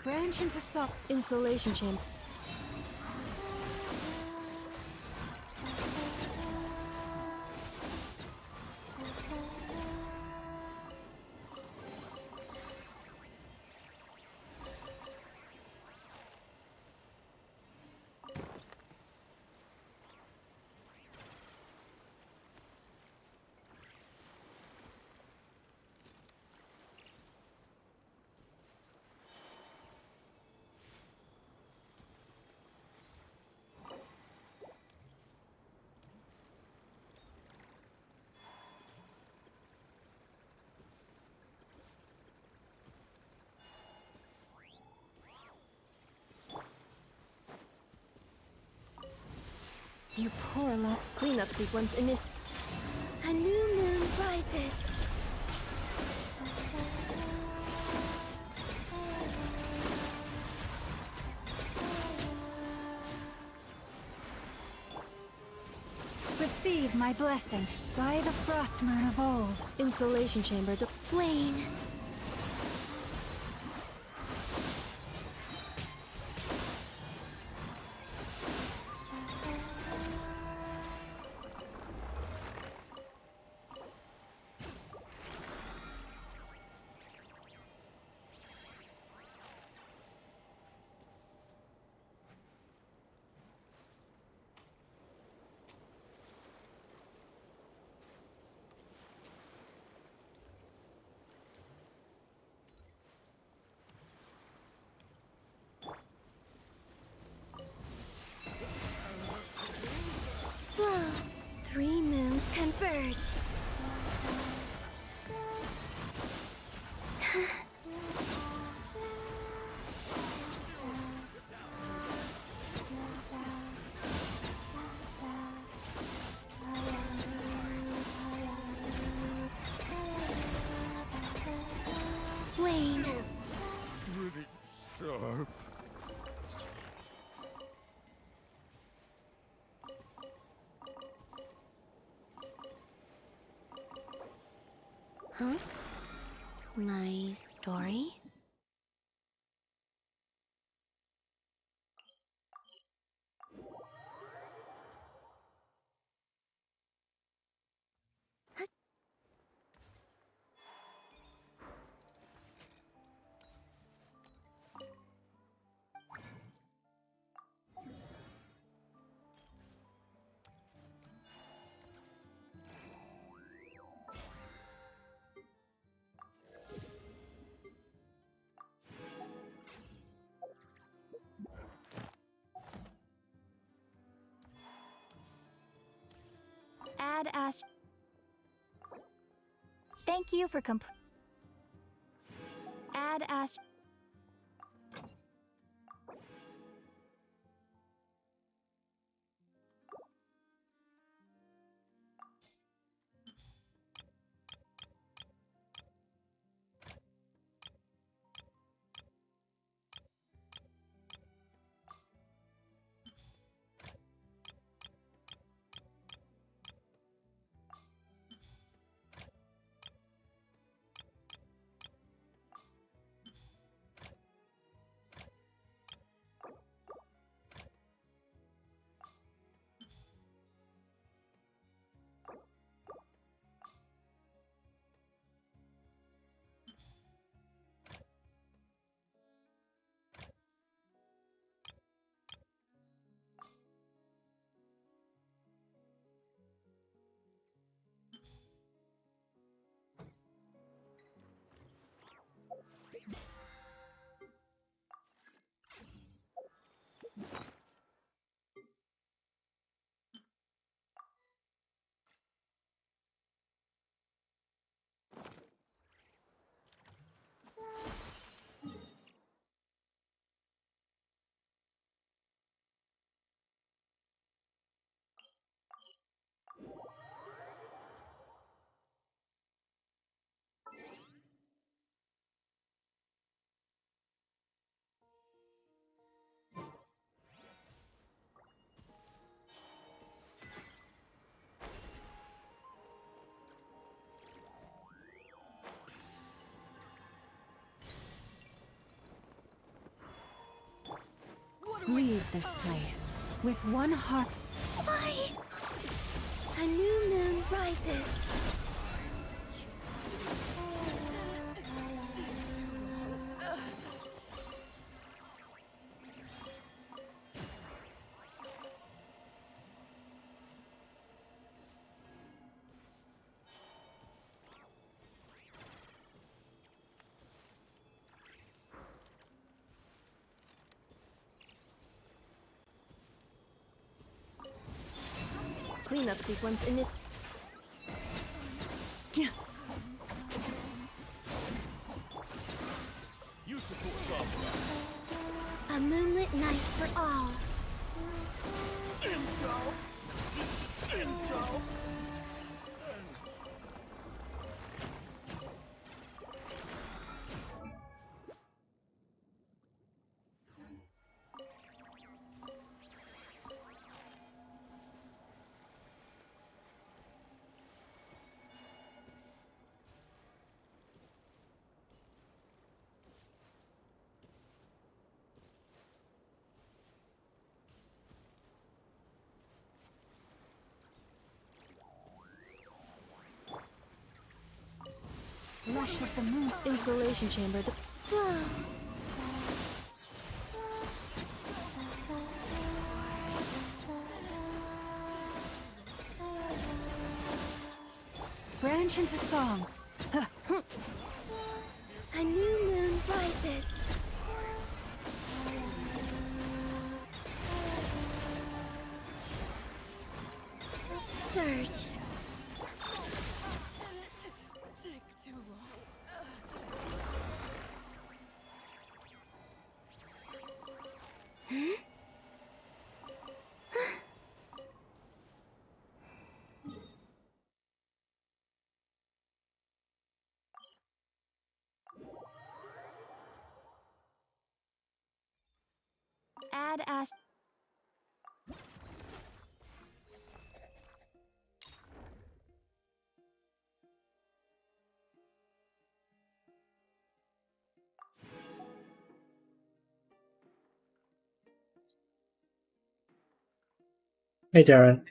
Branch into installation chamber. You poor lot. Cleanup sequence initial. A new moon rises. Receive my blessing by the frost moon of old. Installation chamber. Wane. Flow. 3 moons converge. Wane. Pretty sharp. Huh? My story? Add Ash. Thank you for Add Ash. Leave this place with one heart. Why? A new moon rises. Cleanup sequence in it. Yeah. You support Sombra. A moonlit night for all. Intel. Intel. Lush as the moon. Insulation chamber. The flow. Branch into song. A new moon rises. Surge. Take too long. Add Ash. Hey, Darren.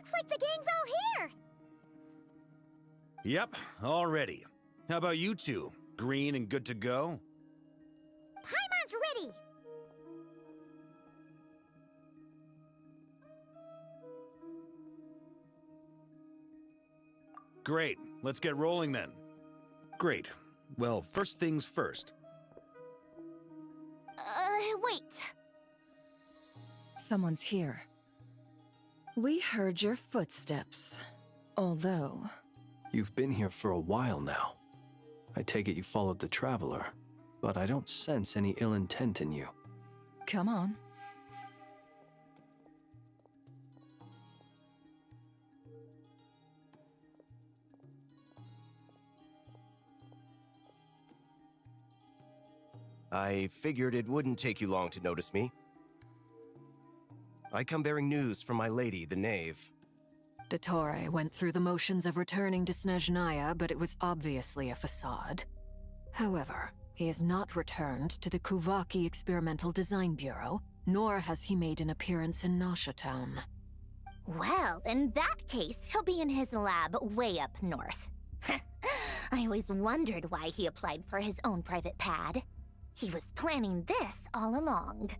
Looks like the gang's all here! Yep, all ready. How about you two? Green and good to go? Paimon's ready! Great, let's get rolling then. Great. Well, first things first. Wait. Someone's here. We heard your footsteps. Although... You've been here for a while now. I take it you followed the Traveler, but I don't sense any ill intent in you. Come on. I figured it wouldn't take you long to notice me. I come bearing news from my lady, the Knave. Dottore went through the motions of returning to Snezhnaya, but it was obviously a facade. However, he has not returned to the Kuvaki Experimental Design Bureau, nor has he made an appearance in Nasha Town. Well, in that case, he'll be in his lab way up north. I always wondered why he applied for his own private pad. He was planning this all along.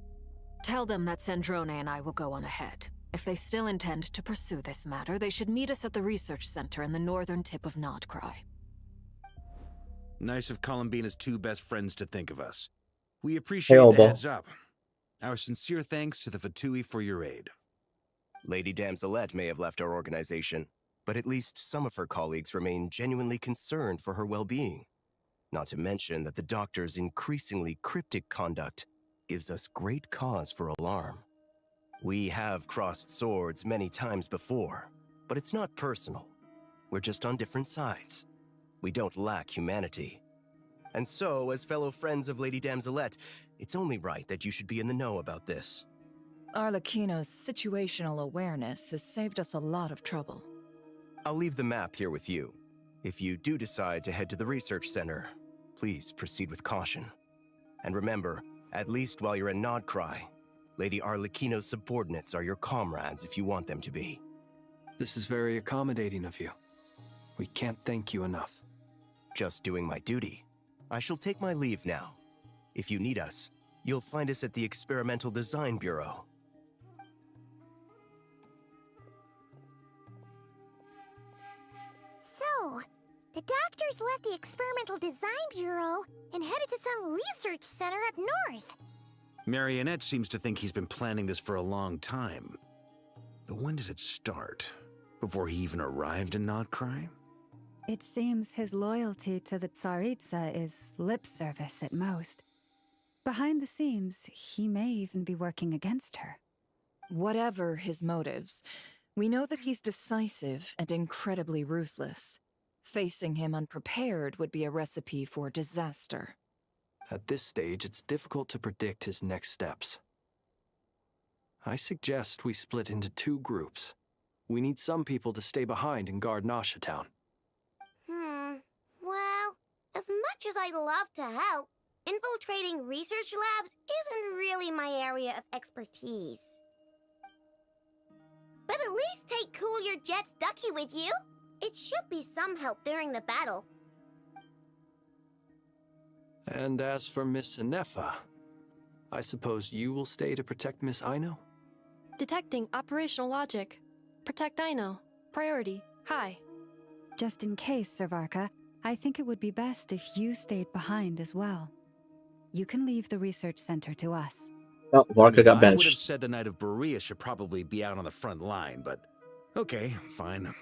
Tell them that Sandrone and I will go on ahead. If they still intend to pursue this matter, they should meet us at the research center in the northern tip of Nodcry. Nice of Columbina's two best friends to think of us. We appreciate Hey, the Obo. heads up. Our sincere thanks to the Fatui for your aid. Lady Damselette may have left our organization, but at least some of her colleagues remain genuinely concerned for her well-being. Not to mention that the Doctor's increasingly cryptic conduct gives us great cause for alarm. We have crossed swords many times before, but it's not personal. We're just on different sides. We don't lack humanity. And so, as fellow friends of Lady Damselette, it's only right that you should be in the know about this. Arlecchino's situational awareness has saved us a lot of trouble. I'll leave the map here with you. If you do decide to head to the research center, please proceed with caution. And remember, at least while you're in Nodcry, Lady Arlecchino's subordinates are your comrades if you want them to be. This is very accommodating of you. We can't thank you enough. Just doing my duty. I shall take my leave now. If you need us, you'll find us at the Experimental Design Bureau. So, the Doctors left the Experimental Design Bureau and headed to some research center up north. Marionette seems to think he's been planning this for a long time. But when did it start? Before he even arrived in Nodcry? It seems his loyalty to the Tsaritsa is lip service at most. Behind the scenes, he may even be working against her. Whatever his motives, we know that he's decisive and incredibly ruthless. Facing him unprepared would be a recipe for disaster. At this stage, it's difficult to predict his next steps. I suggest we split into two groups. We need some people to stay behind and guard Nasha Town. Well, as much as I'd love to help, infiltrating research labs isn't really my area of expertise. But at least take Cool Your Jet's Ducky with you. It should be some help during the battle. And as for Miss Inefa, I suppose you will stay to protect Miss Aino? Detecting operational logic. Protect Aino. Priority. High. Just in case, Servarka, I think it would be best if you stayed behind as well. You can leave the research center to us. Oh, Varka got I would have benched. said the Knight of Berea should probably be out on the front line, but okay, fine.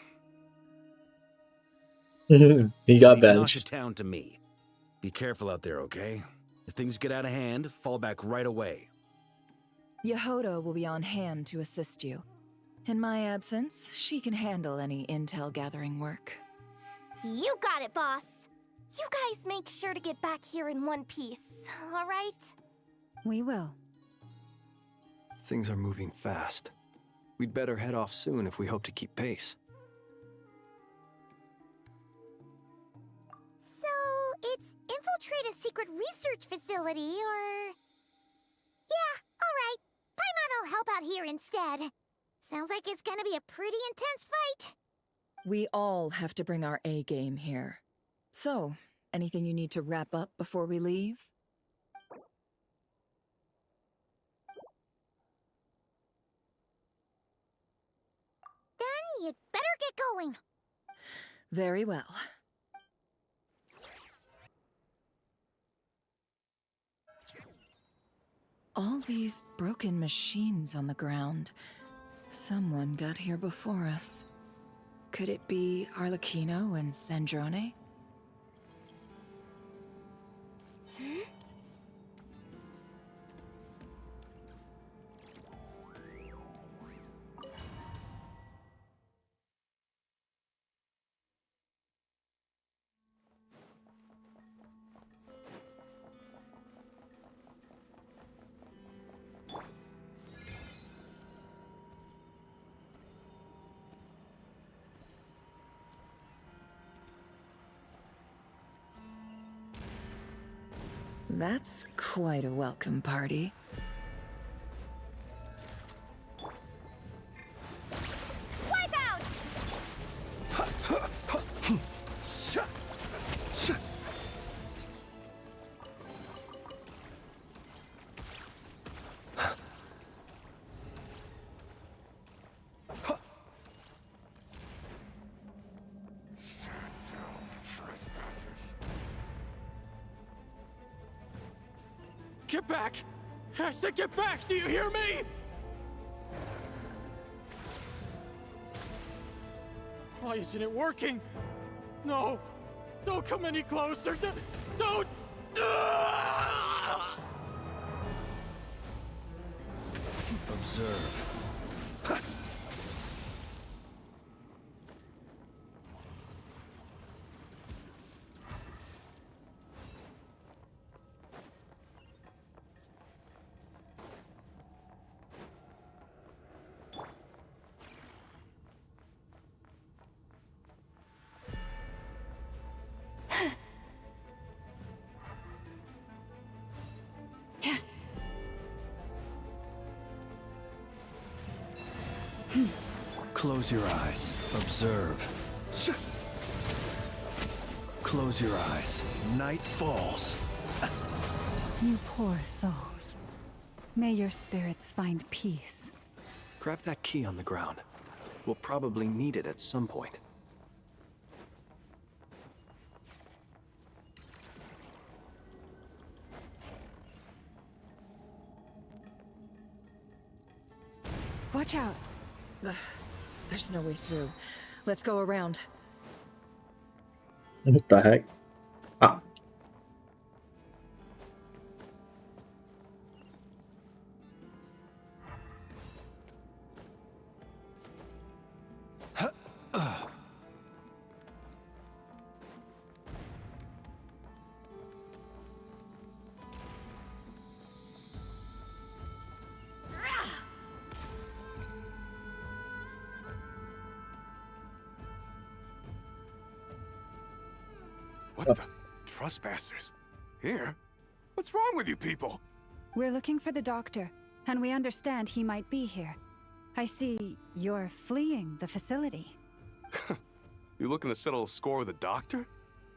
He got Leave Nasha benched. Town to me. Be careful out there, okay? If things get out of hand, fall back right away. Yehodo will be on hand to assist you. In my absence, she can handle any intel gathering work. You got it, boss. You guys make sure to get back here in one piece, all right? We will. Things are moving fast. We'd better head off soon if we hope to keep pace. So, it's infiltrate a secret research facility, or... Yeah, all right. Paimon will help out here instead. Sounds like it's gonna be a pretty intense fight. We all have to bring our A game here. So, anything you need to wrap up before we leave? Then you'd better get going. Very well. All these broken machines on the ground. Someone got here before us. Could it be Arlecchino and Sandrone? That's quite a welcome party. Wipe out! Get back! I said get back! Do you hear me? Why isn't it working? No! Don't come any closer! Don't! Observe. Close your eyes. Observe. Close your eyes. Night falls. You poor souls. May your spirits find peace. Grab that key on the ground. We'll probably need it at some point. Watch out. Ugh, there's no way through. Let's go around. What the heck? Ah. What the? Trespassers? Here? What's wrong with you people? We're looking for the doctor, and we understand he might be here. I see you're fleeing the facility. You looking to settle a score with a doctor?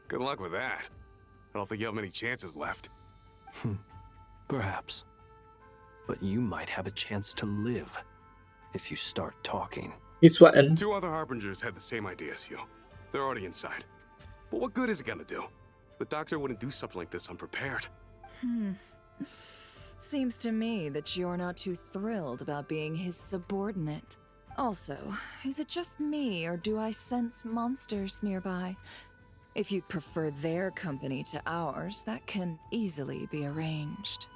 Good luck with that. I don't think you have many chances left. Perhaps. But you might have a chance to live if you start talking. He's sweating. 2 other Harbingers had the same idea as you. They're already inside. But what good is it gonna do? The doctor wouldn't do something like this unprepared. Seems to me that you're not too thrilled about being his subordinate. Also, is it just me, or do I sense monsters nearby? If you'd prefer their company to ours, that can easily be arranged.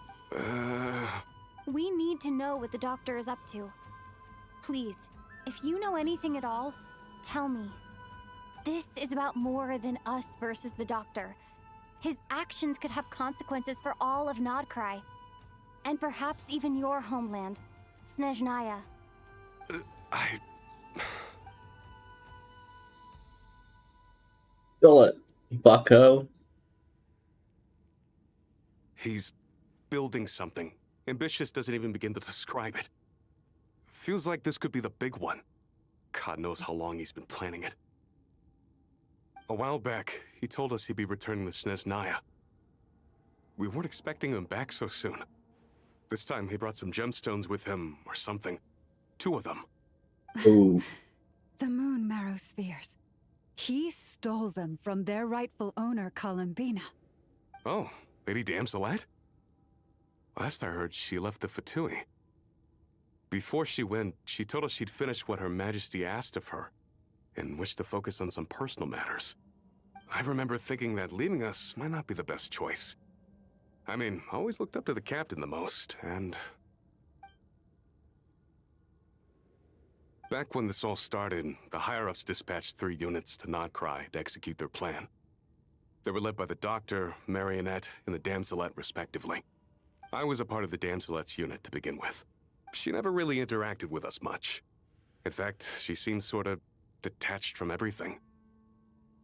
We need to know what the doctor is up to. Please, if you know anything at all, tell me. This is about more than us versus the doctor. His actions could have consequences for all of Nodcry. And perhaps even your homeland, Snezhnaya. Feel it, bucko. He's building something. Ambitious doesn't even begin to describe it. Feels like this could be the big one. God knows how long he's been planning it. A while back, he told us he'd be returning to Snezhnaya. We weren't expecting him back so soon. This time he brought some gemstones with him, or something. 2 of them. Ooh. The moon marrow spheres. He stole them from their rightful owner, Columbina. Oh, Lady Damselette? Last I heard, she left the Fatui. Before she went, she told us she'd finished what Her Majesty asked of her, and wished to focus on some personal matters. I remember thinking that leaving us might not be the best choice. I mean, I always looked up to the captain the most, and... Back when this all started, the higher-ups dispatched 3 units to Nodcry to execute their plan. They were led by the Doctor, Marionette, and the Damselette, respectively. I was a part of the Damselette's unit to begin with. She never really interacted with us much. In fact, she seemed sort of detached from everything.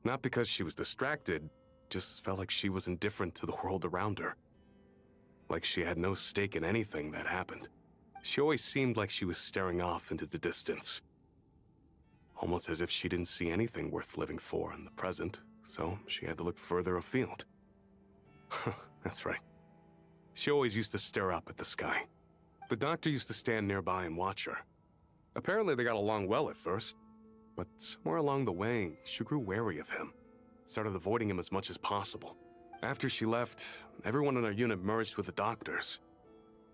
Not because she was distracted, just felt like she was indifferent to the world around her. Like she had no stake in anything that happened. She always seemed like she was staring off into the distance. Almost as if she didn't see anything worth living for in the present, so she had to look further afield. That's right. She always used to stare up at the sky. The Doctor used to stand nearby and watch her. Apparently they got along well at first, but somewhere along the way, she grew wary of him. Started avoiding him as much as possible. After she left, everyone in our unit merged with the Doctor's.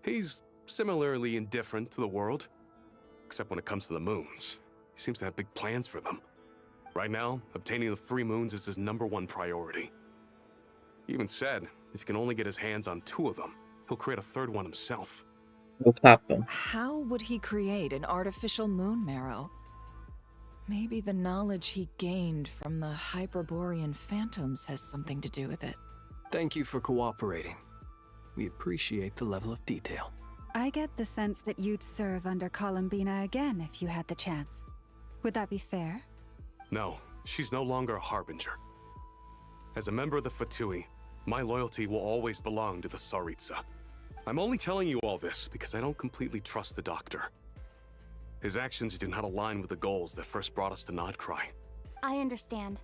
He's similarly indifferent to the world, except when it comes to the moons. He seems to have big plans for them. Right now, obtaining the 3 moons is his #1 priority. He even said, if he can only get his hands on 2 of them, he'll create a 3rd one himself. What happened? How would he create an artificial moon marrow? Maybe the knowledge he gained from the Hyperborean phantoms has something to do with it. Thank you for cooperating. We appreciate the level of detail. I get the sense that you'd serve under Columbina again if you had the chance. Would that be fair? No, she's no longer a Harbinger. As a member of the Fatui, my loyalty will always belong to the Tsaritsa. I'm only telling you all this because I don't completely trust the Doctor. His actions do not align with the goals that first brought us to Nodcry. I understand.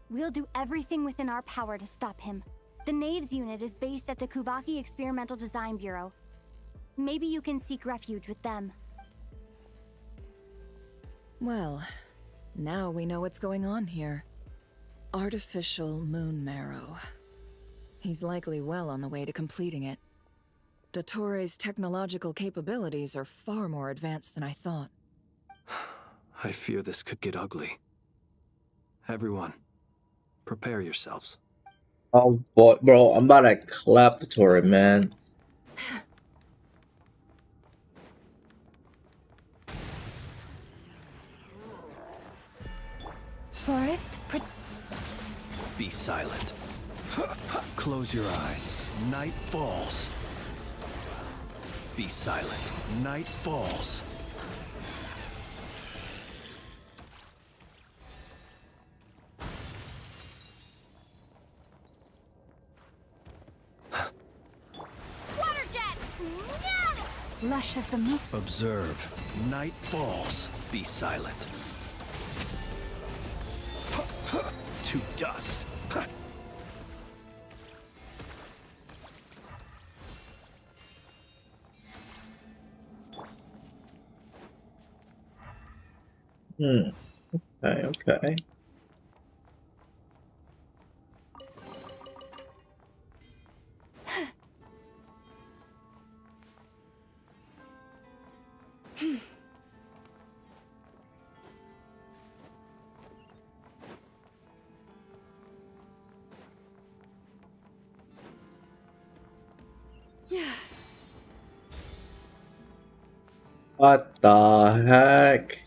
We'll do everything within our power to stop him. The Knaves unit is based at the Kuvaki Experimental Design Bureau. Maybe you can seek refuge with them. Well, now we know what's going on here. Artificial moon marrow. He's likely well on the way to completing it. Dottore's technological capabilities are far more advanced than I thought. I fear this could get ugly. Everyone, prepare yourselves. Oh boy, bro, I'm about to clap the turret, man. Forest, Be silent. Close your eyes. Night falls. Be silent. Night falls. Water jet! lush as the moon. Observe. Night falls. Be silent. To dust. Okay. Yeah. What the heck?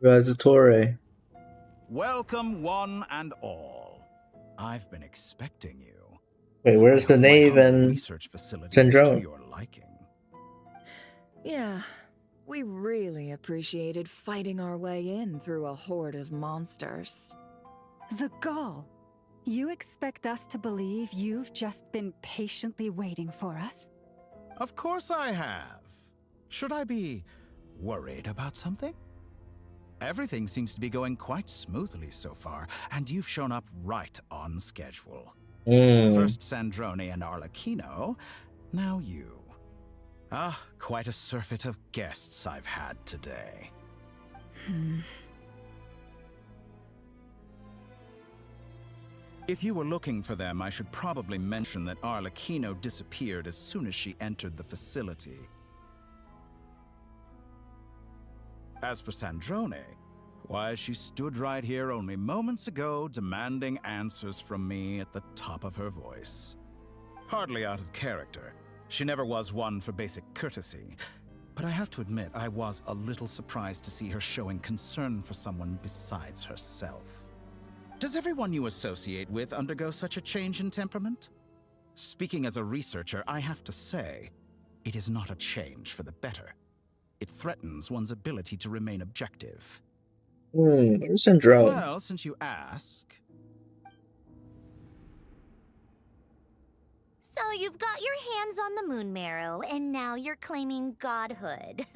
Resertoire. Welcome, one and all. I've been expecting you. Wait, where's the Knave and research facility Syndrome? to your liking? Yeah, we really appreciated fighting our way in through a horde of monsters. The gall. You expect us to believe you've just been patiently waiting for us? Of course I have. Should I be worried about something? Everything seems to be going quite smoothly so far, and you've shown up right on schedule. First Sandrone and Arlecchino, now you. Ah, quite a surfeit of guests I've had today. If you were looking for them, I should probably mention that Arlecchino disappeared as soon as she entered the facility. As for Sandrone, why, she stood right here only moments ago demanding answers from me at the top of her voice. Hardly out of character. She never was one for basic courtesy. But I have to admit, I was a little surprised to see her showing concern for someone besides herself. Does everyone you associate with undergo such a change in temperament? Speaking as a researcher, I have to say, it is not a change for the better. It threatens one's ability to remain objective. Syndrome. Well, since you ask... So you've got your hands on the moon marrow, and now you're claiming godhood.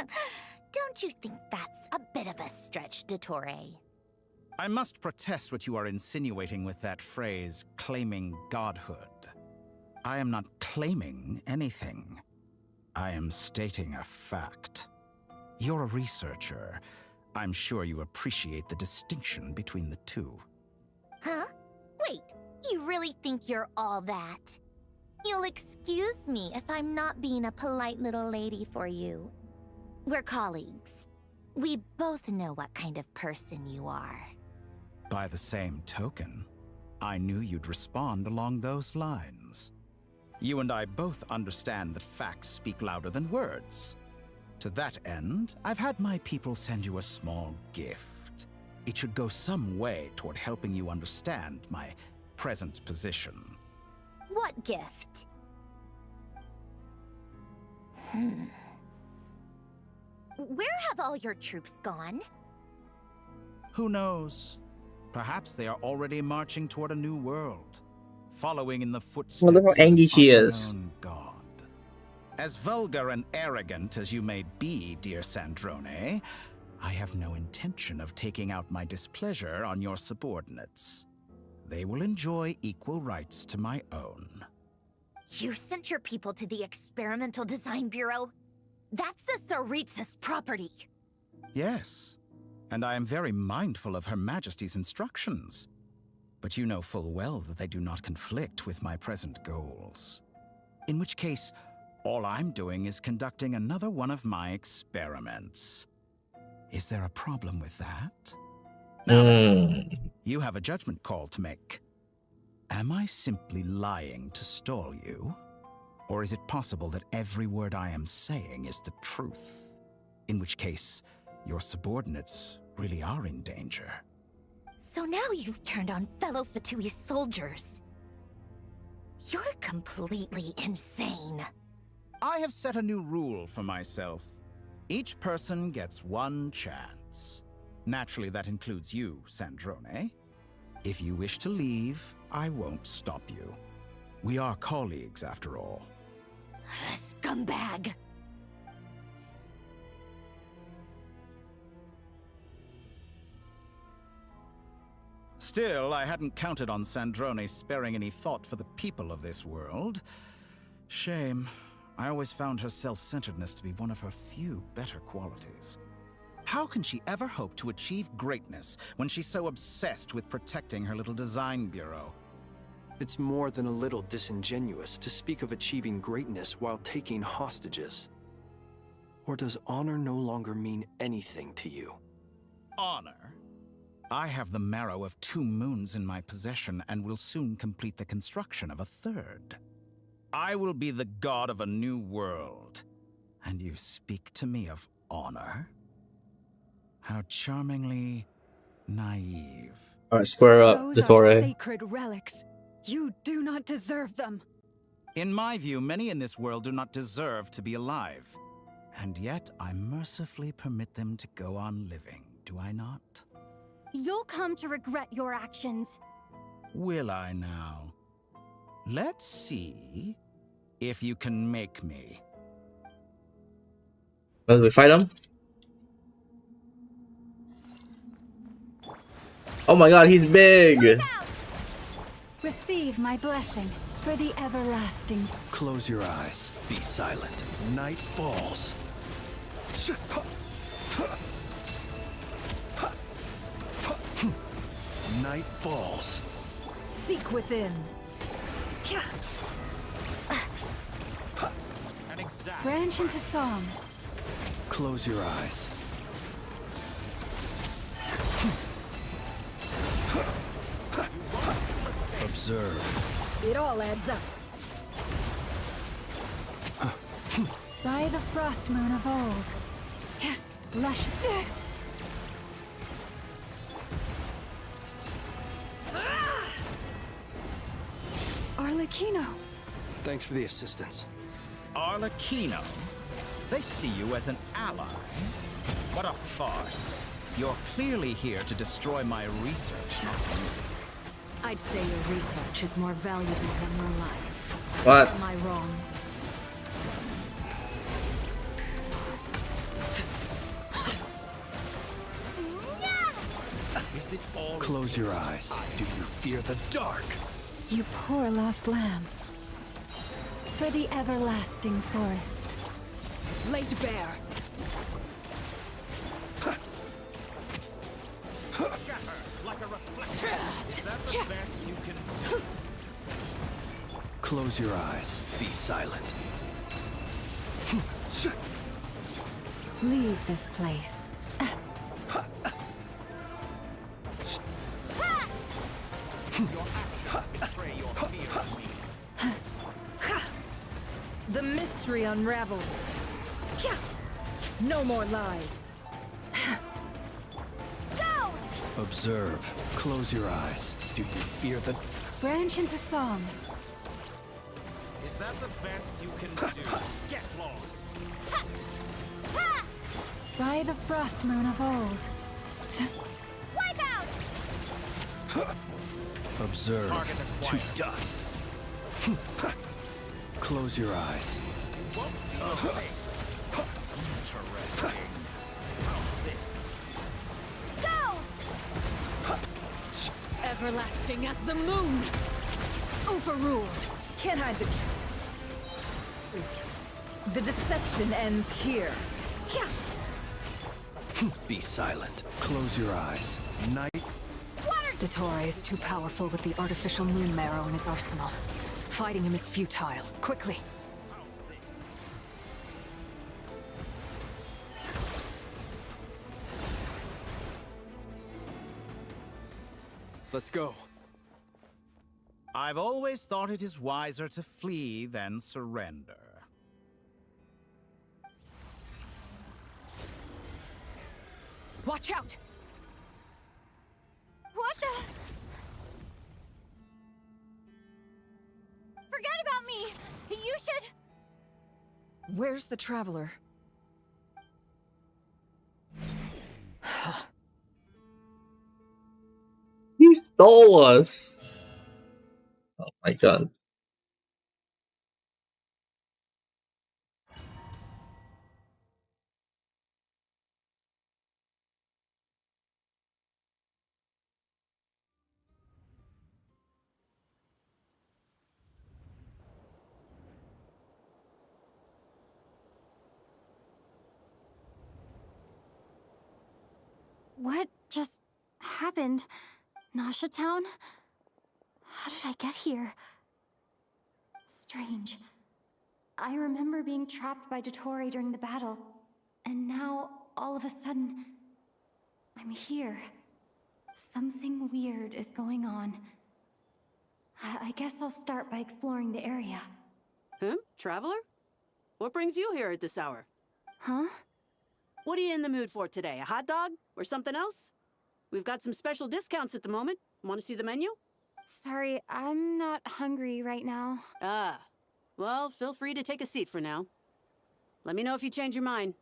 Don't you think that's a bit of a stretch, Dottore? I must protest what you are insinuating with that phrase, claiming godhood. I am not claiming anything. I am stating a fact. You're a researcher. I'm sure you appreciate the distinction between the two. Huh? Wait, you really think you're all that? You'll excuse me if I'm not being a polite little lady for you. We're colleagues. We both know what kind of person you are. By the same token, I knew you'd respond along those lines. You and I both understand that facts speak louder than words. To that end, I've had my people send you a small gift. It should go some way toward helping you understand my present position. What gift? Where have all your troops gone? Who knows? Perhaps they are already marching toward a new world, following in the footsteps Wonder how angry of she an is. unknown god. As vulgar and arrogant as you may be, dear Sandrone, I have no intention of taking out my displeasure on your subordinates. They will enjoy equal rights to my own. You sent your people to the Experimental Design Bureau? That's the Tsaritsa's property. Yes, and I am very mindful of Her Majesty's instructions. But you know full well that they do not conflict with my present goals. In which case, all I'm doing is conducting another one of my experiments. Is there a problem with that? Now, you have a judgment call to make. Am I simply lying to stall you? Or is it possible that every word I am saying is the truth? In which case, your subordinates really are in danger. So now you've turned on fellow Fatui soldiers. You're completely insane. I have set a new rule for myself. Each person gets one chance. Naturally, that includes you, Sandrone. If you wish to leave, I won't stop you. We are colleagues, after all. Scumbag! Still, I hadn't counted on Sandrone sparing any thought for the people of this world. Shame. I always found her self-centeredness to be one of her few better qualities. How can she ever hope to achieve greatness when she's so obsessed with protecting her little design bureau? It's more than a little disingenuous to speak of achieving greatness while taking hostages. Or does honor no longer mean anything to you? Honor? I have the marrow of 2 moons in my possession and will soon complete the construction of a 3rd. I will be the god of a new world. And you speak to me of honor? How charmingly naive. Alright, square up, Those are Dottore. sacred relics. You do not deserve them. In my view, many in this world do not deserve to be alive. And yet, I mercifully permit them to go on living, do I not? You'll come to regret your actions. Will I now? Let's see if you can make me. Well, we fight him? Oh my god, he's big! Receive my blessing for the everlasting. Close your eyes. Be silent. Night falls. Night falls. Seek within. Branch into song. Close your eyes. Observe. It all adds up. By the frost moon of old. Lush. Arlecchino. Thanks for the assistance. Arlecchino? They see you as an ally. What a farce. You're clearly here to destroy my research, not you. I'd say your research is more valuable than your life. What? Am I wrong? Is this all? Close your eyes. Do you fear the dark? You poor lost lamb. For the everlasting forest. Laid bare. Like a reflection. Is that the best you can do? Close your eyes. Be silent. Leave this place. Your actions betray your fear of me. The mystery unravels. No more lies. Go! Observe. Close your eyes. Do you fear the... Branch into song. Is that the best you can do? Get lost. By the frost moon of old. Wipe out! Observe. Target To acquired. dust. Close your eyes. Interesting. Go! Everlasting as the moon! Overruled! Can't hide the... The deception ends here. Be silent. Close your eyes. Night... Dottore is too powerful with the artificial moon marrow in his arsenal. Fighting him is futile. Quickly! Let's go. I've always thought it is wiser to flee than surrender. Watch out! What the? Forget about me! You should... Where's the traveler? He stole us! Oh my god. What just happened? Nasha Town? How did I get here? Strange. I remember being trapped by Dottore during the battle, and now, all of a sudden, I'm here. Something weird is going on. I guess I'll start by exploring the area. Traveler? What brings you here at this hour? Huh? What are you in the mood for today? A hot dog? Or something else? We've got some special discounts at the moment. Want to see the menu? Sorry, I'm not hungry right now. Ah. Well, feel free to take a seat for now. Let me know if you change your mind.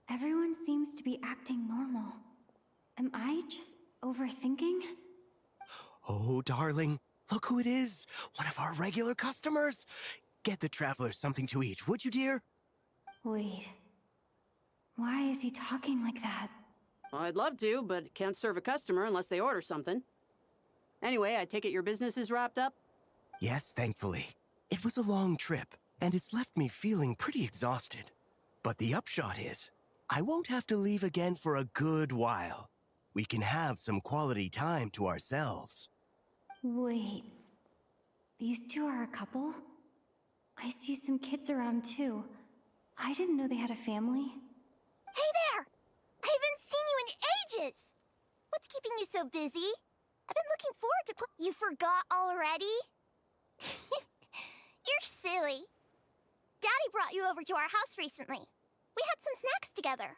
Everyone seems to be acting normal. Am I just overthinking? Oh, darling, look who it is. One of our regular customers. Get the travelers something to eat, would you, dear? Wait. Why is he talking like that? Well, I'd love to, but can't serve a customer unless they order something. Anyway, I take it your business is wrapped up? Yes, thankfully. It was a long trip, and it's left me feeling pretty exhausted. But the upshot is, I won't have to leave again for a good while. We can have some quality time to ourselves. Wait. These two are a couple? I see some kids around too. I didn't know they had a family. Hey there! I haven't seen you in ages! What's keeping you so busy? I've been looking forward to You forgot already? You're silly. Daddy brought you over to our house recently. We had some snacks together.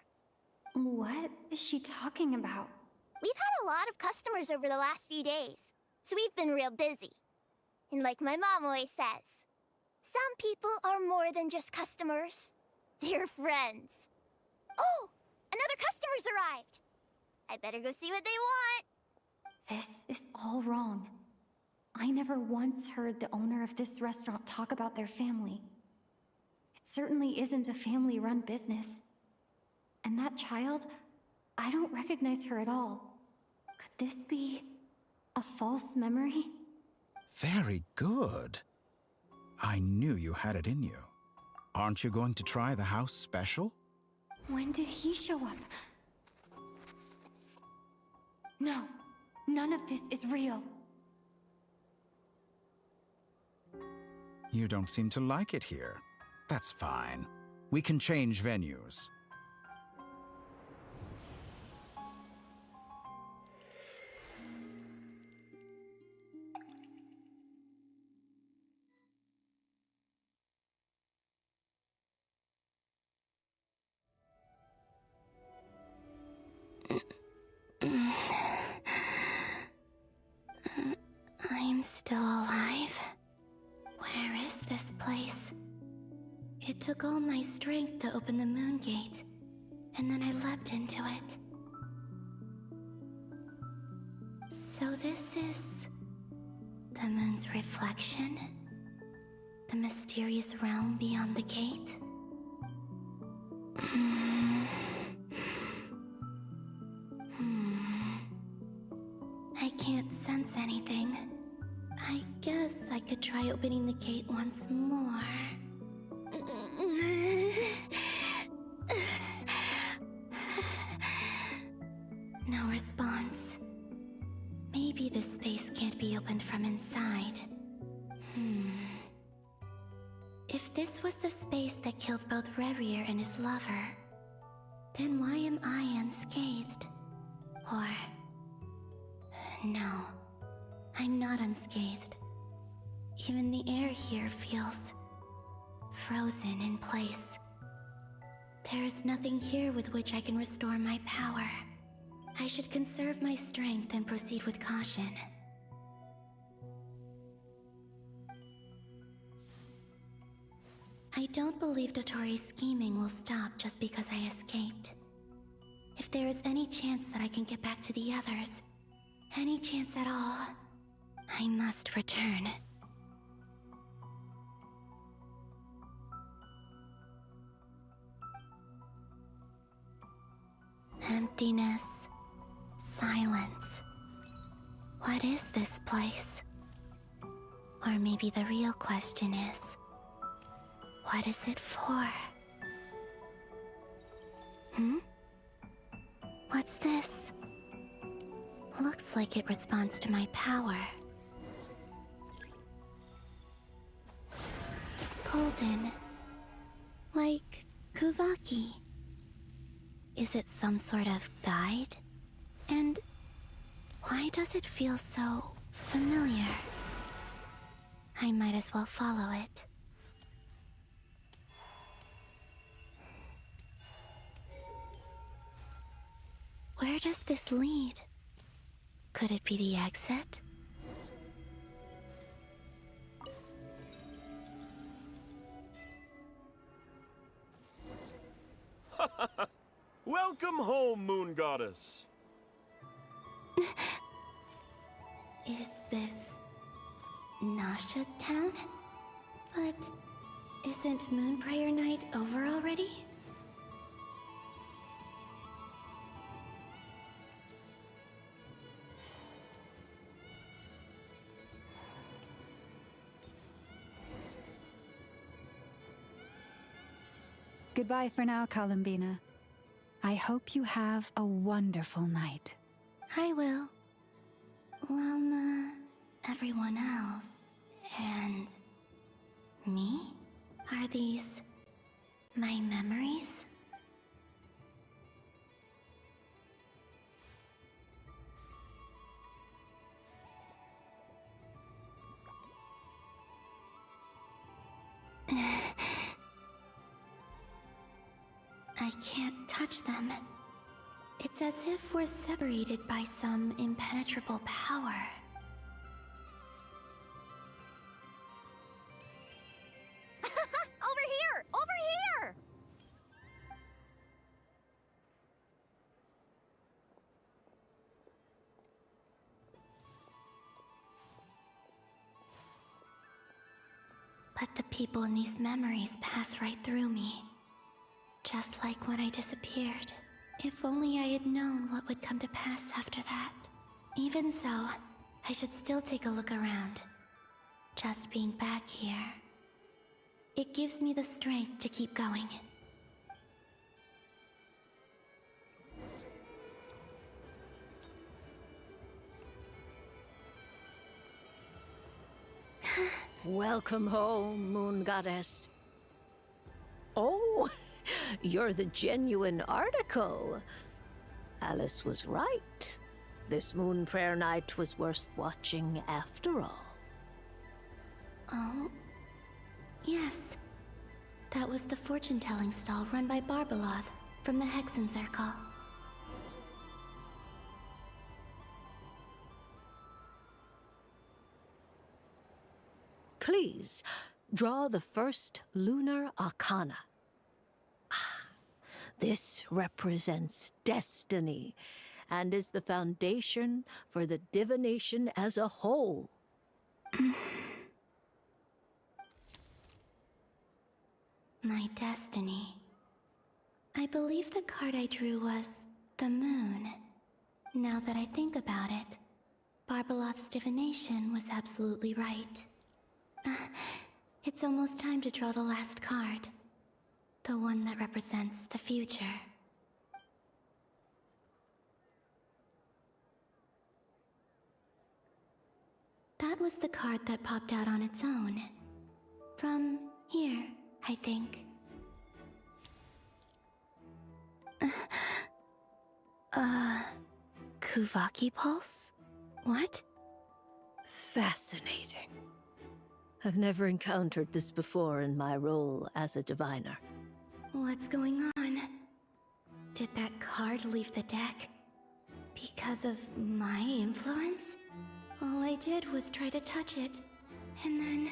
What is she talking about? We've had a lot of customers over the last few days, so we've been real busy. And like my mom always says, some people are more than just customers. They're friends. Oh, another customer's arrived. I better go see what they want. This is all wrong. I never once heard the owner of this restaurant talk about their family. It certainly isn't a family-run business. And that child, I don't recognize her at all. Could this be a false memory? Very good. I knew you had it in you. Aren't you going to try the house special? When did he show up? No, none of this is real. You don't seem to like it here. That's fine. We can change venues. I'm still alive. Where is this place? It took all my strength to open the moon gate, and then I leapt into it. So this is the moon's reflection? The mysterious realm beyond the gate? I can't sense anything. I guess I could try opening the gate once more. No response. Maybe this space can't be opened from inside. If this was the space that killed both Revier and his lover, then why am I unscathed? Or... no, I'm not unscathed. Even the air here feels frozen in place. There is nothing here with which I can restore my power. I should conserve my strength and proceed with caution. I don't believe Dotori's scheming will stop just because I escaped. If there is any chance that I can get back to the others, any chance at all, I must return. Emptiness, silence. What is this place? Or maybe the real question is, what is it for? What's this? Looks like it responds to my power. Golden. Like Kuvaki. Is it some sort of guide? And why does it feel so familiar? I might as well follow it. Where does this lead? Could it be the exit? Welcome home, Moon Goddess. Is this Nasha Town? But isn't Moonprayer Night over already? Goodbye for now, Columbina. I hope you have a wonderful night. I will. Llama, everyone else, and me? Are these my memories? I can't touch them. It's as if we're separated by some impenetrable power. Over here! Over here! But the people in these memories pass right through me. Just like when I disappeared. If only I had known what would come to pass after that. Even so, I should still take a look around. Just being back here, it gives me the strength to keep going. Welcome home, Moon Goddess. Oh, you're the genuine article. Alice was right. This moon prayer night was worth watching after all. Oh, yes. That was the fortune-telling stall run by Barbeloth from the Hexen Circle. Please, draw the first lunar arcana. This represents destiny and is the foundation for the divination as a whole. My destiny. I believe the card I drew was the moon. Now that I think about it, Barbeloth's divination was absolutely right. It's almost time to draw the last card. The one that represents the future. That was the card that popped out on its own. From here, I think. Kuvaki Pulse? What? Fascinating. I've never encountered this before in my role as a diviner. What's going on? Did that card leave the deck? Because of my influence? All I did was try to touch it, and then...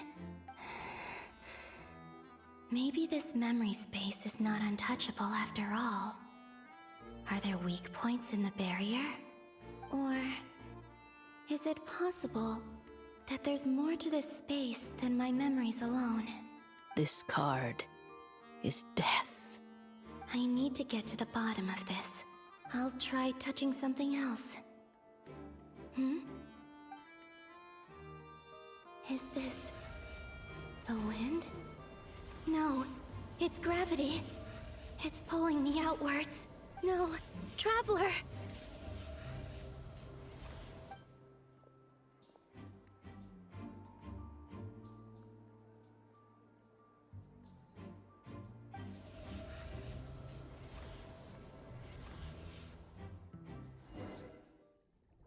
Maybe this memory space is not untouchable after all. Are there weak points in the barrier? Or... is it possible that there's more to this space than my memories alone? This card is death. I need to get to the bottom of this. I'll try touching something else. Is this... the wind? No, it's gravity. It's pulling me outwards. No, Traveler!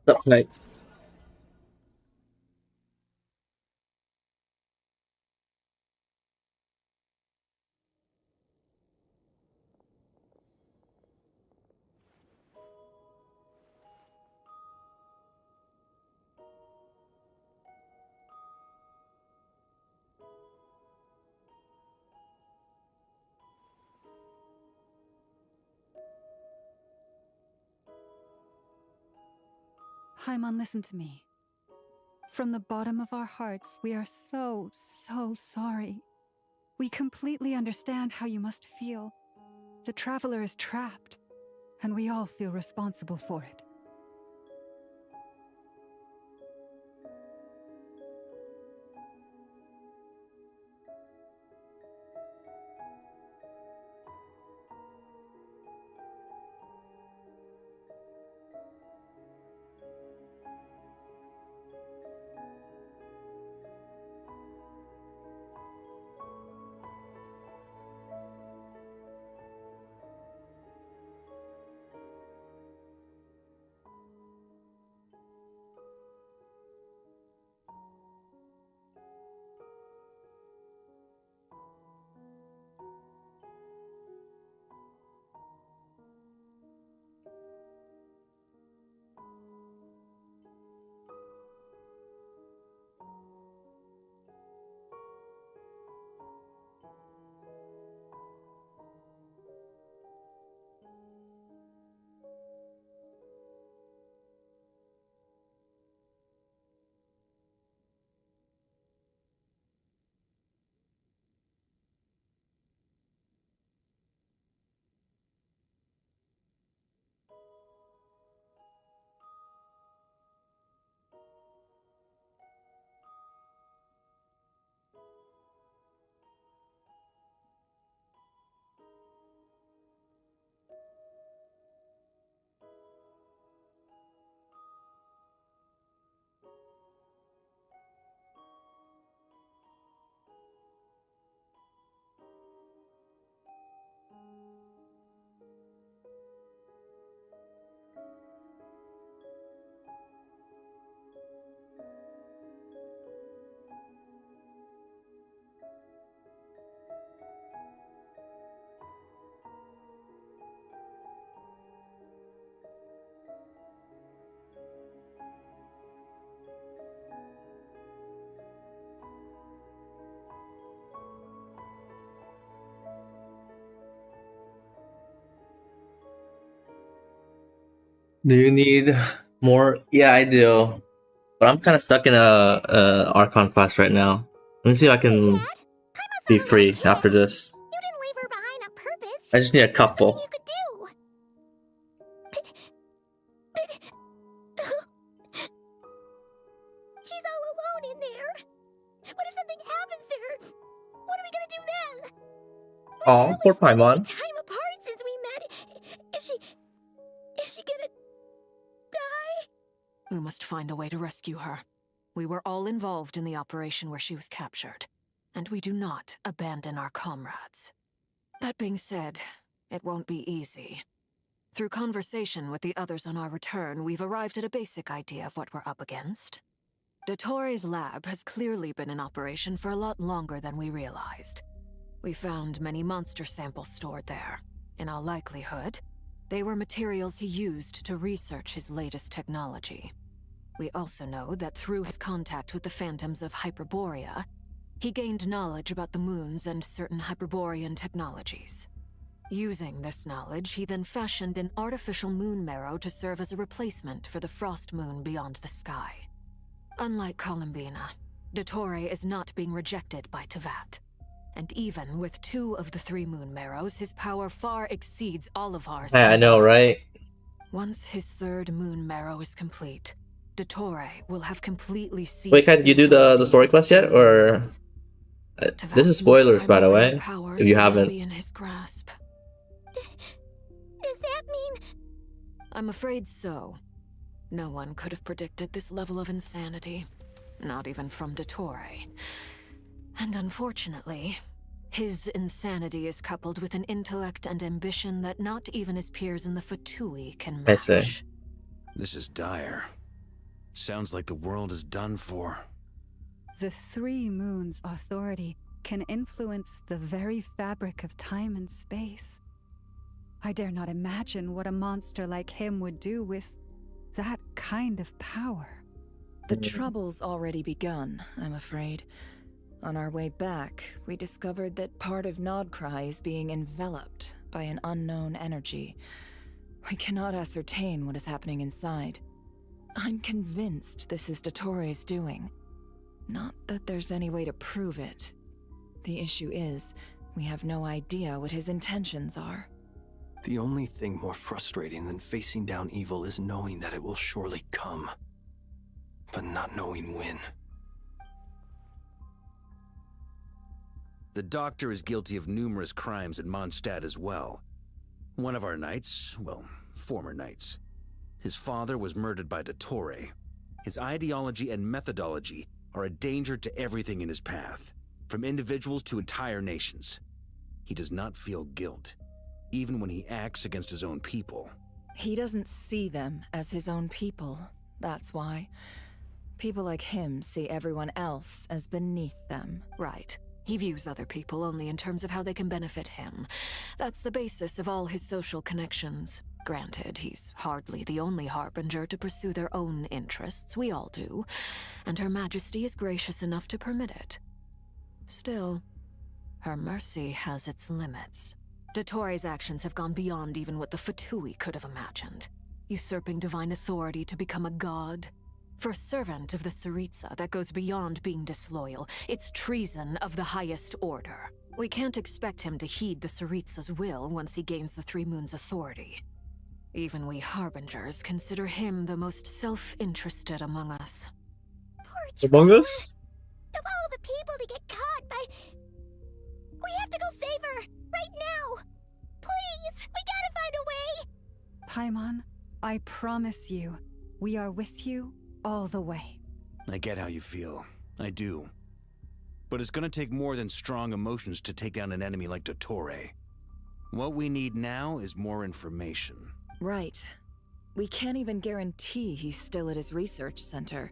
Okay. Haimon, listen to me. From the bottom of our hearts, we are so sorry. We completely understand how you must feel. The traveler is trapped, and we all feel responsible for it. Do you need more? Yeah, I do. But I'm kind of stuck in a Archon class right now. Let me see if I can be free after this. You didn't leave her behind on purpose. I just need a couple. You could do. She's all alone in there. What if something happens to her? What are we gonna do then? Oh, poor Paimon. Time apart since we met. Is she gonna die? We must find a way to rescue her. We were all involved in the operation where she was captured, and we do not abandon our comrades. That being said, it won't be easy. Through conversation with the others on our return, we've arrived at a basic idea of what we're up against. Dottore's lab has clearly been in operation for a lot longer than we realized. We found many monster samples stored there. In all likelihood, they were materials he used to research his latest technology. We also know that through his contact with the phantoms of Hyperborea, he gained knowledge about the moons and certain Hyperborean technologies. Using this knowledge, he then fashioned an artificial moon marrow to serve as a replacement for the frost moon beyond the sky. Unlike Columbina, Dottore is not being rejected by Tevat. And even with 2 of the 3 moon marrows, his power far exceeds Olivar's. Yeah, I know, right? Once his 3rd moon marrow is complete, Dottore will have completely ceased. Wait, can you do the story quest yet, or this is spoilers, by the way, if you haven't. Be in his grasp. Does that mean? I'm afraid so. No one could have predicted this level of insanity, not even from Dottore. And unfortunately, his insanity is coupled with an intellect and ambition that not even his peers in the Fatui can match. I see. This is dire. Sounds like the world is done for. The 3 moons' authority can influence the very fabric of time and space. I dare not imagine what a monster like him would do with that kind of power. The trouble's already begun, I'm afraid. On our way back, we discovered that part of Nodcry is being enveloped by an unknown energy. We cannot ascertain what is happening inside. I'm convinced this is Dottoro's doing. Not that there's any way to prove it. The issue is, we have no idea what his intentions are. The only thing more frustrating than facing down evil is knowing that it will surely come, but not knowing when. The Doctor is guilty of numerous crimes at Mondstadt as well. One of our knights, well, former knights. His father was murdered by Dottore. His ideology and methodology are a danger to everything in his path, from individuals to entire nations. He does not feel guilt, even when he acts against his own people. He doesn't see them as his own people, that's why. People like him see everyone else as beneath them. Right. He views other people only in terms of how they can benefit him. That's the basis of all his social connections. Granted, he's hardly the only harbinger to pursue their own interests. We all do. And Her Majesty is gracious enough to permit it. Still, her mercy has its limits. Dottore's actions have gone beyond even what the Fatui could have imagined. Usurping divine authority to become a god. For a servant of the Tsaritsa, that goes beyond being disloyal. It's treason of the highest order. We can't expect him to heed the Tsaritsa's will once he gains the Three Moons' authority. Even we Harbingers consider him the most self-interested among us. Among us? Of all the people to get caught by... We have to go save her! Right now! Please! We gotta find a way! Paimon, I promise you, we are with you all the way. I get how you feel. I do. But it's gonna take more than strong emotions to take down an enemy like Dottore. What we need now is more information. Right. We can't even guarantee he's still at his research center.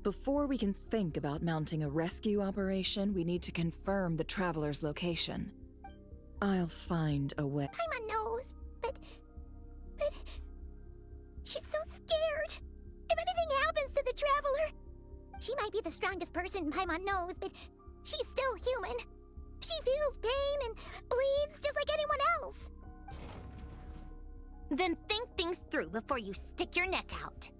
Before we can think about mounting a rescue operation, we need to confirm the Traveler's location. I'll find a way. Paimon knows, but... She's so scared. If anything happens to the Traveler... She might be the strongest person Paimon knows, but she's still human. She feels pain and bleeds just like anyone else. Then think things through before you stick your neck out.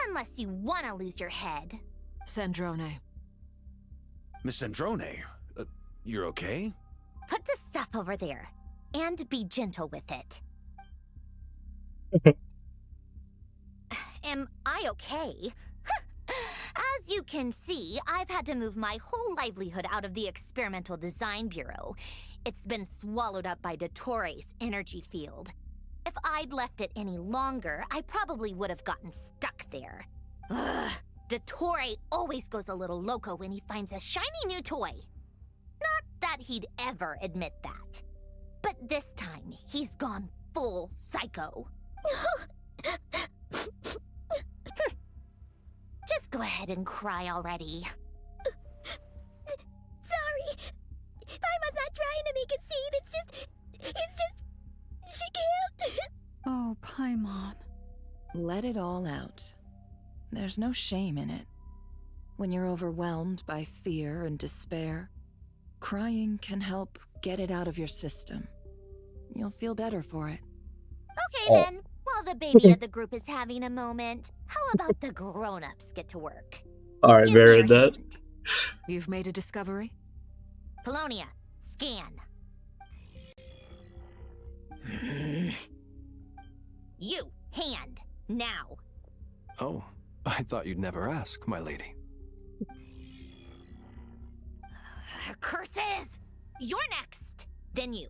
Unless you want to lose your head. Sandrone. Miss Sandrone, you're okay? Put the stuff over there. And be gentle with it. Am I okay? As you can see, I've had to move my whole livelihood out of the Experimental Design Bureau. It's been swallowed up by Dottore's energy field. If I'd left it any longer, I probably would have gotten stuck there. Ugh. Dottore always goes a little loco when he finds a shiny new toy. Not that he'd ever admit that. But this time, he's gone full psycho. Just go ahead and cry already. Sorry. Paimon's not trying to make a scene. It's just... She can't. Oh, Paimon. Let it all out. There's no shame in it. When you're overwhelmed by fear and despair, crying can help get it out of your system. You'll feel better for it. Okay then, while the baby of the group is having a moment, how about the grown-ups get to work? Alright, Give me buried your that. hand. You've made a discovery? Polonia, scan. You, hand, now. Oh, I thought you'd never ask, my lady. Curses! You're next! Then you.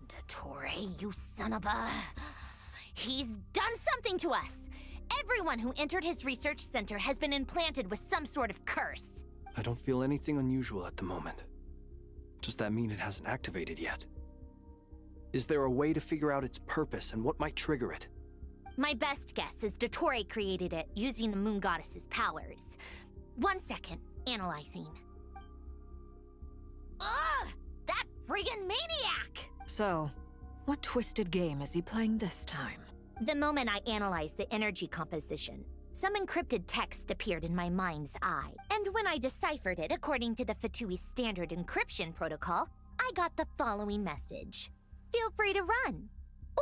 Dottore, you son of a... He's done something to us! Everyone who entered his research center has been implanted with some sort of curse. I don't feel anything unusual at the moment. Does that mean it hasn't activated yet? Is there a way to figure out its purpose and what might trigger it? My best guess is Dottore created it using the Moon Goddess's powers. 1 second, analyzing. Ugh! That friggin' maniac! So, what twisted game is he playing this time? The moment I analyzed the energy composition, some encrypted text appeared in my mind's eye. And when I deciphered it according to the Fatui standard encryption protocol, I got the following message. Feel free to run.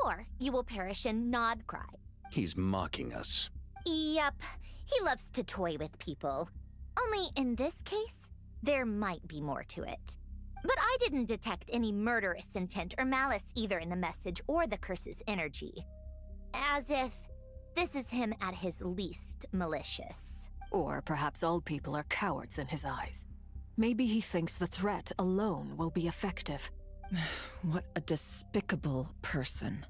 or you will perish in Nodcry. He's mocking us. Yep, he loves to toy with people. Only in this case, there might be more to it. But I didn't detect any murderous intent or malice either in the message or the curse's energy. As if this is him at his least malicious. Or perhaps all people are cowards in his eyes. Maybe he thinks the threat alone will be effective. What a despicable person.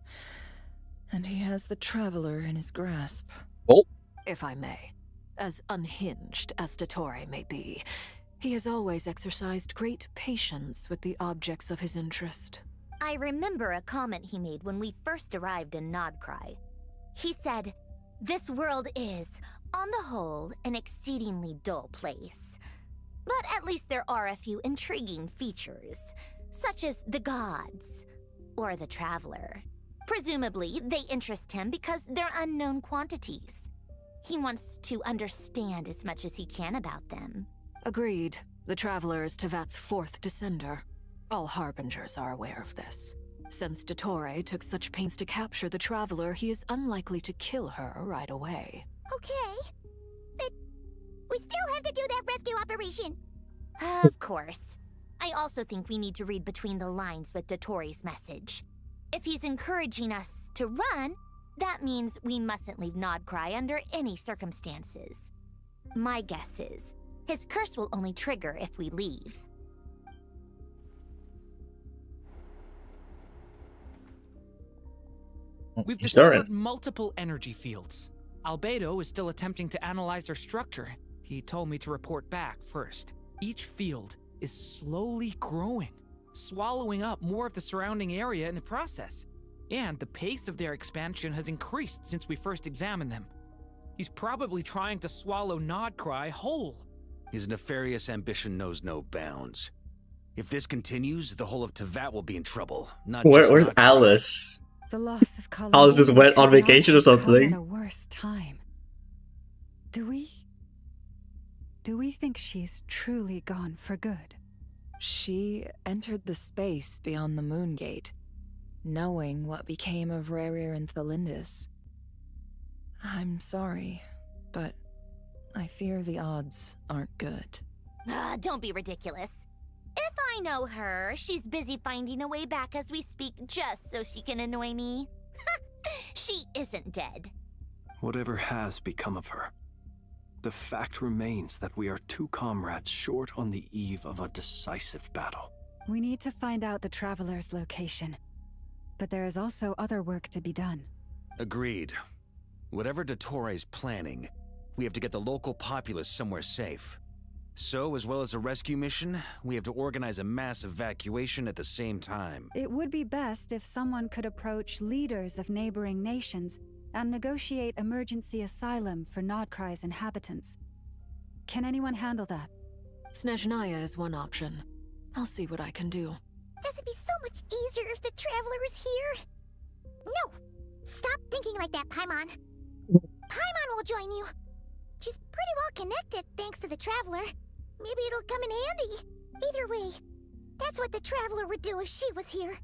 And he has the Traveler in his grasp. Oh. If I may. As unhinged as Dottore may be, he has always exercised great patience with the objects of his interest. I remember a comment he made when we first arrived in Nodcry. He said, "This world is, on the whole, an exceedingly dull place. But at least there are a few intriguing features, such as the gods, or the Traveler. Presumably, they interest him because they're unknown quantities. He wants to understand as much as he can about them." Agreed. The Traveler is Tevat's fourth descender. All Harbingers are aware of this. Since Dottore took such pains to capture the Traveler, he is unlikely to kill her right away. Okay, but we still have to do that rescue operation. Of course. I also think we need to read between the lines with Dottore's message. If he's encouraging us to run, that means we mustn't leave Nodcry under any circumstances. My guess is, his curse will only trigger if we leave. We've discovered multiple energy fields. Albedo is still attempting to analyze their structure. He told me to report back first. Each field is slowly growing, swallowing up more of the surrounding area in the process. And the pace of their expansion has increased since we first examined them. He's probably trying to swallow Nodcry whole. His nefarious ambition knows no bounds. If this continues, the whole of Tevat will be in trouble. Where's Alice? The loss of Colleen. Alice just went on vacation or something. At a worse time. Do we think she's truly gone for good? She entered the space beyond the Moon Gate, knowing what became of Rerir and Thelindis. I'm sorry, but I fear the odds aren't good. Don't be ridiculous. If I know her, she's busy finding a way back as we speak just so she can annoy me. She isn't dead. Whatever has become of her, the fact remains that we are two comrades short on the eve of a decisive battle. We need to find out the Traveler's location. But there is also other work to be done. Agreed. Whatever Dottore's planning, we have to get the local populace somewhere safe. So, as well as a rescue mission, we have to organize a mass evacuation at the same time. It would be best if someone could approach leaders of neighboring nations and negotiate emergency asylum for Nodcry's inhabitants. Can anyone handle that? Snezhnaya is one option. I'll see what I can do. This would be so much easier if the Traveler is here. No! Stop thinking like that, Paimon. Paimon will join you. She's pretty well connected thanks to the Traveler. Maybe it'll come in handy. Either way, that's what the Traveler would do if she was here.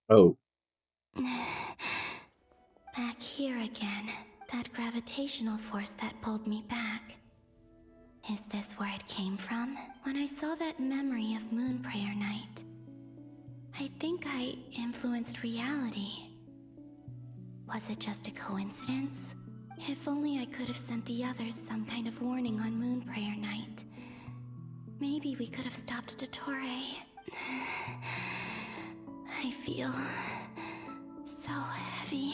Oh. Back here again. That gravitational force that pulled me back. Is this where it came from? When I saw that memory of Moon Prayer Night, I think I influenced reality. Was it just a coincidence? If only I could have sent the others some kind of warning on Moon Prayer Night. Maybe we could have stopped Dottore. I feel so heavy.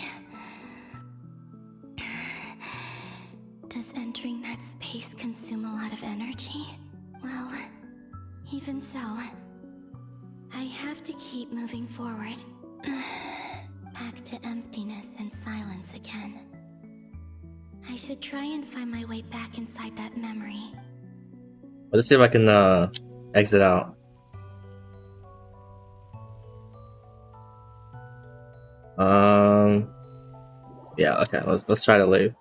Does entering that space consume a lot of energy? Well, even so, I have to keep moving forward. Back to emptiness and silence again. I should try and find my way back inside that memory. Let's see if I can exit out. Yeah, okay, let's try to leave.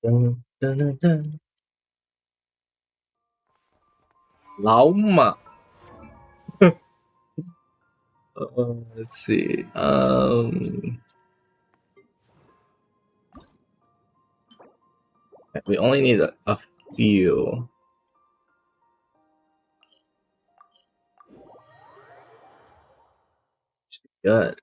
Dun, dun, dun, dun. Lauma. Let's see. We only need a few. Good.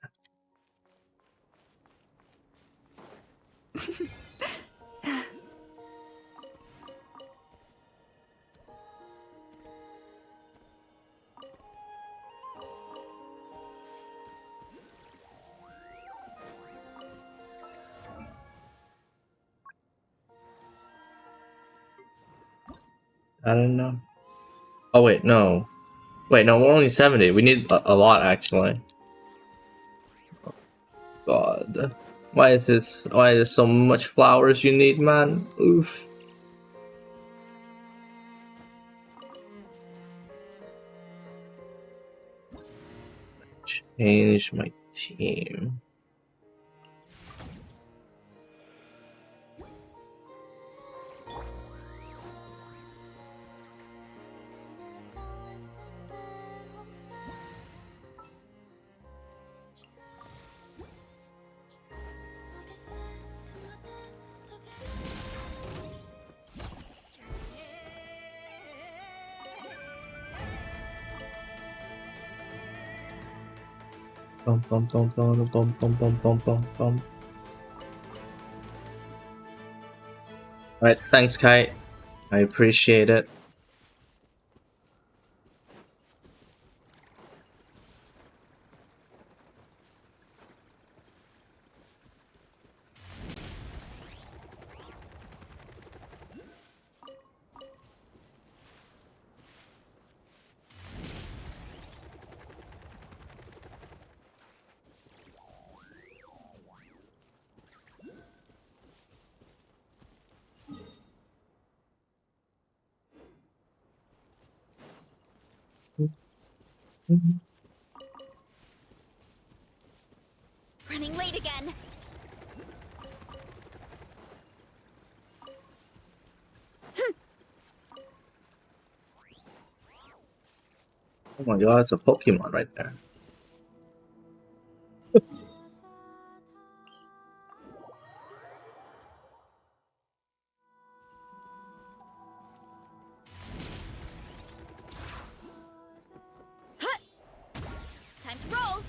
I don't know. Oh wait, no. Wait, no, we're only 70. We need a lot actually. God. Why is this? Why is there so much flowers you need, man? Oof. Change my team. Bum bum bum bum bum bum bum bum bum bum. Alright, thanks, Kite. I appreciate it. Running late again. Oh my god, it's a Pokemon right there. Time to roll.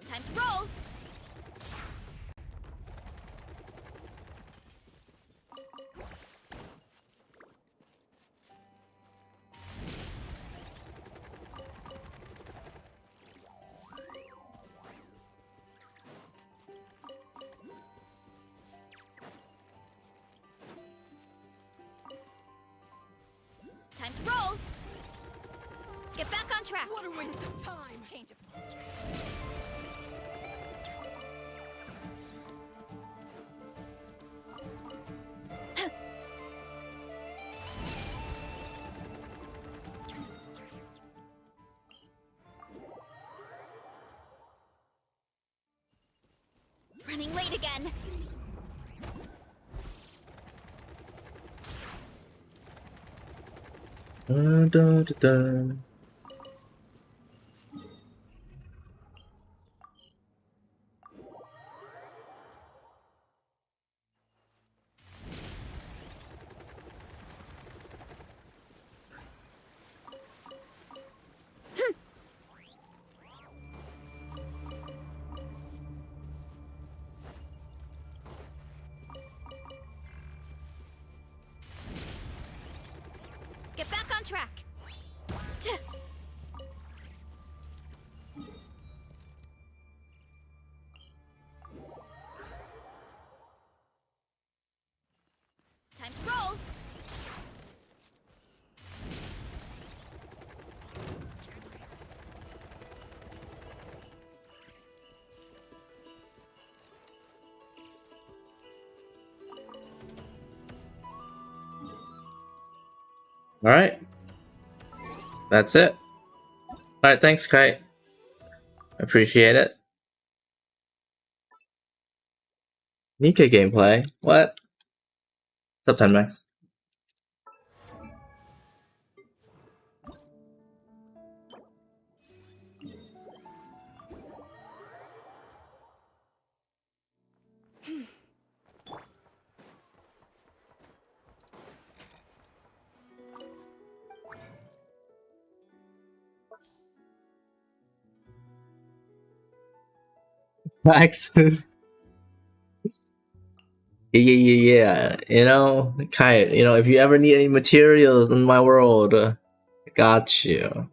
Time to roll. Time to roll. Get back on track. What a waste of time. Change of running late again. Dun, dun, dun, dun. on track. Time to roll. Alright. That's it. Alright, thanks, Kite. Appreciate it. Nika gameplay? What? What's up, 10 Max? Max is... Yeah. You know, Kite, you know, if you ever need any materials in my world, I got you.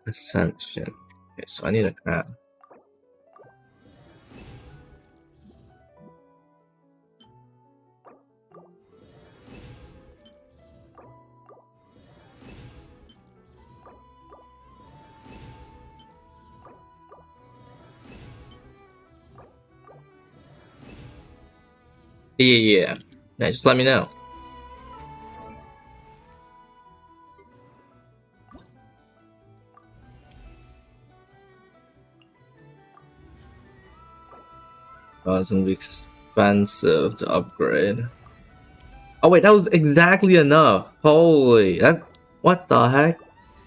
Ascension. Okay, so I need a crab. Yeah. Just let me know. Oh, it's gonna be expensive to upgrade. Oh wait, that was exactly enough. Holy, what the heck?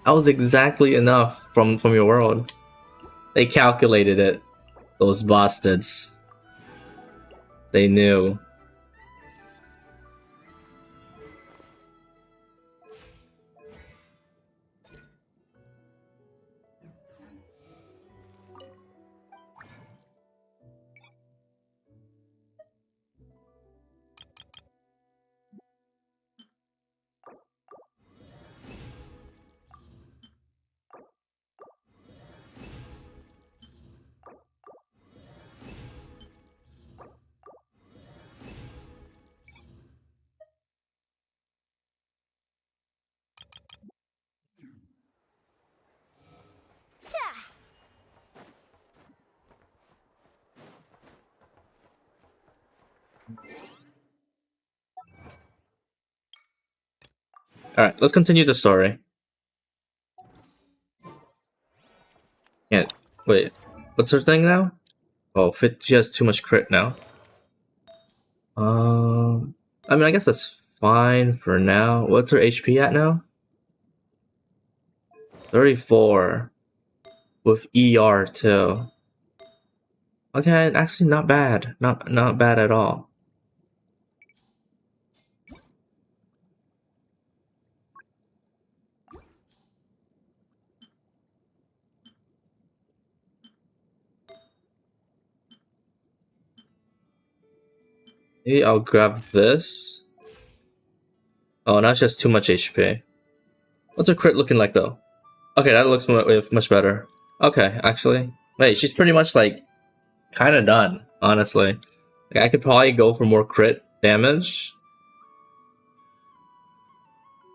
That was exactly enough from your world. They calculated it. Those bastards. They knew. Alright, let's continue the story. Yeah, wait. What's her thing now? Oh, she has too much crit now. I mean, I guess that's fine for now. What's her HP at now? 34. With ER too. Okay, actually not bad. Not bad at all. Maybe I'll grab this. Oh, now it's just too much HP. What's her crit looking like though? Okay, that looks much better. Okay, actually. Wait, she's pretty much like kind of done, honestly. Like, I could probably go for more crit damage.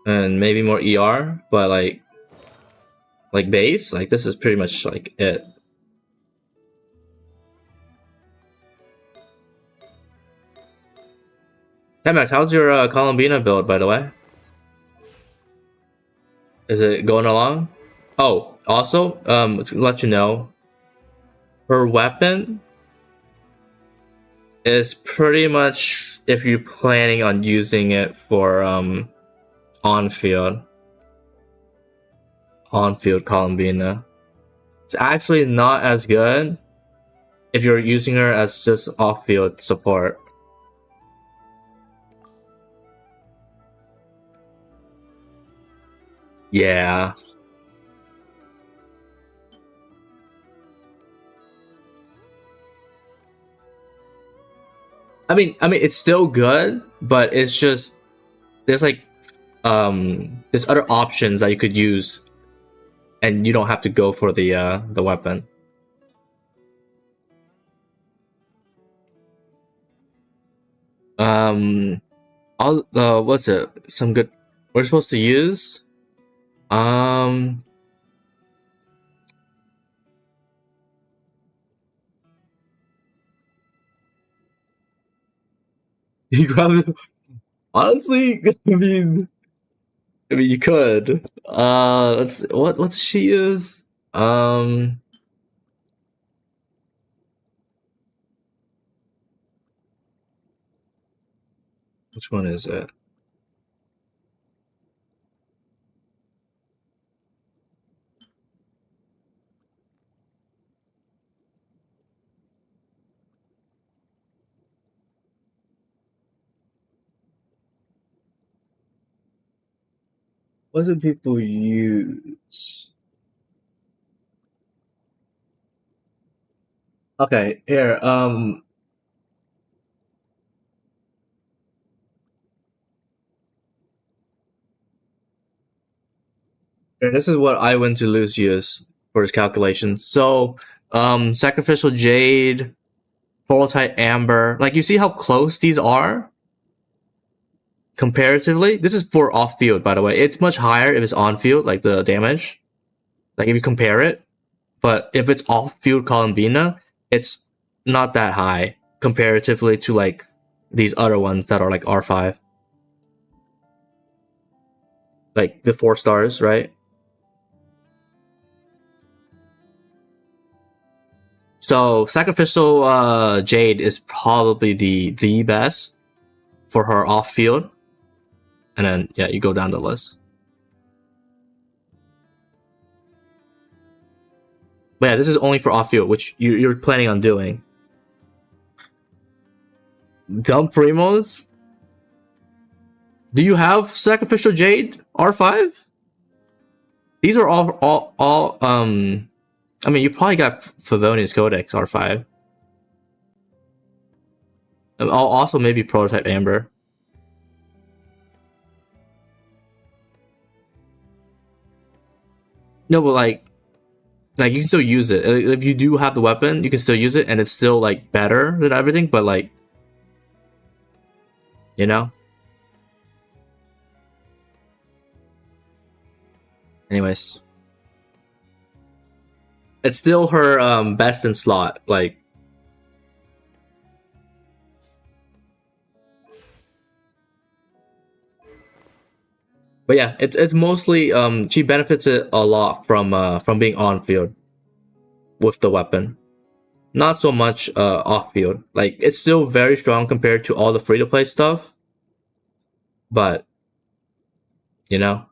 And maybe more ER, but like base, like this is pretty much like it. Hey Max, how's your Columbina build, by the way? Is it going along? Oh, also, to let you know, her weapon is pretty much if you're planning on using it for on-field Columbina. It's actually not as good if you're using her as just off-field support. Yeah. I mean, it's still good, but it's just there's like there's other options that you could use, and you don't have to go for the weapon. What's it? Some good we're supposed to use? You grab honestly, I mean you could. What's she use? Which one is it? What do people use? Okay, here, here, this is what I went to lose use for his calculations. So, sacrificial jade, prototype amber. Like, you see how close these are? Comparatively? This is for off-field, by the way. It's much higher if it's on-field, like the damage. Like, if you compare it. But if it's off-field Columbina, it's not that high comparatively to, like, these other ones that are, like, R5. Like, the 4 stars, right? So, sacrificial jade is probably the best for her off-field. And then, yeah, you go down the list. But yeah, this is only for off-field, which you're planning on doing. Dump Primos? Do you have Sacrificial Jade R5? These are all I mean, you probably got Favonius Codex R5. Also maybe Prototype Amber. No, but like you can still use it. If you do have the weapon, you can still use it, and it's still like better than everything. But like, you know. Anyways, it's still her best in slot. Like, but yeah, it's mostly she benefits it a lot from being on field with the weapon. Not so much off field. Like, it's still very strong compared to all the free to play stuff. But you know.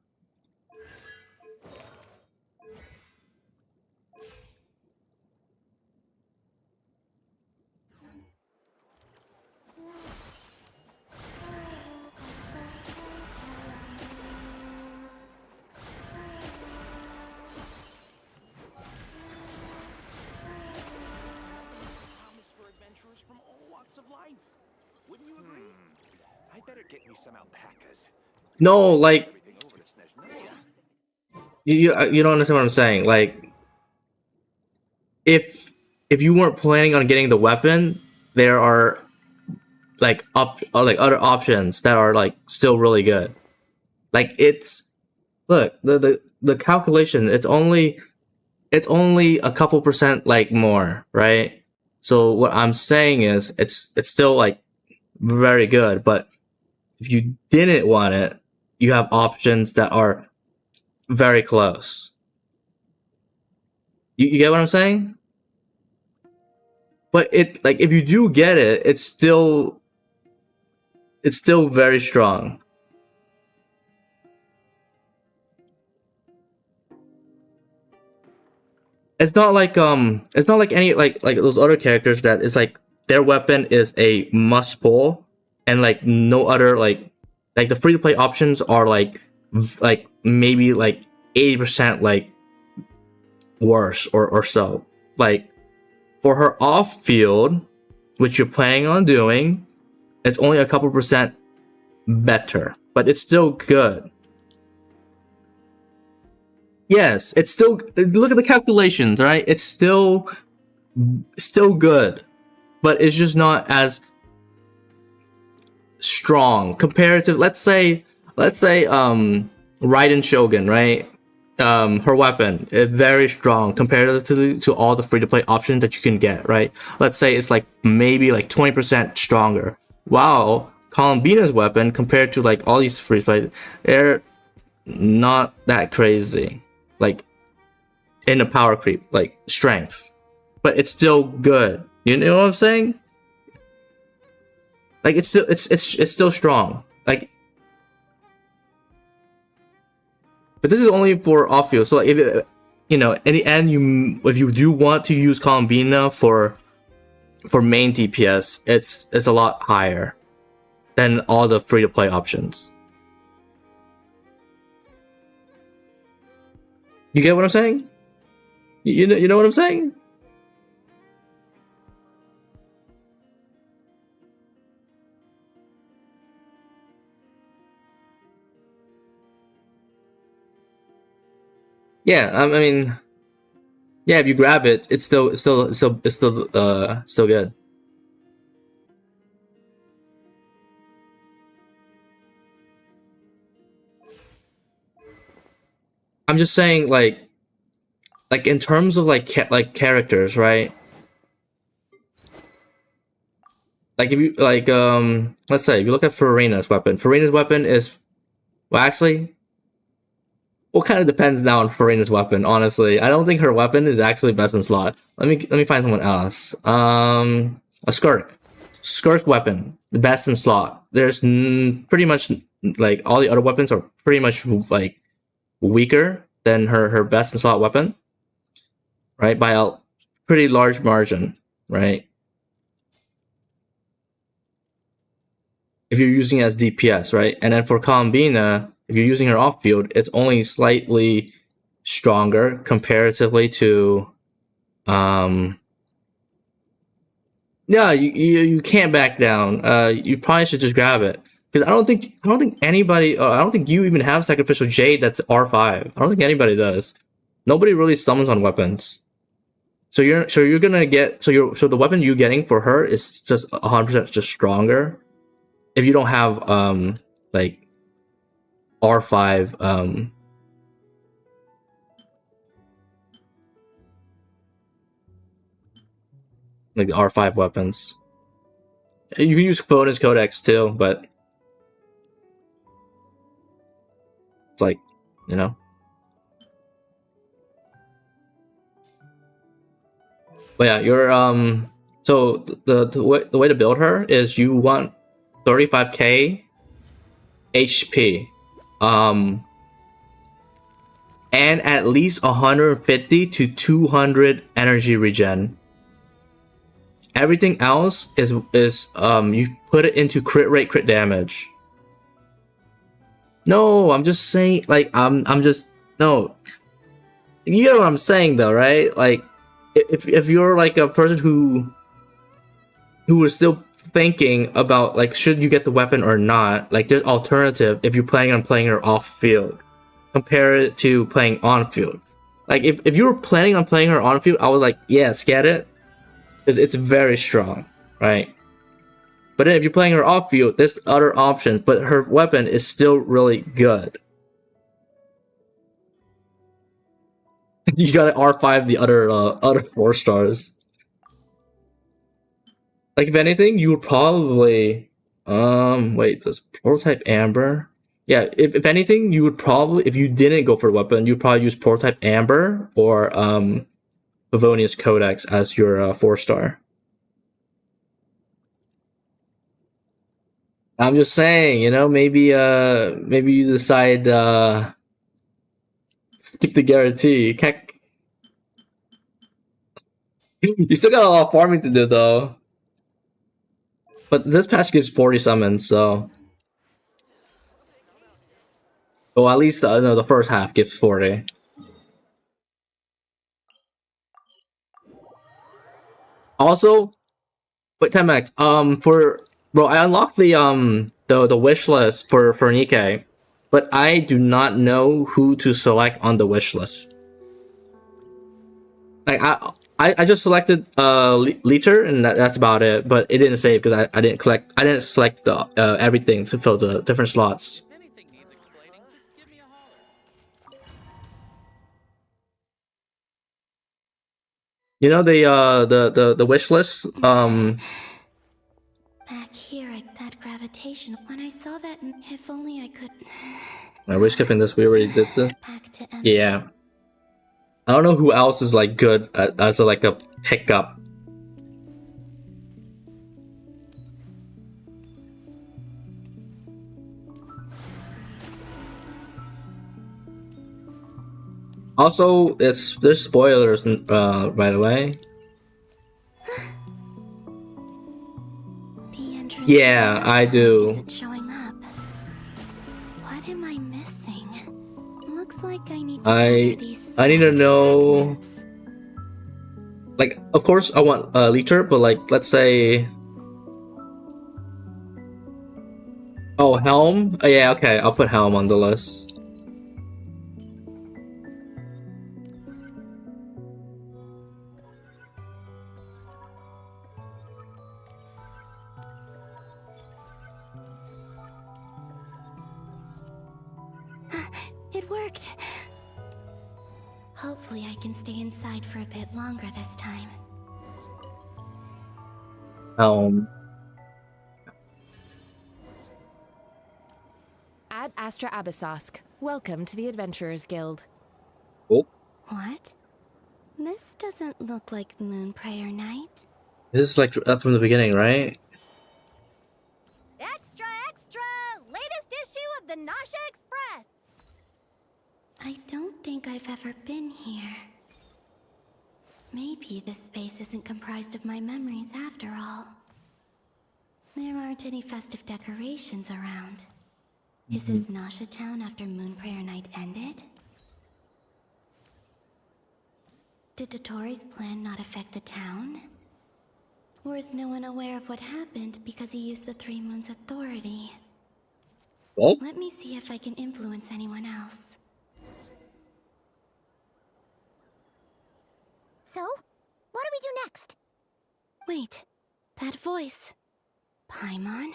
No, like you don't understand what I'm saying. Like, if you weren't planning on getting the weapon, there are like other options that are like still really good. Like, it's look, the calculation, it's only a couple percent like more, right? So what I'm saying is it's still like very good, but if you didn't want it, you have options that are very close. You get what I'm saying? But it, like, if you do get it, it's still very strong. It's not like any like those other characters that is like their weapon is a must pull, and like no other like the free to play options are like maybe like 80% like worse or so. Like, for her off field, which you're planning on doing, it's only a couple percent better, but it's still good. Yes, it's still, look at the calculations, right? It's still good, but it's just not as strong compared to, let's say Raiden Shogun, right? Her weapon is very strong compared to all the free-to-play options that you can get, right? Let's say it's like maybe like 20% stronger. Wow, Columbina's weapon compared to like all these free-to-play, they're not that crazy, like in the power creep, like strength, but it's still good. You know what I'm saying? Like it's still strong. Like, but this is only for off field. So like if you know, in the end, if you do want to use Columbina for main DPS, it's a lot higher than all the free to play options. You get what I'm saying? You know what I'm saying? Yeah, I mean, yeah, if you grab it, it's still good. I'm just saying, like in terms of like characters, right? Like if you like let's say if you look at Farina's weapon is, well, actually, well, kind of depends now on Farina's weapon. Honestly, I don't think her weapon is actually best in slot. Let me find someone else. A Skirk's weapon, the best in slot. There's pretty much like all the other weapons are pretty much like weaker than her best in slot weapon, right? By a pretty large margin, right? If you're using it as DPS, right? And then for Columbina, if you're using her off field, it's only slightly stronger comparatively to yeah, you can't back down. You probably should just grab it. Because I don't think anybody, I don't think you even have Sacrificial Jade that's R5. I don't think anybody does. Nobody really summons on weapons. So you're gonna get, so the weapon you're getting for her is just 100% just stronger. If you don't have like R5 like R5 weapons. You can use bonus codex too, but it's like, you know. But yeah, you're so the way to build her is you want 35k HP, and at least 150 to 200 energy regen. Everything else is you put it into crit rate, crit damage. No, I'm just saying, like, I'm just, no. You know what I'm saying though, right? Like, if you're like a person who is still thinking about like, should you get the weapon or not, like, there's alternative if you're planning on playing her off field. Compare it to playing on field. Like, if you were planning on playing her on field, I was like, yes, get it. Because it's very strong, right? But then if you're playing her off field, there's other options, but her weapon is still really good. You gotta R5 the other 4 stars. Like, if anything, you would probably wait, does prototype Amber? Yeah, if anything, you would probably, if you didn't go for the weapon, you'd probably use prototype Amber or Favonius Codex as your 4-star. I'm just saying, you know, maybe you decide skip the guarantee. You still got a lot of farming to do though. But this patch gives 40 summons, so, well, at least the first half gives 40. Also, wait, 10x. For bro, I unlocked the wish list for Nikkei, but I do not know who to select on the wish list. Like I just selected liter, and that's about it. But it didn't save because I didn't select the everything to fill the different slots. You know the wish list. Back here at that gravitation, when I saw that, if only I could. Are we skipping this? We already did this. Yeah. I don't know who else is like good as a, like a pickup. Also, there's spoilers by the way. Yeah, I do. Showing up. What am I missing? Looks like I need to I need to know. Like, of course, I want liter, but like, let's say. Oh, helm. Oh, yeah, okay. I'll put helm on the list. It worked. Hopefully I can stay inside for a bit longer this time. Ad Astra Abyssosk. Welcome to the Adventurers Guild. Oh. What? This doesn't look like Moonprayer Night. This is like up from the beginning, right? Extra, extra! Latest issue of the Nasha Express! I don't think I've ever been here. Maybe this space isn't comprised of my memories after all. There aren't any festive decorations around. Is this Nasha Town after Moonprayer Night ended? Did Dotori's plan not affect the town? Or is no one aware of what happened because he used the Three Moons' authority? Well? Let me see if I can influence anyone else. So, what do we do next? Wait, that voice. Paimon?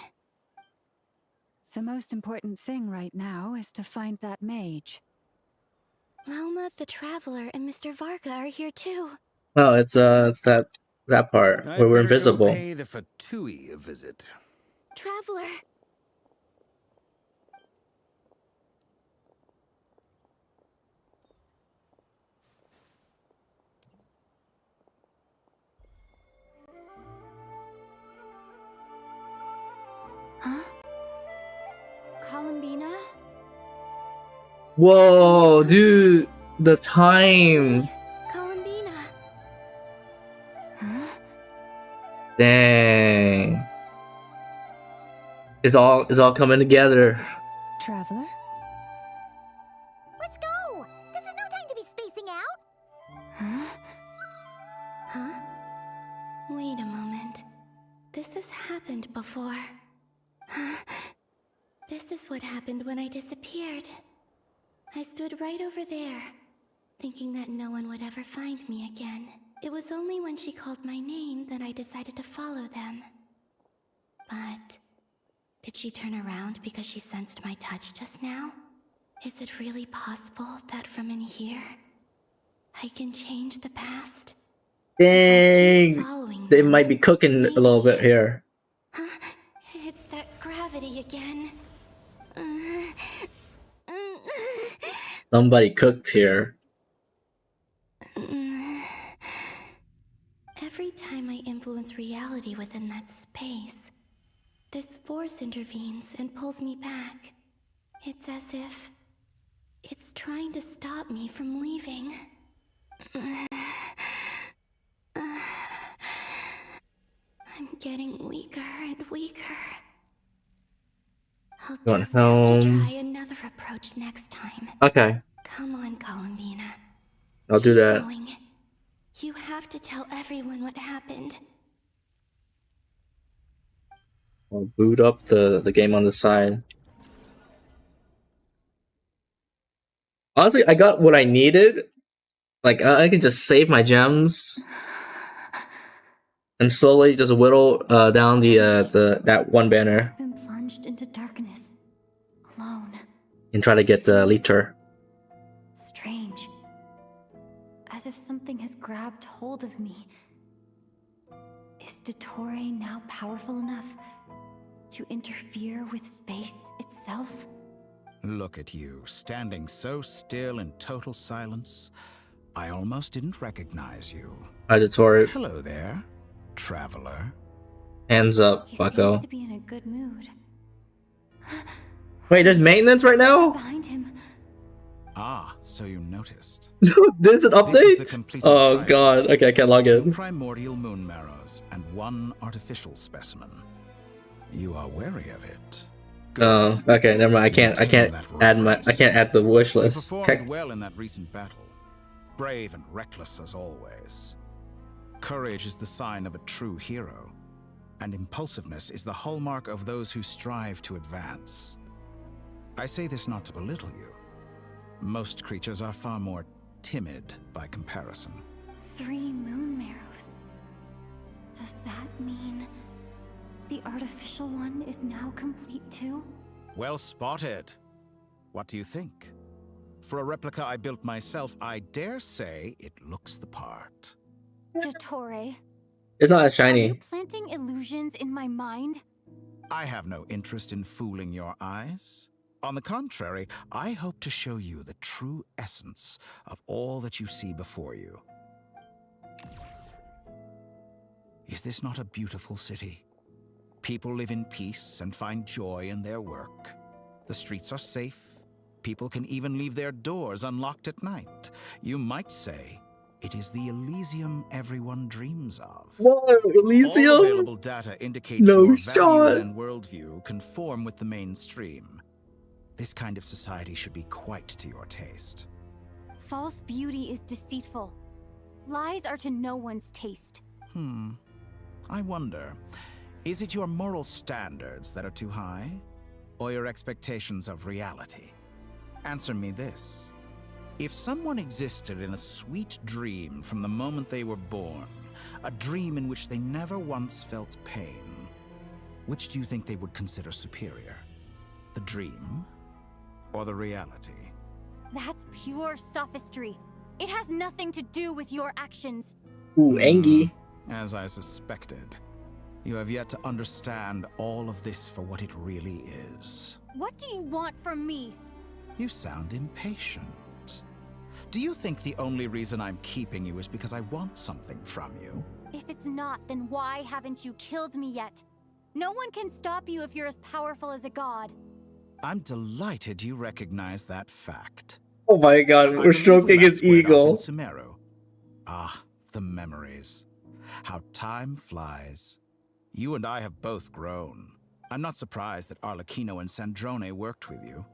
The most important thing right now is to find that mage. Lauma, the Traveler, and Mr. Varga are here too. Oh, it's that part where we're invisible. Go pay the Fatui a visit. Traveler! Huh? Columbina? Whoa, dude, the time. Columbina. Huh? Dang. It's all coming together. Traveler? Let's go! This is no time to be spacing out! Huh? Huh? Wait a moment. This has happened before. This is what happened when I disappeared. I stood right over there, thinking that no one would ever find me again. It was only when she called my name that I decided to follow them. But did she turn around because she sensed my touch just now? Is it really possible that from in here, I can change the past? Dang, they might be cooking a little bit here. It's that gravity again. Somebody cooked here. Every time I influence reality within that space, this force intervenes and pulls me back. It's as if it's trying to stop me from leaving. I'm getting weaker and weaker. I'll just have to try another approach next time. Okay. Come on, Columbina. I'll do that. Going. You have to tell everyone what happened. I'll boot up the game on the side. Honestly, I got what I needed. Like, I can just save my gems and slowly just whittle down that one banner I've been plunged into darkness, alone. and try to get the leecher. Strange. As if something has grabbed hold of me. Is Dottore now powerful enough to interfere with space itself? Look at you, standing so still in total silence. I almost didn't recognize you. Hi, Dottore. Hello there, traveler. Hands up, He bucko. seems to be in a good mood. Wait, there's maintenance right now? Behind him. Ah, so you noticed. There's an update? Oh god, okay, I can't log in. 2 primordial moon marrows and 1 artificial specimen. You are wary of it. Oh, okay, never mind. I can't add the wish You list. performed Okay. well in that recent battle. Brave and reckless as always. Courage is the sign of a true hero, and impulsiveness is the hallmark of those who strive to advance. I say this not to belittle you. Most creatures are far more timid by comparison. 3 moon marrows. Does that mean the artificial one is now complete too? Well spotted. What do you think? For a replica I built myself, I dare say it looks the part. Dottore, It's not as are you shiny. planting illusions in my mind? I have no interest in fooling your eyes. On the contrary, I hope to show you the true essence of all that you see before you. Is this not a beautiful city? People live in peace and find joy in their work. The streets are safe. People can even leave their doors unlocked at night. You might say it is the Elysium everyone dreams of. Whoa, Elysium? All available data indicates No your shot. values and worldview conform with the mainstream. This kind of society should be quite to your taste. False beauty is deceitful. Lies are to no one's taste. I wonder, is it your moral standards that are too high? Or your expectations of reality? Answer me this. If someone existed in a sweet dream from the moment they were born, a dream in which they never once felt pain, which do you think they would consider superior? The dream or the reality? That's pure sophistry. It has nothing to do with your actions. Ooh, Angie. As I suspected. You have yet to understand all of this for what it really is. What do you want from me? You sound impatient. Do you think the only reason I'm keeping you is because I want something from you? If it's not, then why haven't you killed me yet? No one can stop you if you're as powerful as a god. I'm delighted you recognize that fact. Oh my god, we're stroking his ego. Sumeru. Ah, the memories. How time flies. You and I have both grown. I'm not surprised that Arlecchino and Sandrone worked with you.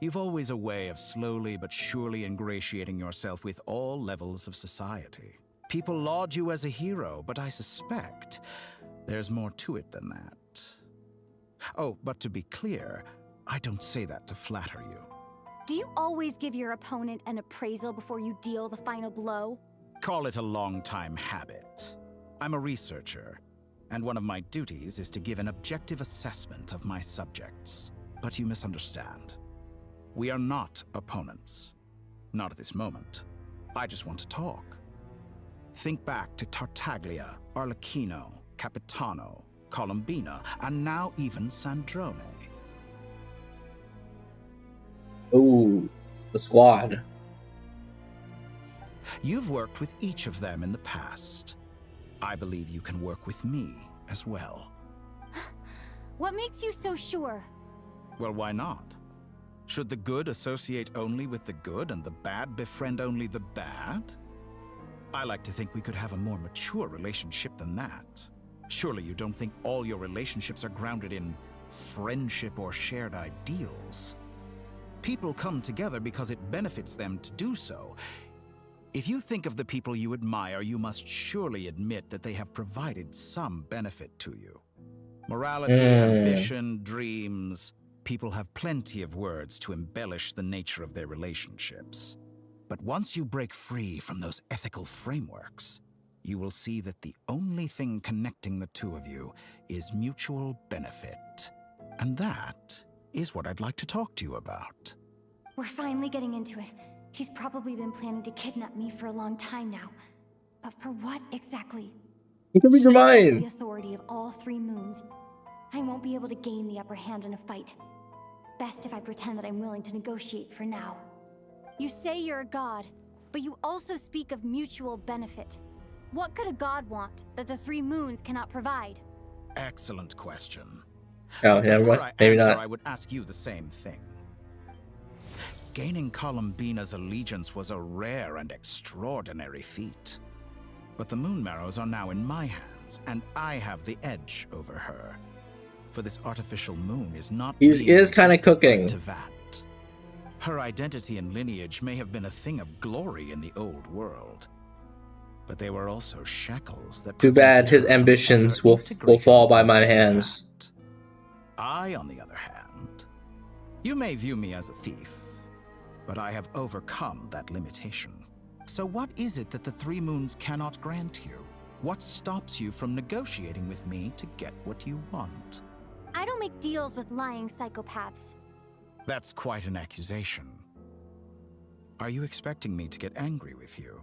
You've always a way of slowly but surely ingratiating yourself with all levels of society. People laud you as a hero, but I suspect there's more to it than that. Oh, but to be clear, I don't say that to flatter you. Do you always give your opponent an appraisal before you deal the final blow? Call it a long-time habit. I'm a researcher, and one of my duties is to give an objective assessment of my subjects. But you misunderstand. We are not opponents. Not at this moment. I just want to talk. Think back to Tartaglia, Arlecchino, Capitano, Colombina, and now even Sandrone. Ooh, the squad. You've worked with each of them in the past. I believe you can work with me as well. What makes you so sure? Well, why not? Should the good associate only with the good and the bad befriend only the bad? I like to think we could have a more mature relationship than that. Surely you don't think all your relationships are grounded in friendship or shared ideals? People come together because it benefits them to do so. If you think of the people you admire, you must surely admit that they have provided some benefit to you. Morality, ambition, dreams. People have plenty of words to embellish the nature of their relationships. But once you break free from those ethical frameworks, you will see that the only thing connecting the two of you is mutual benefit. And that is what I'd like to talk to you about. We're finally getting into it. He's probably been planning to kidnap me for a long time now. But for what exactly? You can read your He has mind. the authority of all 3 moons. I won't be able to gain the upper hand in a fight. Best if I pretend that I'm willing to negotiate for now. You say you're a god, but you also speak of mutual benefit. What could a god want that the 3 moons cannot provide? Excellent question. Oh, But yeah, before right. I Maybe answer, not. I would ask you the same thing. Gaining Columbina's allegiance was a rare and extraordinary feat. But the Moon Marrows are now in my hands, and I have the edge over her. For this artificial moon is not He being is kind of rejected cooking. to Vat. Her identity and lineage may have been a thing of glory in the old world, but they were also shackles that Too bad prevented his her from ambitions ever will integrating fall by my into hands. Vat. I, on the other hand, you may view me as a thief, but I have overcome that limitation. So what is it that the 3 moons cannot grant you? What stops you from negotiating with me to get what you want? I don't make deals with lying psychopaths. That's quite an accusation. Are you expecting me to get angry with you?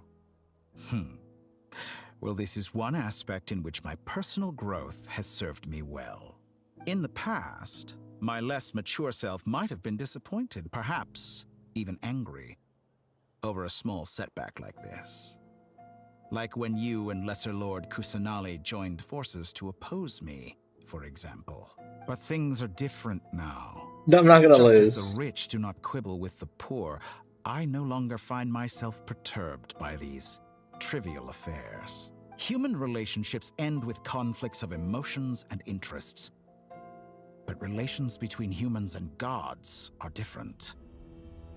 Well, this is one aspect in which my personal growth has served me well. In the past, my less mature self might have been disappointed, perhaps even angry, over a small setback like this. Like when you and Lesser Lord Kusanali joined forces to oppose me, for example. But things are different now. I'm not gonna Just lose. as the rich do not quibble with the poor, I no longer find myself perturbed by these trivial affairs. Human relationships end with conflicts of emotions and interests. But relations between humans and gods are different.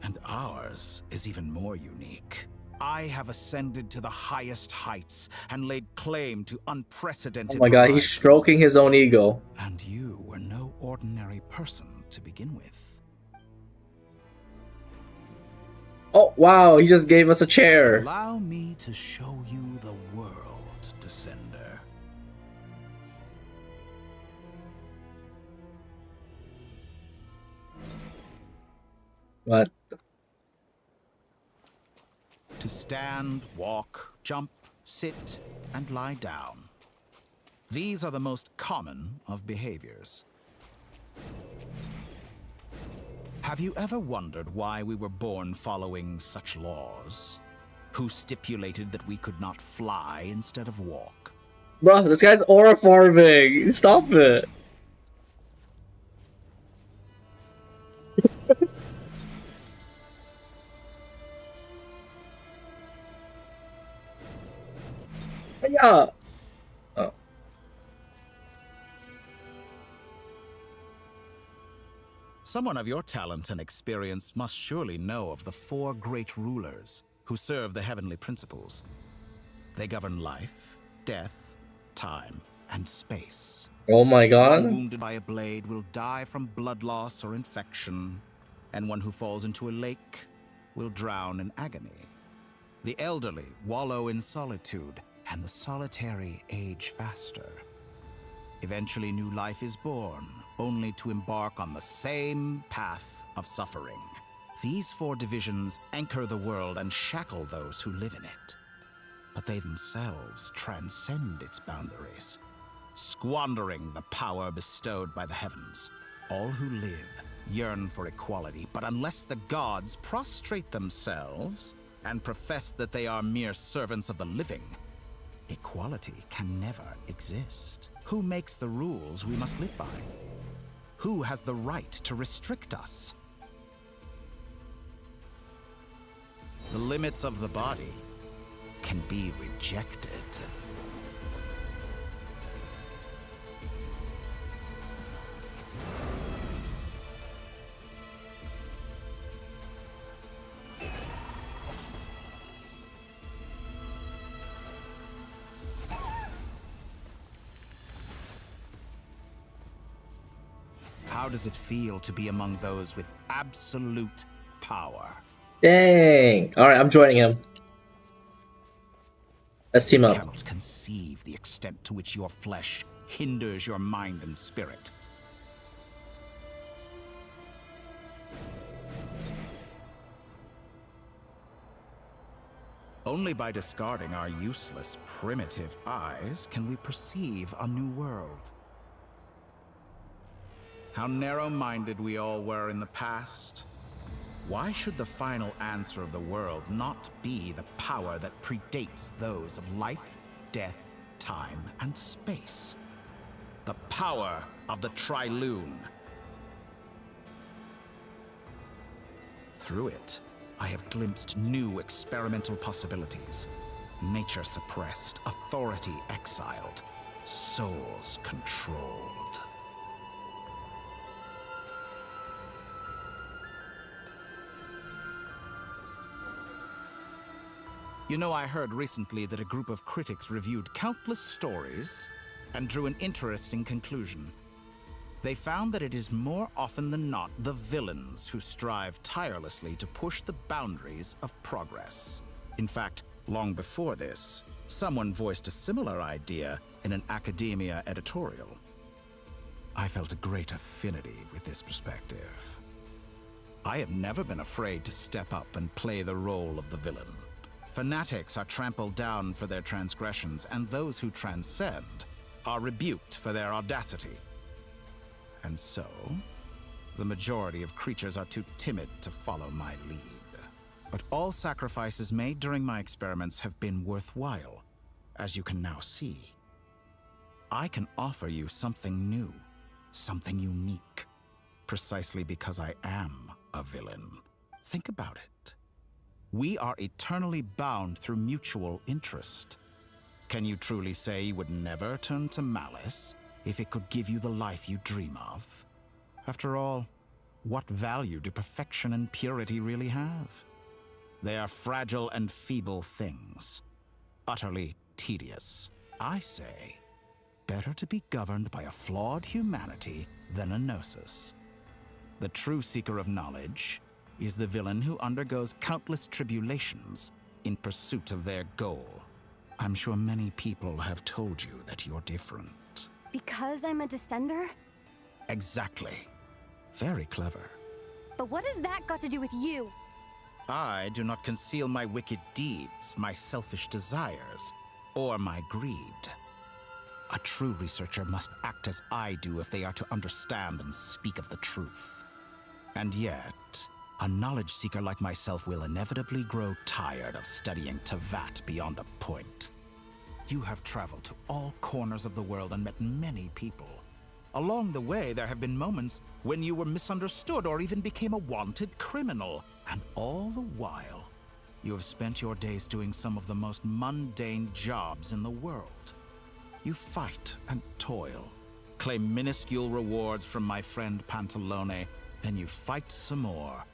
And ours is even more unique. I have ascended to the highest heights and laid claim to unprecedented Oh my god, he's horizons. stroking his own ego. And you were no ordinary person to begin with. Oh wow, he just gave us a chair. Allow me to show you the world, Descender. What? To stand, walk, jump, sit, and lie down. These are the most common of behaviors. Have you ever wondered why we were born following such laws? Who stipulated that we could not fly instead of walk? Bro, this guy's aura farming. Stop it. Yeah. Oh. Someone of your talent and experience must surely know of the 4 great rulers who serve the heavenly principles. They govern life, death, time, and space. Oh my god. One wounded by a blade will die from blood loss or infection, and one who falls into a lake will drown in agony. The elderly wallow in solitude, and the solitary age faster. Eventually, new life is born, only to embark on the same path of suffering. These 4 divisions anchor the world and shackle those who live in it. But they themselves transcend its boundaries, squandering the power bestowed by the heavens. All who live yearn for equality, but unless the gods prostrate themselves and profess that they are mere servants of the living, equality can never exist. Who makes the rules we must live by? Who has the right to restrict us? The limits of the body can be rejected. How does it feel to be among those with absolute power? Dang. Alright, I'm joining him. Let's team up. You cannot conceive the extent to which your flesh hinders your mind and spirit. Only by discarding our useless, primitive eyes can we perceive a new world. How narrow-minded we all were in the past. Why should the final answer of the world not be the power that predates those of life, death, time, and space? The power of the Trilune. Through it, I have glimpsed new experimental possibilities. Nature suppressed, authority exiled, souls controlled. You know, I heard recently that a group of critics reviewed countless stories and drew an interesting conclusion. They found that it is more often than not the villains who strive tirelessly to push the boundaries of progress. In fact, long before this, someone voiced a similar idea in an academia editorial. I felt a great affinity with this perspective. I have never been afraid to step up and play the role of the villain. Fanatics are trampled down for their transgressions, and those who transcend are rebuked for their audacity. And so, the majority of creatures are too timid to follow my lead. But all sacrifices made during my experiments have been worthwhile, as you can now see. I can offer you something new, something unique, precisely because I am a villain. Think about it. We are eternally bound through mutual interest. Can you truly say you would never turn to malice if it could give you the life you dream of? After all, what value do perfection and purity really have? They are fragile and feeble things, utterly tedious. I say, better to be governed by a flawed humanity than a gnosis. The true seeker of knowledge is the villain who undergoes countless tribulations in pursuit of their goal. I'm sure many people have told you that you're different. Because I'm a descender? Exactly. Very clever. But what has that got to do with you? I do not conceal my wicked deeds, my selfish desires, or my greed. A true researcher must act as I do if they are to understand and speak of the truth. And yet, a knowledge seeker like myself will inevitably grow tired of studying Tavat beyond a point. You have traveled to all corners of the world and met many people. Along the way, there have been moments when you were misunderstood or even became a wanted criminal. And all the while, you have spent your days doing some of the most mundane jobs in the world. You fight and toil, claim minuscule rewards from my friend Pantalone, then you fight some more,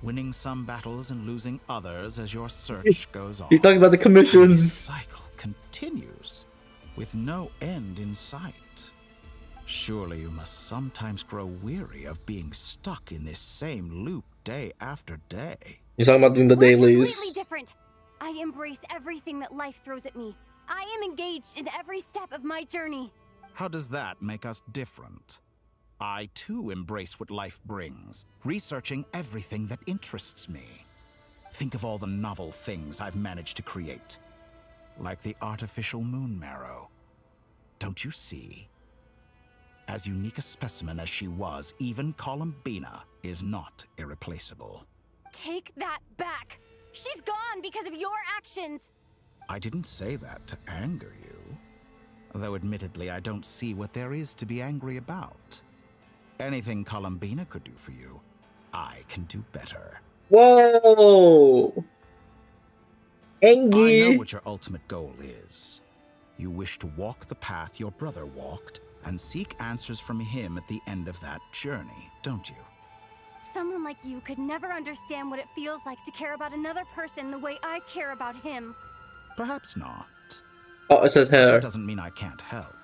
winning some battles and losing others as your search goes on. He's talking about the commissions. And this cycle continues, with no end in sight. Surely you must sometimes grow weary of being stuck in this same loop day after day. You're talking about doing the dailies. Completely different. I embrace everything that life throws at me. I am engaged in every step of my journey. How does that make us different? I too embrace what life brings, researching everything that interests me. Think of all the novel things I've managed to create, like the artificial moon marrow. Don't you see? As unique a specimen as she was, even Columbina is not irreplaceable. Take that back. She's gone because of your actions. I didn't say that to anger you. Though admittedly, I don't see what there is to be angry about. Anything Columbina could do for you, I can do better. Whoa! Angie! I know what your ultimate goal is. You wish to walk the path your brother walked and seek answers from him at the end of that journey, don't you? Someone like you could never understand what it feels like to care about another person the way I care about him. Perhaps not. Oh, it says But her. that doesn't mean I can't help.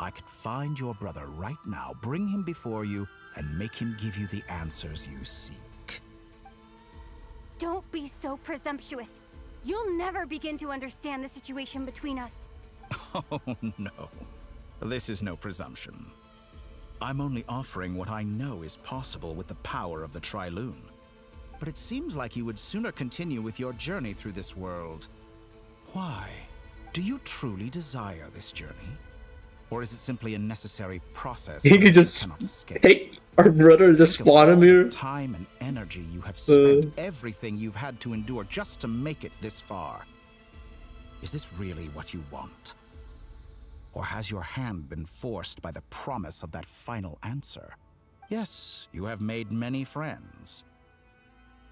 I could find your brother right now, bring him before you, and make him give you the answers you seek. Don't be so presumptuous. You'll never begin to understand the situation between us. Oh, no. This is no presumption. I'm only offering what I know is possible with the power of the Triloon. But it seems like you would sooner continue with your journey through this world. Why? Do you truly desire this journey? Or is it simply a necessary process He could just cannot escape? hey, our brother just Think of spawn him all the here. time and energy you have spent, everything you've had to endure just to make it this far. Is this really what you want? Or has your hand been forced by the promise of that final answer? Yes, you have made many friends.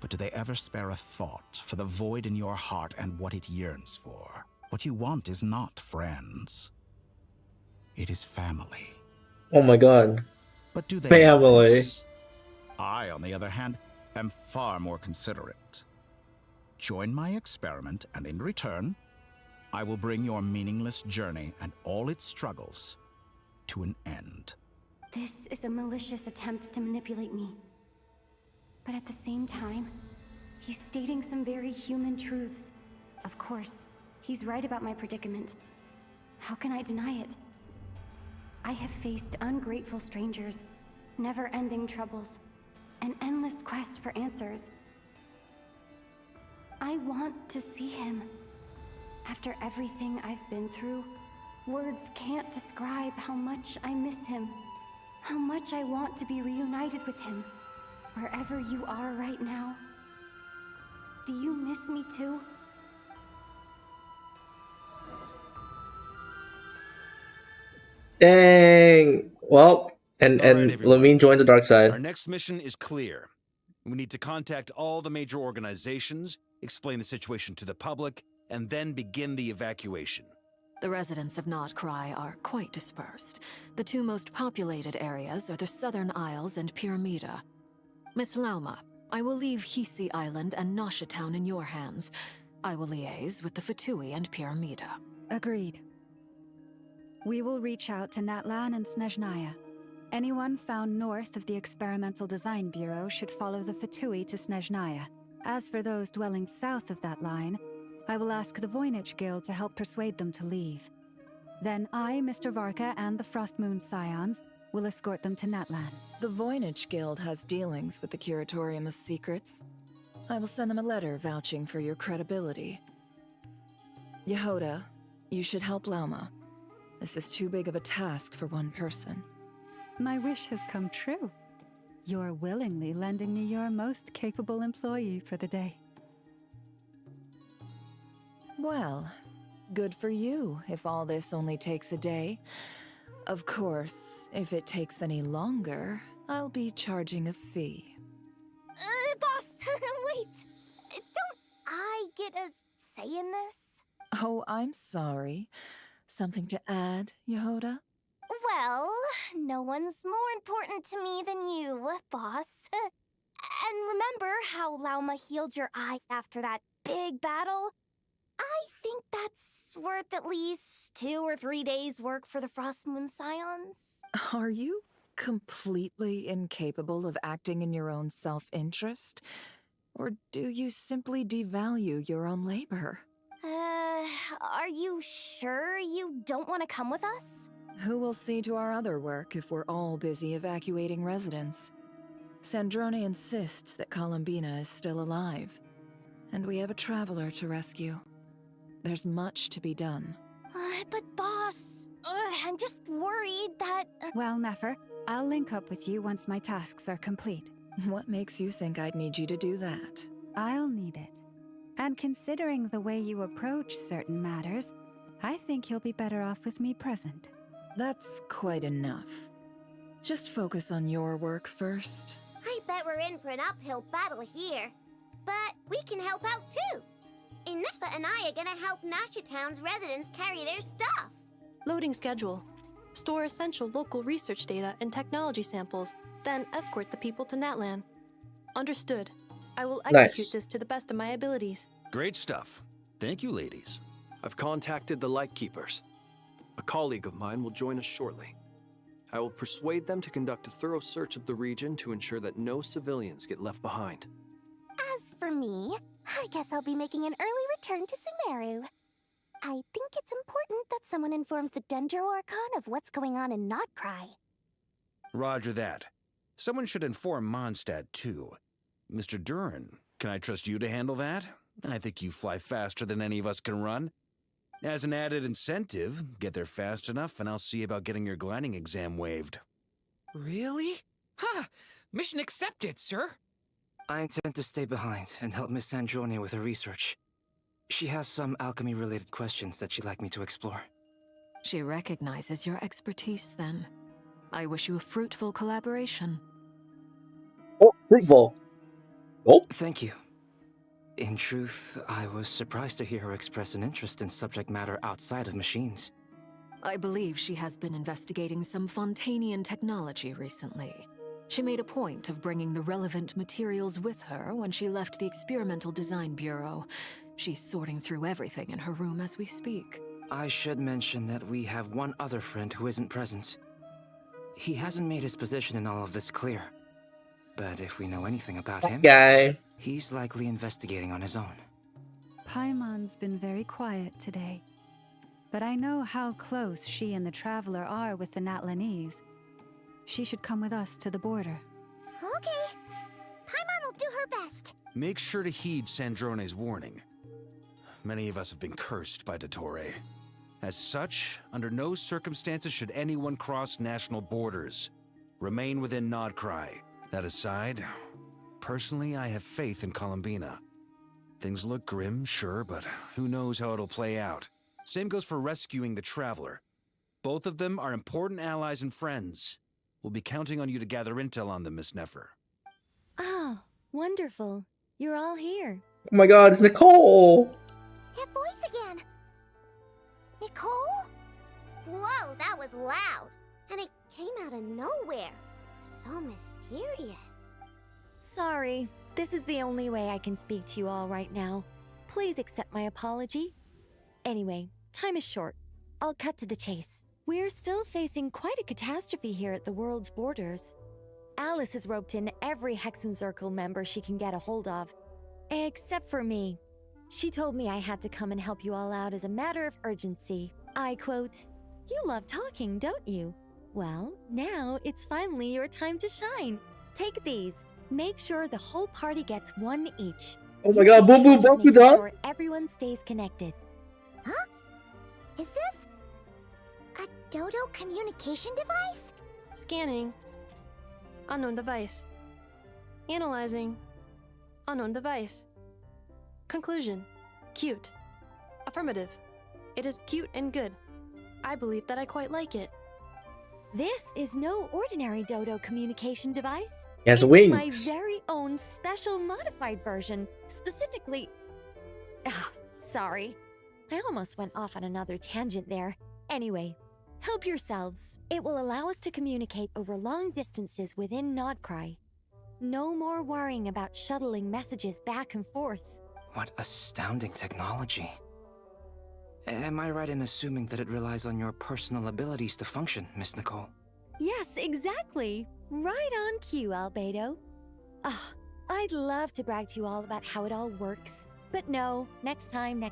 But do they ever spare a thought for the void in your heart and what it yearns for? What you want is not friends. It is family. Oh my god. But do they know Family. this? I, on the other hand, am far more considerate. Join my experiment, and in return, I will bring your meaningless journey and all its struggles to an end. This is a malicious attempt to manipulate me. But at the same time, he's stating some very human truths. Of course, he's right about my predicament. How can I deny it? I have faced ungrateful strangers, never-ending troubles, an endless quest for answers. I want to see him. After everything I've been through, words can't describe how much I miss him, how much I want to be reunited with him. Wherever you are right now, do you miss me too? Dang. Well, and All right, everyone. Lamine joined the dark side. Our next mission is clear. We need to contact all the major organizations, explain the situation to the public, and then begin the evacuation. The residents of Not Cry are quite dispersed. The two most populated areas are the Southern Isles and Pyramida. Miss Lauma, I will leave Hisi Island and Nasha Town in your hands. I will liaise with the Fatui and Pyramida. Agreed. We will reach out to Natlan and Snezhnaya. Anyone found north of the Experimental Design Bureau should follow the Fatui to Snezhnaya. As for those dwelling south of that line, I will ask the Voynich Guild to help persuade them to leave. Then I, Mr. Varka, and the Frostmoon Scions will escort them to Natlan. The Voynich Guild has dealings with the Curatorium of Secrets. I will send them a letter vouching for your credibility. Yehoda, you should help Lauma. This is too big of a task for one person. My wish has come true. You're willingly lending me your most capable employee for the day. Well, good for you if all this only takes a day. Of course, if it takes any longer, I'll be charging a fee. Boss, wait. Don't I get a say in this? Oh, I'm sorry. Something to add, Yehoda? Well, no one's more important to me than you, boss. And remember how Lauma healed your eyes after that big battle? I think that's worth at least 2 or 3 days' work for the Frostmoon Scions. Are you completely incapable of acting in your own self-interest? Or do you simply devalue your own labor? Are you sure you don't want to come with us? Who will see to our other work if we're all busy evacuating residents? Sandrone insists that Columbina is still alive, and we have a traveler to rescue. There's much to be done. But boss, I'm just worried that... Well, Nefer, I'll link up with you once my tasks are complete. What makes you think I'd need you to do that? I'll need it. And considering the way you approach certain matters, I think you'll be better off with me present. That's quite enough. Just focus on your work first. I bet we're in for an uphill battle here. But we can help out too. Inefa and I are gonna help Nasha Town's residents carry their stuff. Loading schedule. Store essential local research data and technology samples, then escort the people to Natlan. Understood. I will execute this to the best of my abilities. Great stuff. Thank you, ladies. I've contacted the Lightkeepers. A colleague of mine will join us shortly. I will persuade them to conduct a thorough search of the region to ensure that no civilians get left behind. As for me, I guess I'll be making an early return to Sumeru. I think it's important that someone informs the Dendro Archon of what's going on in Notcry. Roger that. Someone should inform Mondstadt, too. Mr. Duran, can I trust you to handle that? I think you fly faster than any of us can run. As an added incentive, get there fast enough and I'll see about getting your gliding exam waived. Really? Ha! Mission accepted, sir. I intend to stay behind and help Miss Sandrone with her research. She has some alchemy-related questions that she'd like me to explore. She recognizes your expertise, then. I wish you a fruitful collaboration. Oh, fruitful. Oh. Thank you. In truth, I was surprised to hear her express an interest in subject matter outside of machines. I believe she has been investigating some Fontanian technology recently. She made a point of bringing the relevant materials with her when she left the Experimental Design Bureau. She's sorting through everything in her room as we speak. I should mention that we have one other friend who isn't present. He hasn't made his position in all of this clear. But if we know anything about him, he's likely investigating on his own. Paimon's been very quiet today. But I know how close she and the Traveler are with the Natlanese. She should come with us to the border. Okay. Paimon will do her best. Make sure to heed Sandrone's warning. Many of us have been cursed by Dottore. As such, under no circumstances should anyone cross national borders. Remain within Nodcry. That aside, personally, I have faith in Columbina. Things look grim, sure, but who knows how it'll play out. Same goes for rescuing the Traveler. Both of them are important allies and friends. We'll be counting on you to gather intel on them, Miss Nefer. Oh, wonderful. You're all here. Oh my god, it's Nicole! That voice again. Nicole? Whoa, that was loud. And it came out of nowhere. So mysterious. Sorry, this is the only way I can speak to you all right now. Please accept my apology. Anyway, time is short. I'll cut to the chase. We're still facing quite a catastrophe here at the world's borders. Alice has roped in every Hexenzirkel member she can get a hold of. Except for me. She told me I had to come and help you all out as a matter of urgency. I quote, "You love talking, don't you? Well, now it's finally your time to shine. Take these. Make sure the whole party gets one each. Oh my god, boom boom boom Make sure everyone stays connected." Huh? Is this a Dodo communication device? Scanning. Unknown device. Analyzing. Unknown device. Conclusion. Cute. Affirmative. It is cute and good. I believe that I quite like it. This is no ordinary Dodo communication device. It has it's wings. My very own special modified version. Specifically... sorry. I almost went off on another tangent there. Anyway, help yourselves. It will allow us to communicate over long distances within Nodcry. No more worrying about shuttling messages back and forth. What astounding technology. Am I right in assuming that it relies on your personal abilities to function, Miss Nicole? Yes, exactly. Right on cue, Albedo. I'd love to brag to you all about how it all works. But no, next time.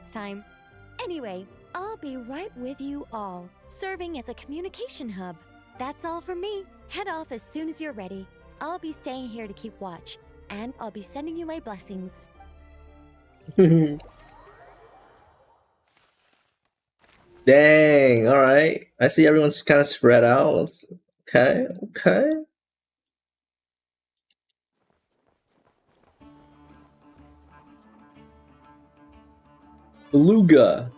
Anyway, I'll be right with you all, serving as a communication hub. That's all from me. Head off as soon as you're ready. I'll be staying here to keep watch, and I'll be sending you my blessings. Dang, alright. I see everyone's kind of spread out. Okay. Lugia?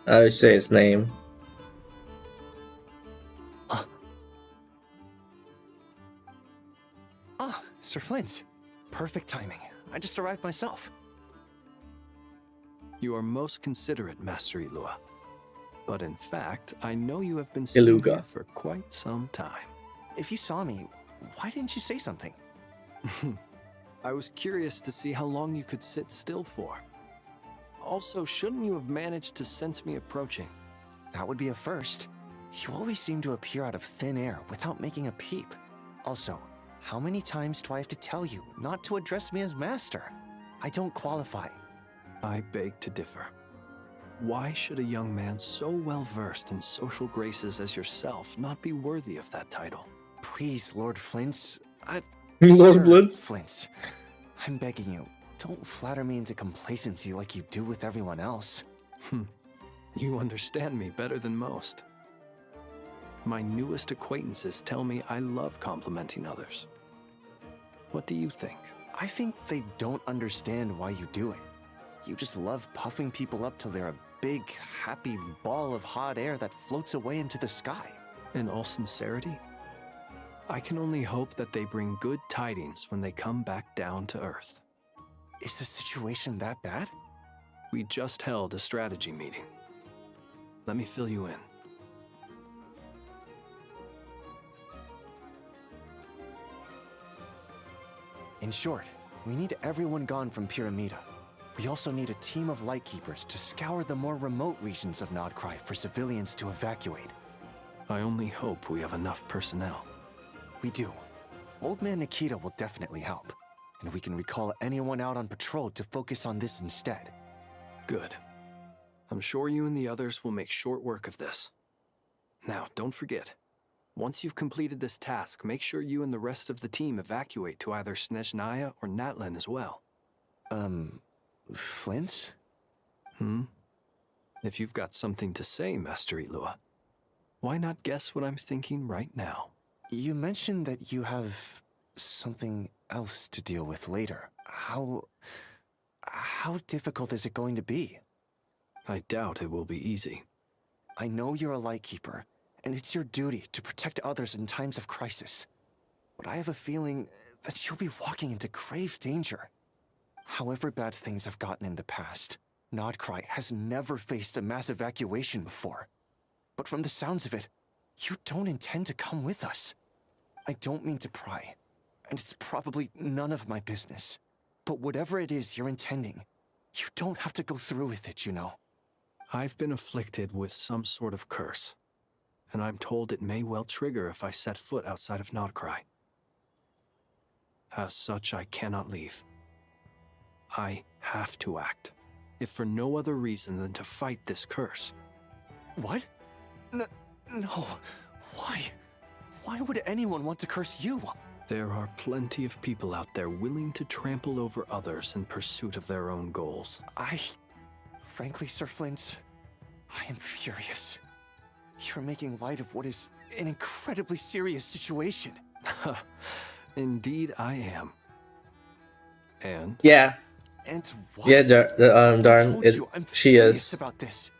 How do you say his name? Sir Flint. Perfect timing. I just arrived myself. You are most considerate, Master Ilua. But in fact, I know you have been sitting here for quite some time. If you saw me, why didn't you say something? I was curious to see how long you could sit still for. Also, shouldn't you have managed to sense me approaching? That would be a first. You always seem to appear out of thin air without making a peep. Also, how many times do I have to tell you not to address me as master? I don't qualify. I beg to differ. Why should a young man so well versed in social graces as yourself not be worthy of that title? Please, Lord Flint's. Lord Sir Flint's? Flint's. I'm begging you, don't flatter me into complacency like you do with everyone else. You understand me better than most. My newest acquaintances tell me I love complimenting others. What do you think? I think they don't understand why you do it. You just love puffing people up till they're a big, happy ball of hot air that floats away into the sky. In all sincerity, I can only hope that they bring good tidings when they come back down to Earth. Is the situation that bad? We just held a strategy meeting. Let me fill you in. In short, we need everyone gone from Pyramida. We also need a team of Lightkeepers to scour the more remote regions of Nodcry for civilians to evacuate. I only hope we have enough personnel. We do. Old Man Nikita will definitely help, and we can recall anyone out on patrol to focus on this instead. Good. I'm sure you and the others will make short work of this. Now, don't forget, once you've completed this task, make sure you and the rest of the team evacuate to either Snezhnaya or Natlan as well. Flint's? If you've got something to say, Master Ilua, why not guess what I'm thinking right now? You mentioned that you have something else to deal with later. How difficult is it going to be? I doubt it will be easy. I know you're a Lightkeeper, and it's your duty to protect others in times of crisis. But I have a feeling that you'll be walking into grave danger. However bad things have gotten in the past, Nodcry has never faced a mass evacuation before. But from the sounds of it, you don't intend to come with us. I don't mean to pry, and it's probably none of my business. But whatever it is you're intending, you don't have to go through with it, you know. I've been afflicted with some sort of curse, and I'm told it may well trigger if I set foot outside of Nodcry. As such, I cannot leave. I have to act, if for no other reason than to fight this curse. What? No. Why? Why would anyone want to curse you? There are plenty of people out there willing to trample over others in pursuit of their own goals. Frankly, Sir Flint, I am furious. You're making light of what is an incredibly serious situation. Indeed I am. And? Yeah. And what? Yeah, darn, she is. About this.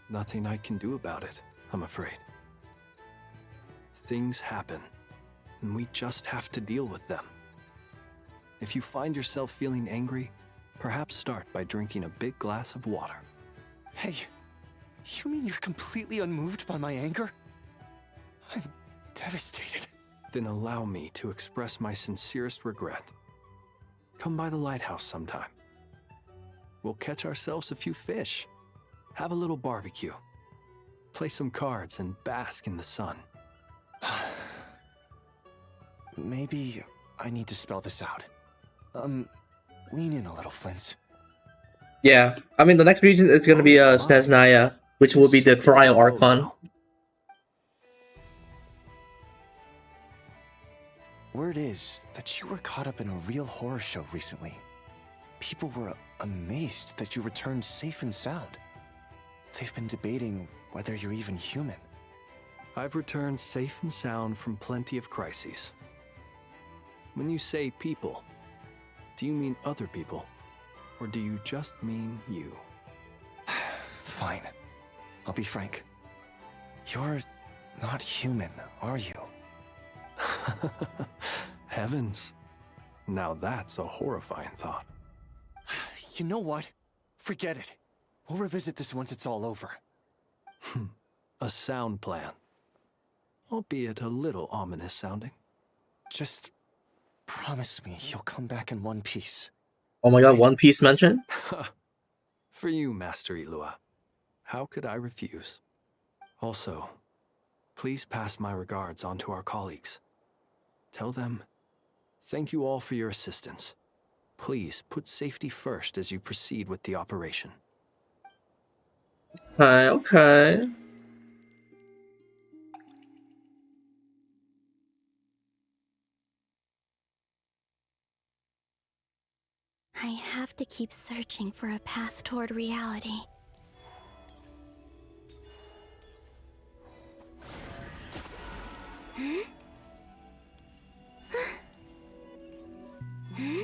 Nothing I can do about it, I'm afraid. Things happen, and we just have to deal with them. If you find yourself feeling angry, perhaps start by drinking a big glass of water. Hey, you mean you're completely unmoved by my anger? I'm devastated. Then allow me to express my sincerest regret. Come by the lighthouse sometime. We'll catch ourselves a few fish, have a little barbecue, play some cards, and bask in the sun. Maybe I need to spell this out. Lean in a little, Flint. Yeah, I mean, the next region is going to be Snezhnaya, which will be the Cryo Archon. Word is that you were caught up in a real horror show recently. People were amazed that you returned safe and sound. They've been debating whether you're even human. I've returned safe and sound from plenty of crises. When you say people, do you mean other people? Or do you just mean you? Fine. I'll be frank. You're not human, are you? Heavens. Now that's a horrifying thought. You know what? Forget it. We'll revisit this once it's all over. A sound plan. Albeit a little ominous sounding. Just promise me you'll come back in one piece. Oh my god, One Piece mention? For you, Master Ilua. How could I refuse? Also, please pass my regards on to our colleagues. Tell them, thank you all for your assistance. Please put safety first as you proceed with the operation. Okay. I have to keep searching for a path toward reality. Hmm? Hmm?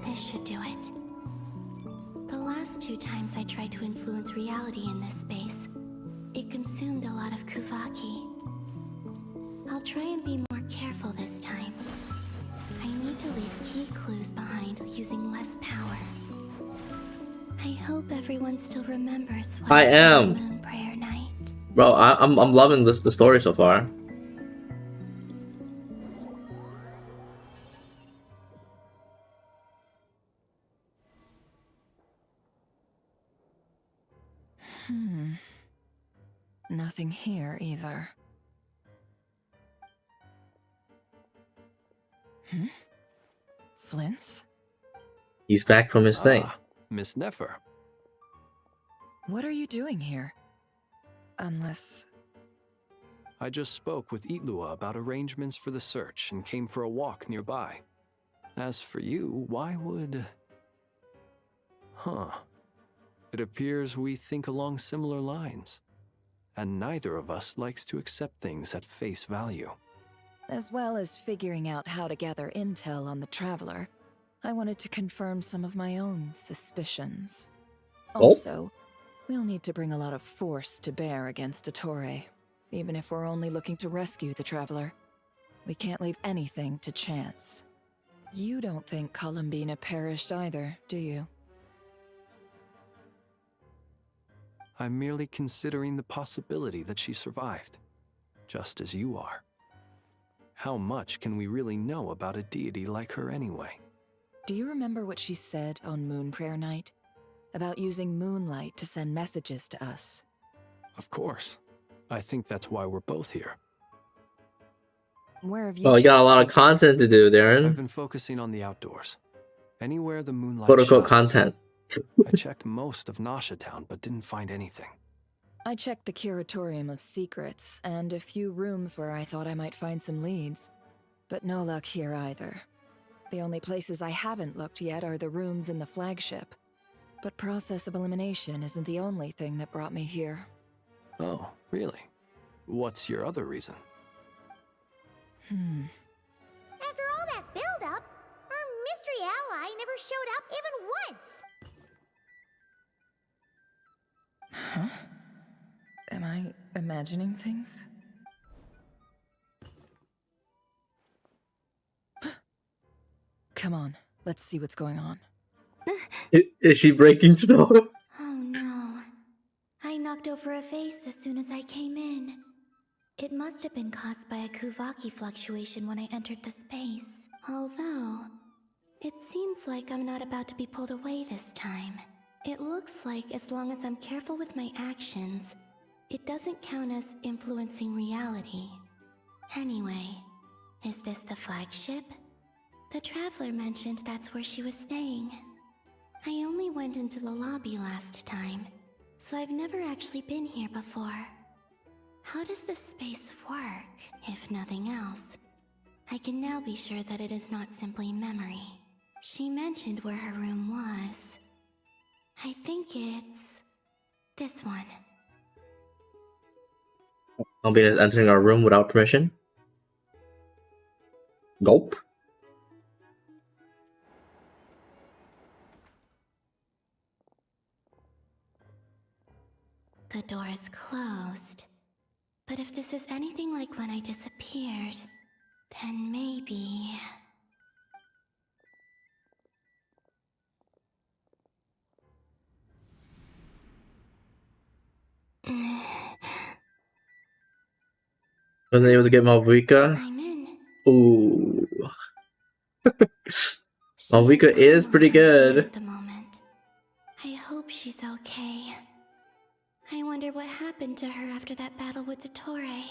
This should do it. The last 2 times I tried to influence reality in this space, it consumed a lot of Kuvaki. I'll try and be more careful this time. I need to leave key clues behind using less power. I hope everyone still remembers what I said on am. Moon Prayer Night. Bro, I'm loving the story so far. Nothing here either. Flint's? He's back from his thing. Miss Nefer. What are you doing here? Unless... I just spoke with Itlua about arrangements for the search and came for a walk nearby. As for you, why would... Huh. It appears we think along similar lines. And neither of us likes to accept things at face value. As well as figuring out how to gather intel on the Traveler, I wanted to confirm some of my own suspicions. Also, we'll need to bring a lot of force to bear against Ettore, even if we're only looking to rescue the Traveler. We can't leave anything to chance. You don't think Columbina perished either, do you? I'm merely considering the possibility that she survived, just as you are. How much can we really know about a deity like her anyway? Do you remember what she said on Moon Prayer Night? About using moonlight to send messages to us? Of course. I think that's why we're both here. Where have you Well, you got a lot of checked content to do, Darren. I've been focusing on the outdoors. Anywhere the moonlight Quote-unquote shines. content. I checked most of Nasha Town, but didn't find anything. I checked the Curatorium of Secrets, and a few rooms where I thought I might find some leads. But no luck here either. The only places I haven't looked yet are the rooms in the flagship. But process of elimination isn't the only thing that brought me here. Oh, really? What's your other reason? After all that build-up, our mystery ally never showed up even once! Huh? Am I imagining things? Come on, let's see what's going on. Is she breaking snow? Oh no. I knocked over a vase as soon as I came in. It must have been caused by a Kuvaki fluctuation when I entered the space. Although, it seems like I'm not about to be pulled away this time. It looks like as long as I'm careful with my actions, it doesn't count as influencing reality. Anyway, is this the flagship? The Traveler mentioned that's where she was staying. I only went into the lobby last time, so I've never actually been here before. How does this space work, if nothing else? I can now be sure that it is not simply memory. She mentioned where her room was. I think it's... this one. Albina's entering our room without permission. Gulp. The door is closed. But if this is anything like when I disappeared, then maybe... Wasn't able to get Malvika? I'm in. Ooh. Malvika is pretty good. At the moment. I hope she's okay. I wonder what happened to her after that battle with Dottore.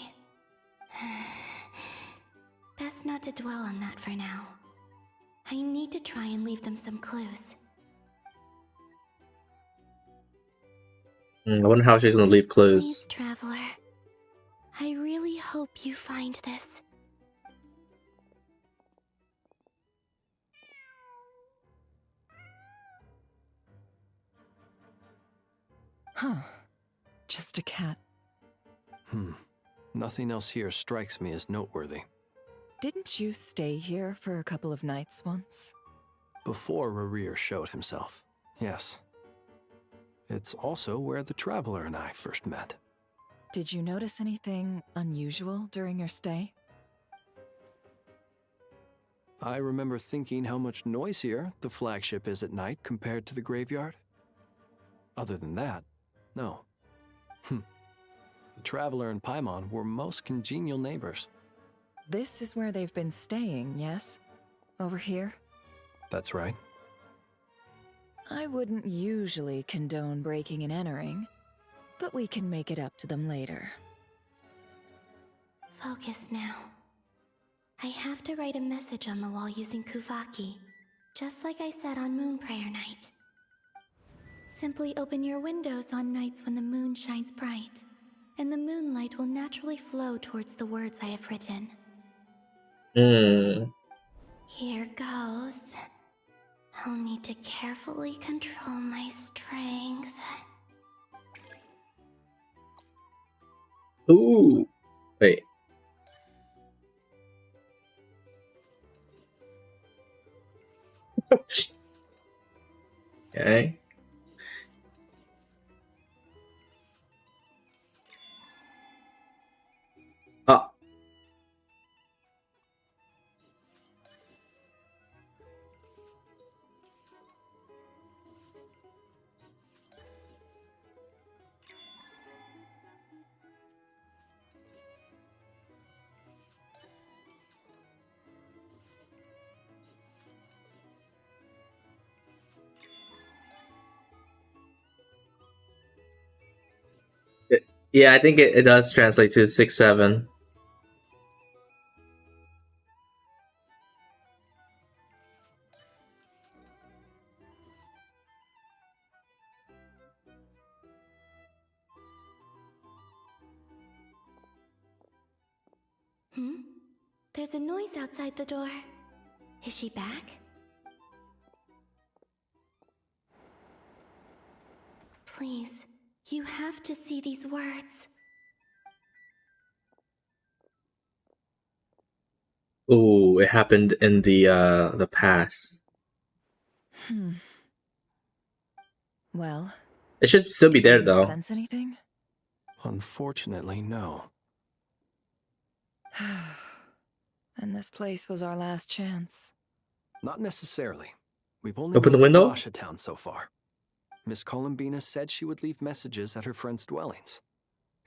Best not to dwell on that for now. I need to try and leave them some clues. I wonder how she's gonna leave clues. Please, Traveler. I really hope you find this. Huh. Just a cat. Nothing else here strikes me as noteworthy. Didn't you stay here for a couple of nights once? Before Rerir showed himself, yes. It's also where the Traveler and I first met. Did you notice anything unusual during your stay? I remember thinking how much noisier the flagship is at night compared to the graveyard. Other than that, no. The Traveler and Paimon were most congenial neighbors. This is where they've been staying, yes? Over here? That's right. I wouldn't usually condone breaking and entering, but we can make it up to them later. Focus now. I have to write a message on the wall using Kuvaki, just like I said on Moon Prayer Night. Simply open your windows on nights when the moon shines bright, and the moonlight will naturally flow towards the words I have written. Here goes. I'll need to carefully control my strength. Ooh. Wait. Okay. Ah. Yeah, I think it does translate to 6-7. There's a noise outside the door. Is she back? Please, you have to see these words. Ooh, it happened in the past. Well, it should still be there though. Sense anything? Unfortunately, no. And this place was our last chance. Not necessarily. We've only Open the been to window? Masha Town so far. Miss Columbina said she would leave messages at her friends' dwellings.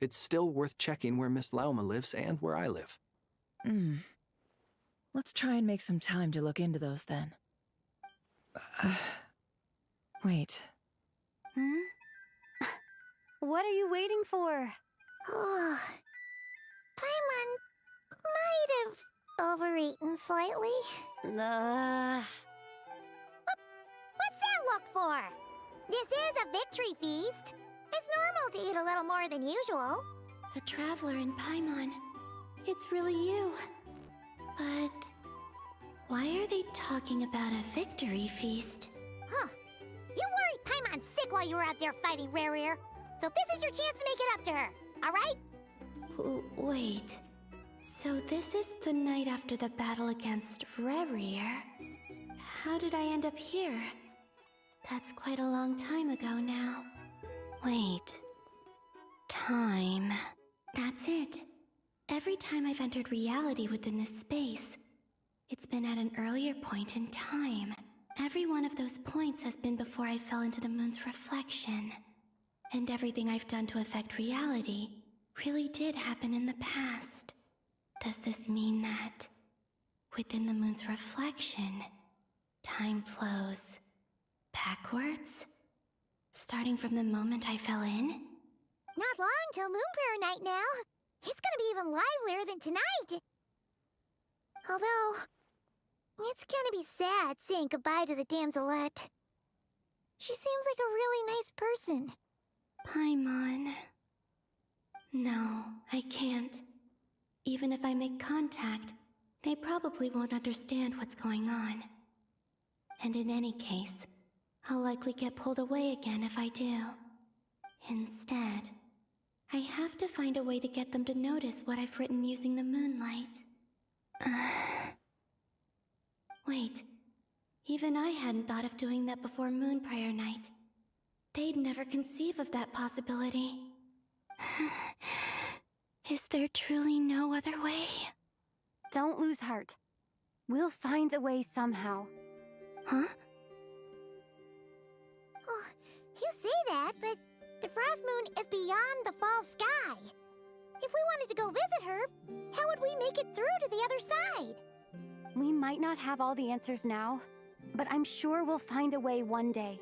It's still worth checking where Miss Lauma lives and where I live. Let's try and make some time to look into those then. Wait. What are you waiting for? Paimon might have overeaten slightly. Uh... What's that look for? This is a victory feast. It's normal to eat a little more than usual. The Traveler and Paimon. It's really you. But why are they talking about a victory feast? Huh. You worried Paimon sick while you were out there fighting Rerir. So this is your chance to make it up to her, alright? Wait. So this is the night after the battle against Rerir. How did I end up here? That's quite a long time ago now. Wait. Time. That's it. Every time I've entered reality within this space, it's been at an earlier point in time. Every one of those points has been before I fell into the moon's reflection. And everything I've done to affect reality really did happen in the past. Does this mean that within the moon's reflection, time flows backwards? Starting from the moment I fell in? Not long till Moon Prayer Night now. It's gonna be even livelier than tonight. Although, it's gonna be sad saying goodbye to the damselette. She seems like a really nice person. Paimon. No, I can't. Even if I make contact, they probably won't understand what's going on. And in any case, I'll likely get pulled away again if I do. Instead, I have to find a way to get them to notice what I've written using the moonlight. Wait, even I hadn't thought of doing that before Moon Prayer Night. They'd never conceive of that possibility. Is there truly no other way? Don't lose heart. We'll find a way somehow. Huh? Oh, you say that, but the Frost Moon is beyond the fall sky. If we wanted to go visit her, how would we make it through to the other side? We might not have all the answers now, but I'm sure we'll find a way one day.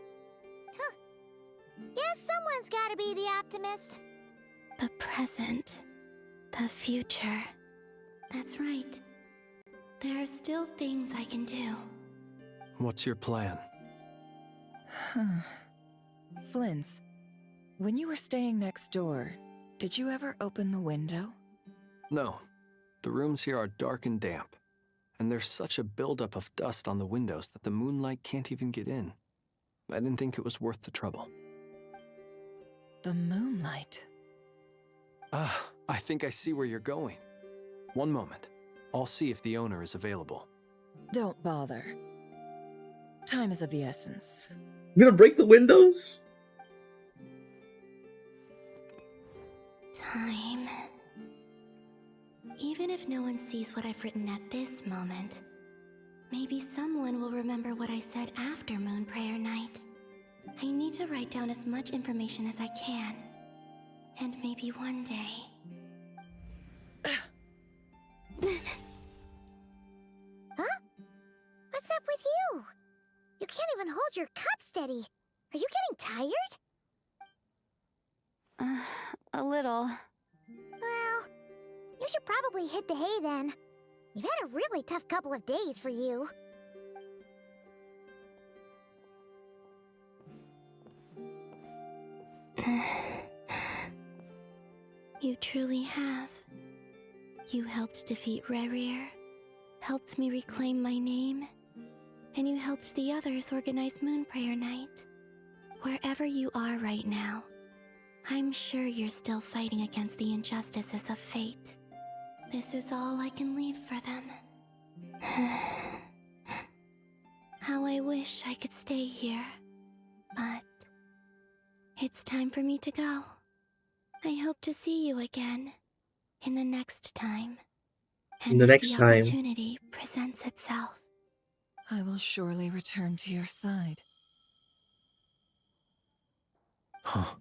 Huh. Guess someone's gotta be the optimist. The present. The future. That's right. There are still things I can do. What's your plan? Flins, when you were staying next door, did you ever open the window? No. The rooms here are dark and damp, and there's such a buildup of dust on the windows that the moonlight can't even get in. I didn't think it was worth the trouble. The moonlight? Ah, I think I see where you're going. One moment. I'll see if the owner is available. Don't bother. Time is of the essence. You gonna break the windows? Time. Even if no one sees what I've written at this moment, maybe someone will remember what I said after Moon Prayer Night. I need to write down as much information as I can. And maybe one day... Huh? What's up with you? You can't even hold your cup steady. Are you getting tired? A little. Well, you should probably hit the hay then. You've had a really tough couple of days for you. You truly have. You helped defeat Rerir, helped me reclaim my name, and you helped the others organize Moon Prayer Night. Wherever you are right now, I'm sure you're still fighting against the injustices of fate. This is all I can leave for them. How I wish I could stay here, but it's time for me to go. I hope to see you again in the next time. And if the opportunity presents itself. I will surely return to your side. Huh.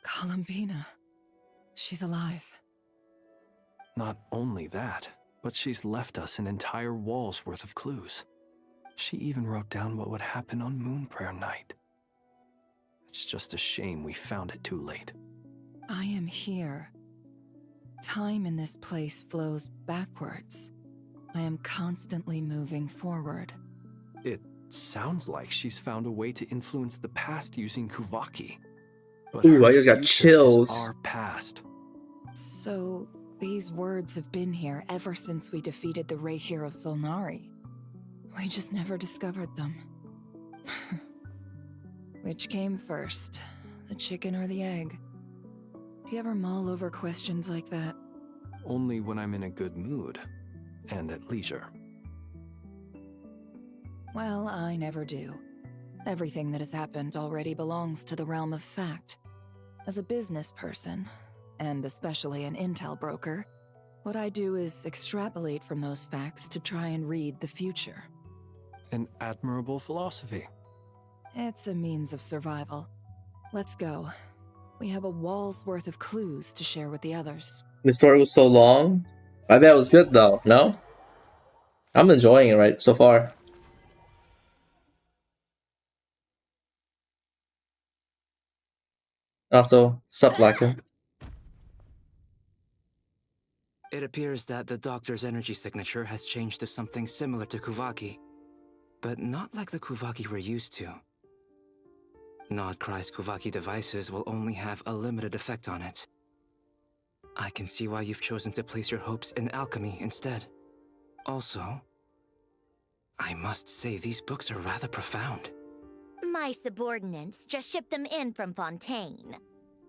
Columbina. She's alive. Not only that, but she's left us an entire wall's worth of clues. She even wrote down what would happen on Moon Prayer Night. It's just a shame we found it too late. I am here. Time in this place flows backwards. I am constantly moving forward. It sounds like she's found a way to influence the past using Kuvaki. But ooh, I just got chills. Our past. So, these words have been here ever since we defeated the Ray Hero Solnari. We just never discovered them. Which came first, the chicken or the egg? Do you ever mull over questions like that? Only when I'm in a good mood, and at leisure. Well, I never do. Everything that has happened already belongs to the realm of fact. As a business person, and especially an intel broker, what I do is extrapolate from those facts to try and read the future. An admirable philosophy. It's a means of survival. Let's go. We have a wall's worth of clues to share with the others. The story was so long. I bet it was good though, no? I'm enjoying it right so far. Also, sup Laka. It appears that the doctor's energy signature has changed to something similar to Kuvaki, but not like the Kuvaki we're used to. Nodcry's Kuvaki devices will only have a limited effect on it. I can see why you've chosen to place your hopes in alchemy instead. Also, I must say these books are rather profound. My subordinates just shipped them in from Fontaine.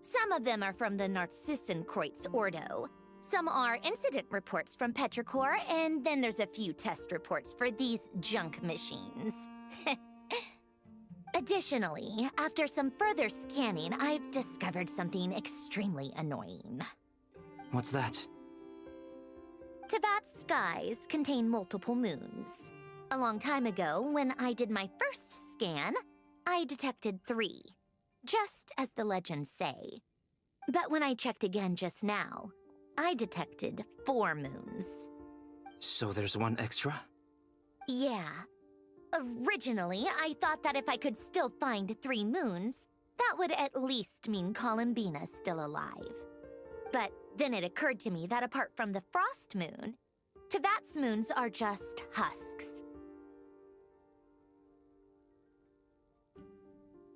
Some of them are from the Narcissenkreuz Ordo. Some are incident reports from Petrichor, and then there's a few test reports for these junk machines. Additionally, after some further scanning, I've discovered something extremely annoying. What's that? Tevat's skies contain multiple moons. A long time ago, when I did my first scan, I detected 3, just as the legends say. But when I checked again just now, I detected 4 moons. So there's one extra? Yeah. Originally, I thought that if I could still find 3 moons, that would at least mean Columbina's still alive. But then it occurred to me that apart from the frost moon, Tevat's moons are just husks.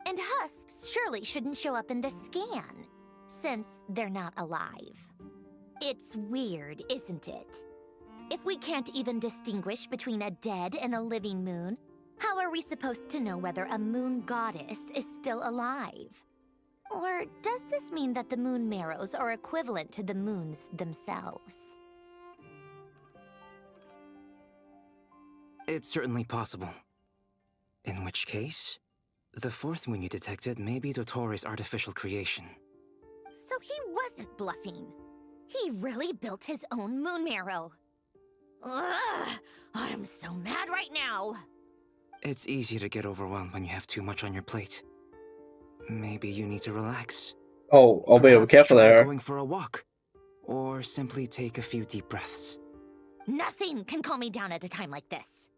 And husks surely shouldn't show up in the scan, since they're not alive. It's weird, isn't it? If we can't even distinguish between a dead and a living moon, how are we supposed to know whether a moon goddess is still alive? Or does this mean that the moon marrows are equivalent to the moons themselves? It's certainly possible. In which case, the 4th moon you detected may be Dottores' artificial creation. So he wasn't bluffing. He really built his own moon marrow. Ugh, I'm so mad right now. It's easy to get overwhelmed when you have too much on your plate. Maybe you need to relax. Oh, wait, be careful try there. Going for a walk, or simply take a few deep breaths. Nothing can calm me down at a time like this.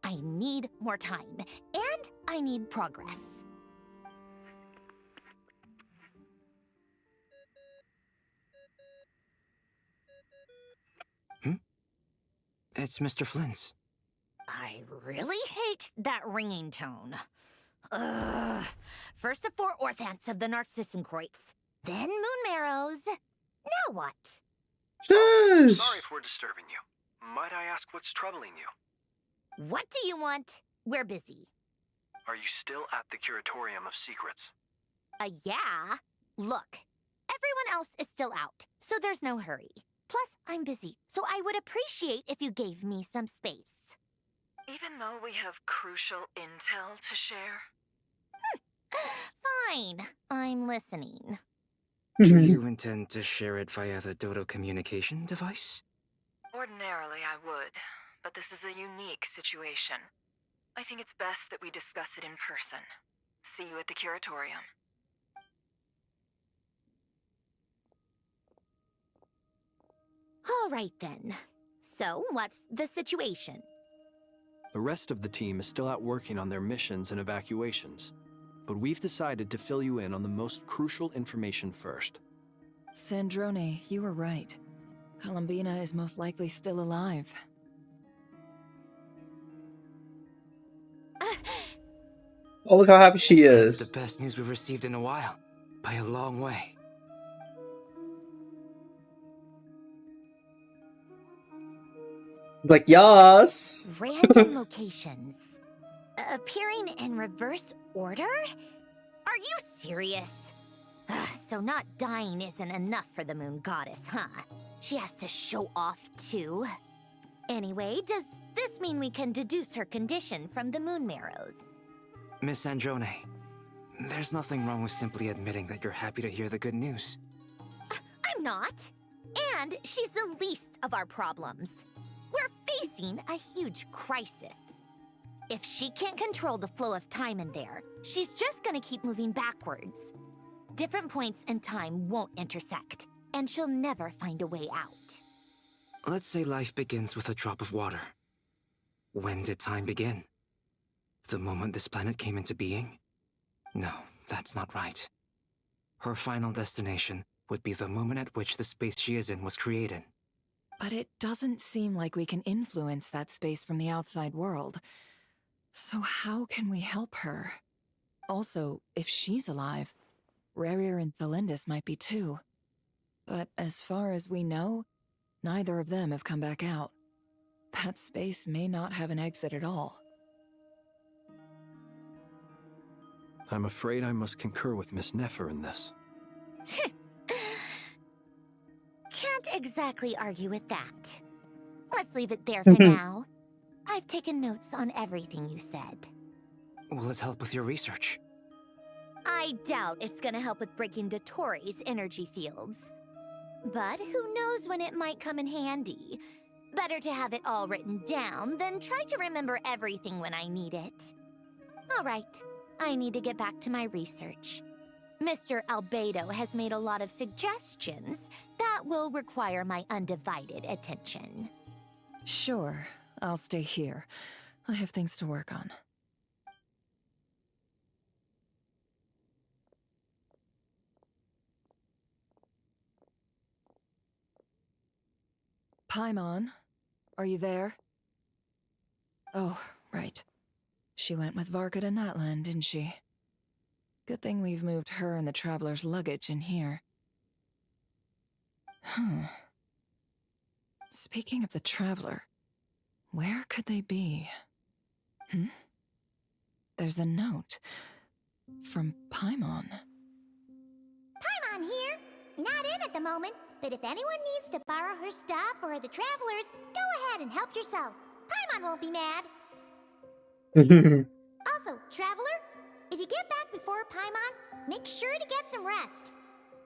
I need more time, and I need progress. It's Mr. Flynn's. I really hate that ringing tone. Ugh. First the 4 orthants of the Narcissenkreuz, then moon marrows. Now what? Sorry if we're disturbing you. Might I ask what's troubling you? What do you want? We're busy. Are you still at the Curatorium of Secrets? Yeah. Look, everyone else is still out, so there's no hurry. Plus, I'm busy, so I would appreciate if you gave me some space. Even though we have crucial intel to share? Fine, I'm listening. Do you intend to share it via the Dodo communication device? Ordinarily I would, but this is a unique situation. I think it's best that we discuss it in person. See you at the Curatorium. All right then. So, what's the situation? The rest of the team is still out working on their missions and evacuations, but we've decided to fill you in on the most crucial information first. Sandrone, you were right. Columbina is most likely still alive. Oh, look how happy she It's is. the best news we've received in a while, by a long way. Like, yes. Random locations. Appearing in reverse order? Are you serious? So not dying isn't enough for the moon goddess, huh? She has to show off too. Anyway, does this mean we can deduce her condition from the moon marrows? Miss Sandrone, there's nothing wrong with simply admitting that you're happy to hear the good news. I'm not. And she's the least of our problems. We're facing a huge crisis. If she can't control the flow of time in there, she's just gonna keep moving backwards. Different points in time won't intersect. and she'll never find a way out. Let's say life begins with a drop of water. When did time begin? The moment this planet came into being? No, that's not right. Her final destination would be the moment at which the space she is in was created. But it doesn't seem like we can influence that space from the outside world. So how can we help her? Also, if she's alive, Rarier and Thalindus might be too. But as far as we know, neither of them have come back out. That space may not have an exit at all. I'm afraid I must concur with Miss Nefer in this. Can't exactly argue with that. Let's leave it there for now. I've taken notes on everything you said. Will it help with your research? I doubt it's gonna help with breaking Dottoro's energy fields. But who knows when it might come in handy. Better to have it all written down than try to remember everything when I need it. All right, I need to get back to my research. Mr. Albedo has made a lot of suggestions that will require my undivided attention. Sure, I'll stay here. I have things to work on. Paimon, are you there? Oh, right. She went with Varka to Natlan, didn't she? Good thing we've moved her and the Traveler's luggage in here. Speaking of the Traveler, where could they be? There's a note from Paimon. Paimon here. Not in at the moment, but if anyone needs to borrow her stuff or the Travelers, go ahead and help yourself. Paimon won't be mad. Also, Traveler, if you get back before Paimon, make sure to get some rest.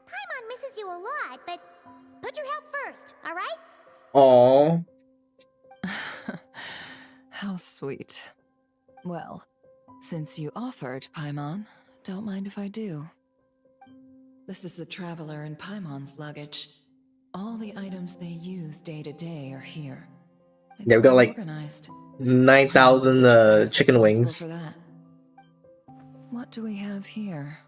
Paimon misses you a lot, but put your health first, alright? Aww. How sweet. Well, since you offered, Paimon, don't mind if I do. This is the Traveler and Paimon's luggage. All the items they use day to day are here. It's Yeah, we got well like organized. 9,000 chicken wings. For that. What do we have here?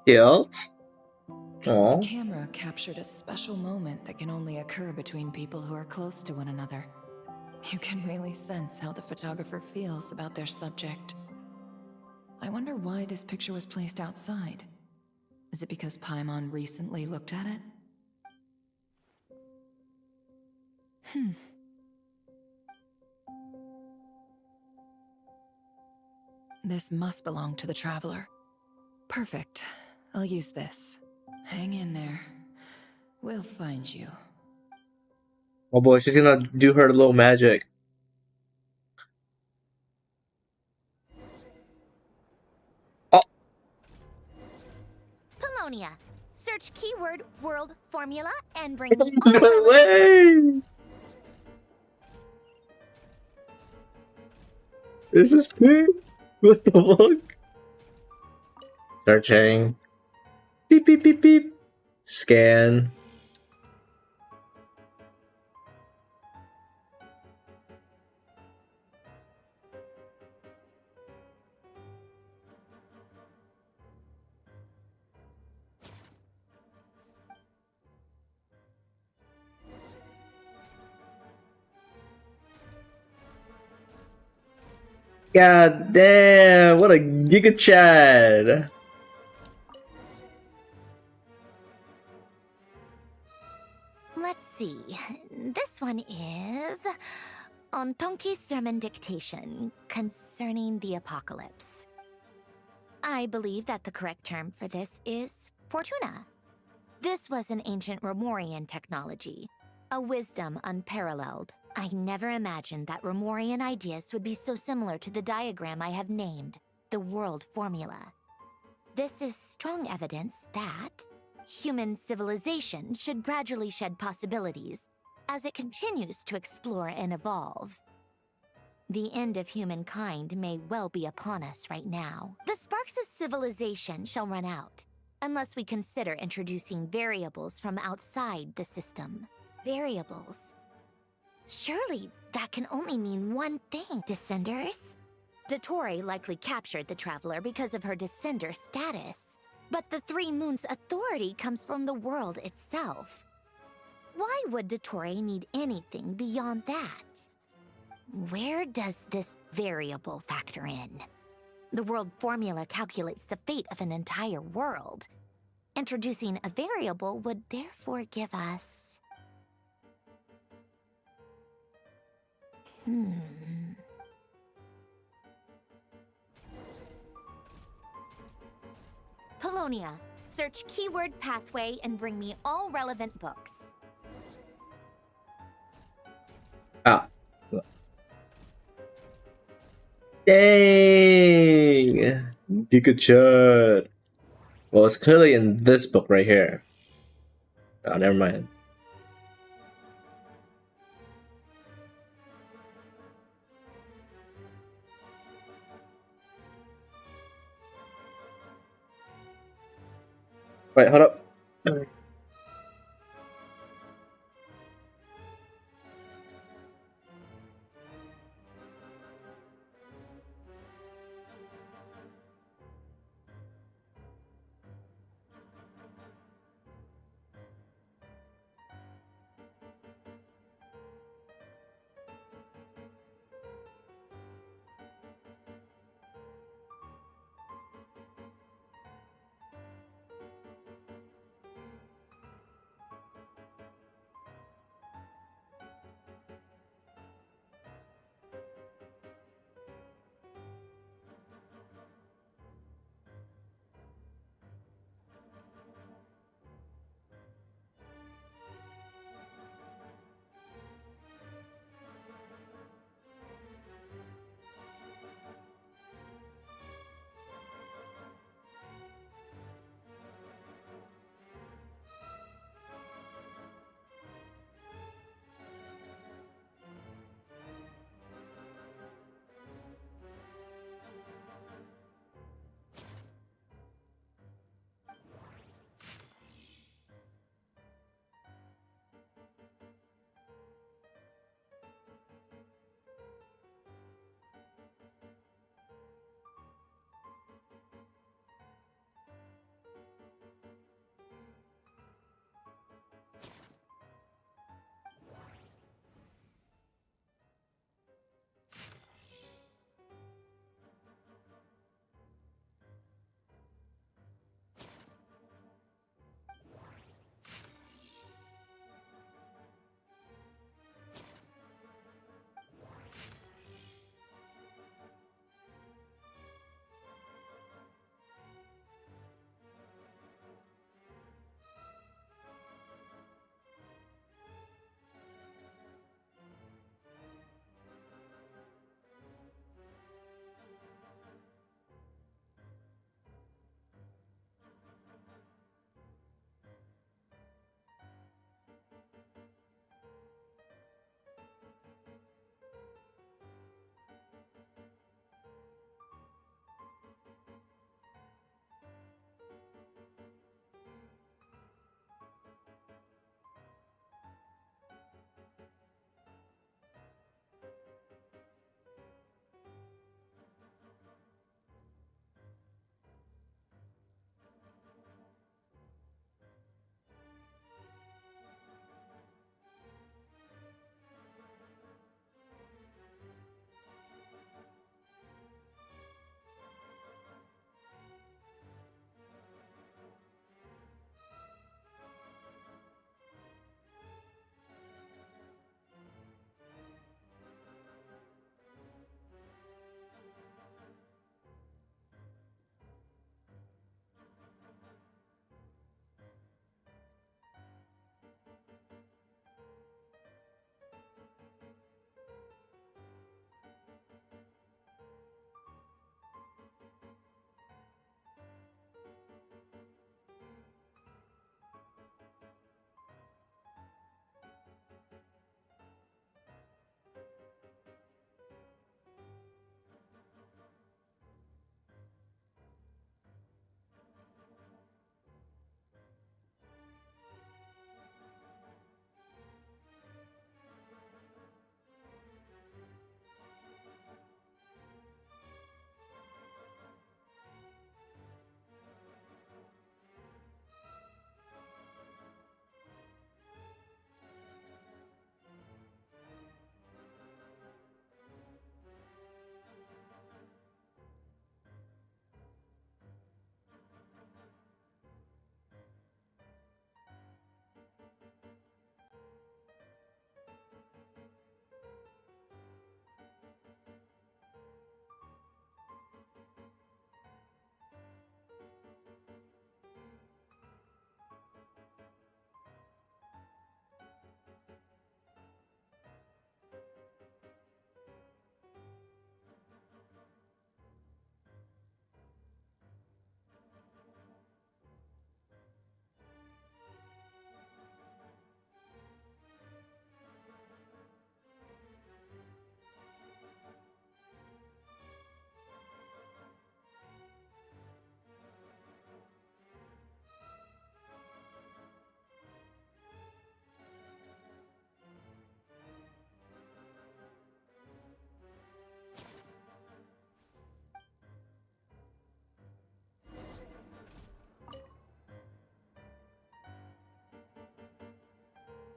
Guilt? The Aww. camera captured a special moment that can only occur between people who are close to one another. You can really sense how the photographer feels about their subject. I wonder why this picture was placed outside. Is it because Paimon recently looked at it? This must belong to the Traveler. Perfect. I'll use this. Hang in there. We'll find you. Oh boy, she's gonna do her little magic. Oh! Polonia. Search keyword world formula and bring me all No way! This is pink? What the fuck? Searching. Beep beep beep beep. Scan. God damn, what a Giga Chad. Let's see. This one is on Tonki's sermon dictation concerning the apocalypse. I believe that the correct term for this is Fortuna. This was an ancient Romorian technology, a wisdom unparalleled. I never imagined that Romorian ideas would be so similar to the diagram I have named, the world formula. This is strong evidence that human civilization should gradually shed possibilities as it continues to explore and evolve. The end of humankind may well be upon us right now. The sparks of civilization shall run out, unless we consider introducing variables from outside the system. Variables. Surely that can only mean one thing, Descenders. Dottore likely captured the Traveler because of her Descender status. But the Three Moons' authority comes from the world itself. Why would Dottore need anything beyond that? Where does this variable factor in? The world formula calculates the fate of an entire world. Introducing a variable would therefore give us... Polonia, search keyword pathway and bring me all relevant books. Ah. Dang! Good shot. Well, it's clearly in this book right here. Oh, never mind. Wait, hold up.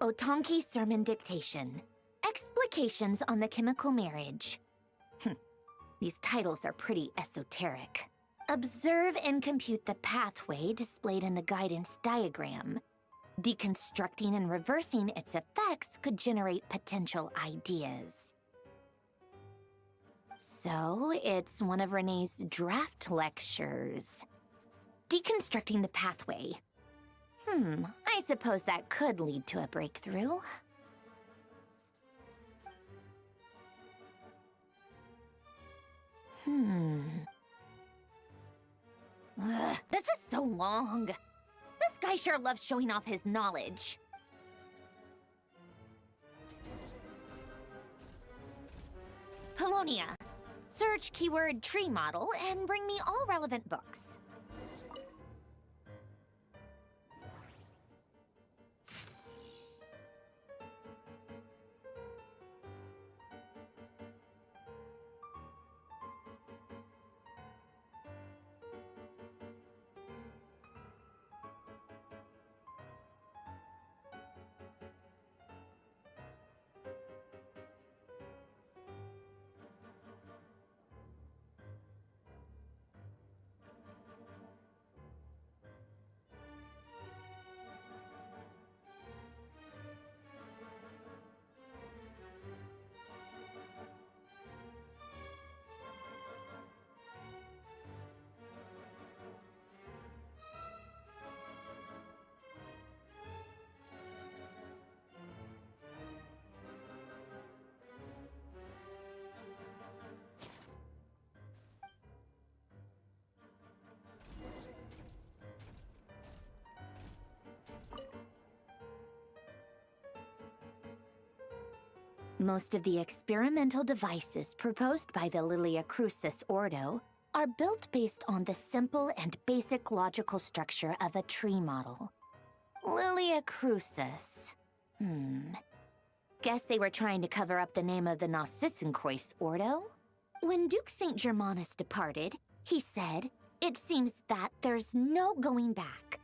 Otonki Sermon Dictation. Explications on the Chemical Marriage. These titles are pretty esoteric. Observe and compute the pathway displayed in the guidance diagram. Deconstructing and reversing its effects could generate potential ideas. So, it's one of Renee's draft lectures. Deconstructing the pathway. I suppose that could lead to a breakthrough. This is so long. This guy sure loves showing off his knowledge. Polonia. Search keyword tree model and bring me all relevant books. Most of the experimental devices proposed by the Lilia Crucis Ordo are built based on the simple and basic logical structure of a tree model. Lilia Crucis. Guess they were trying to cover up the name of the Narcissenkois Ordo? When Duke St. Germanus departed, he said, "It seems that there's no going back."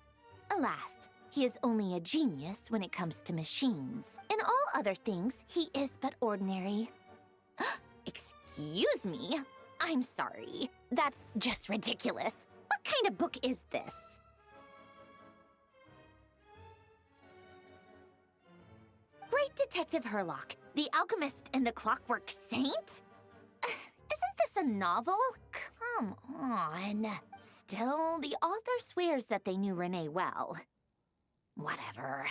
Alas, he is only a genius when it comes to machines. In all other things, he is but ordinary. Excuse me? I'm sorry. That's just ridiculous. What kind of book is this? Great Detective Herlock, the Alchemist and the Clockwork Saint? Isn't this a novel? Come on. Still, the author swears that they knew Renee well. Whatever.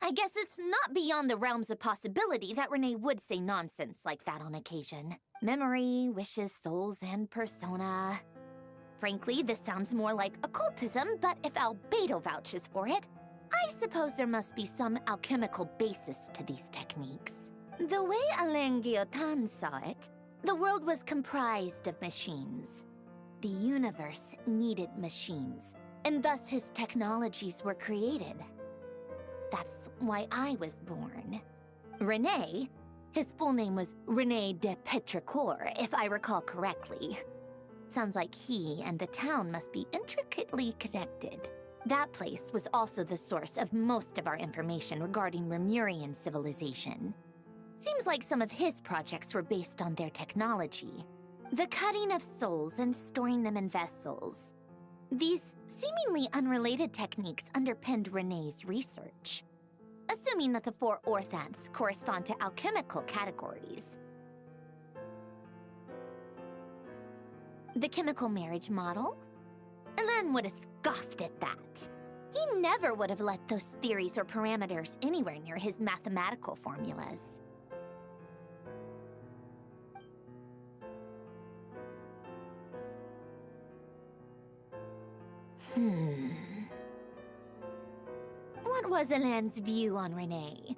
I guess it's not beyond the realms of possibility that Renee would say nonsense like that on occasion. Memory, wishes, souls, and persona. Frankly, this sounds more like occultism, but if Albedo vouches for it, I suppose there must be some alchemical basis to these techniques. The way Alain Guillotin saw it, the world was comprised of machines. The universe needed machines, and thus his technologies were created. That's why I was born. René, his full name was René de Petrichor, if I recall correctly. Sounds like he and the town must be intricately connected. That place was also the source of most of our information regarding Remurian civilization. Seems like some of his projects were based on their technology. The cutting of souls and storing them in vessels. These seemingly unrelated techniques underpinned René's research. Assuming that the 4 orthants correspond to alchemical categories. The chemical marriage model? Alain would have scoffed at that. He never would have let those theories or parameters anywhere near his mathematical formulas. What was Alain's view on Renee?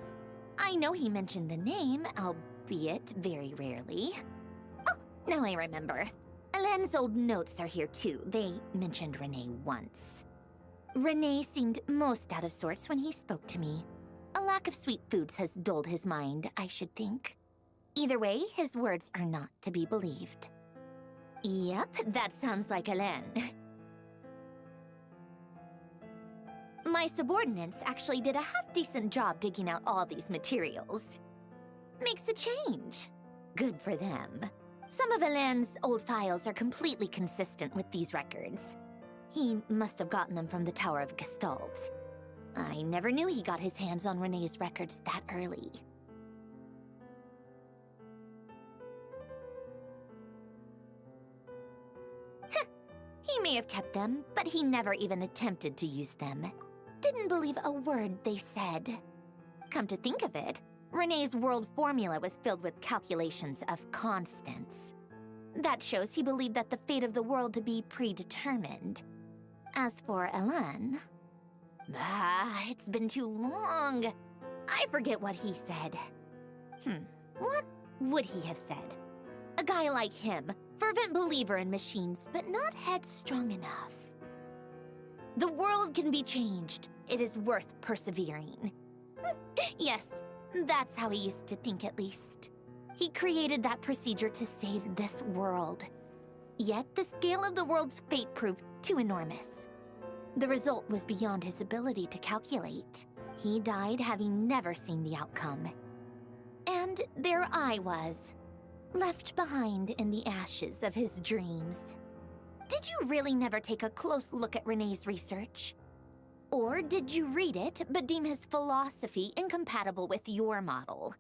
I know he mentioned the name, albeit very rarely. Oh, now I remember. Alain's old notes are here too. They mentioned Renee once. Renee seemed most out of sorts when he spoke to me. A lack of sweet foods has dulled his mind, I should think. Either way, his words are not to be believed. Yep, that sounds like Alain. My My subordinates actually did a half-decent job digging out all these materials. Makes a change. Good for them. Some of Alain's old files are completely consistent with these records. He must have gotten them from the Tower of Gestalt. I never knew he got his hands on Renee's records that early. He may have kept them, but he never even attempted to use them. Didn't believe a word they said. Come to think of it, Renee's world formula was filled with calculations of constants. That shows he believed that the fate of the world to be predetermined. As for Alain... it's been too long. I forget what he said. What would he have said? A guy like him, fervent believer in machines, but not headstrong enough. The world can be changed. It is worth persevering. Yes, that's how he used to think at least. He created that procedure to save this world. Yet the scale of the world's fate proved too enormous. The result was beyond his ability to calculate. He died having never seen the outcome. And there I was, left behind in the ashes of his dreams. Did you really never take a close look at Renee's research? Or did you read it but deem his philosophy incompatible with your model?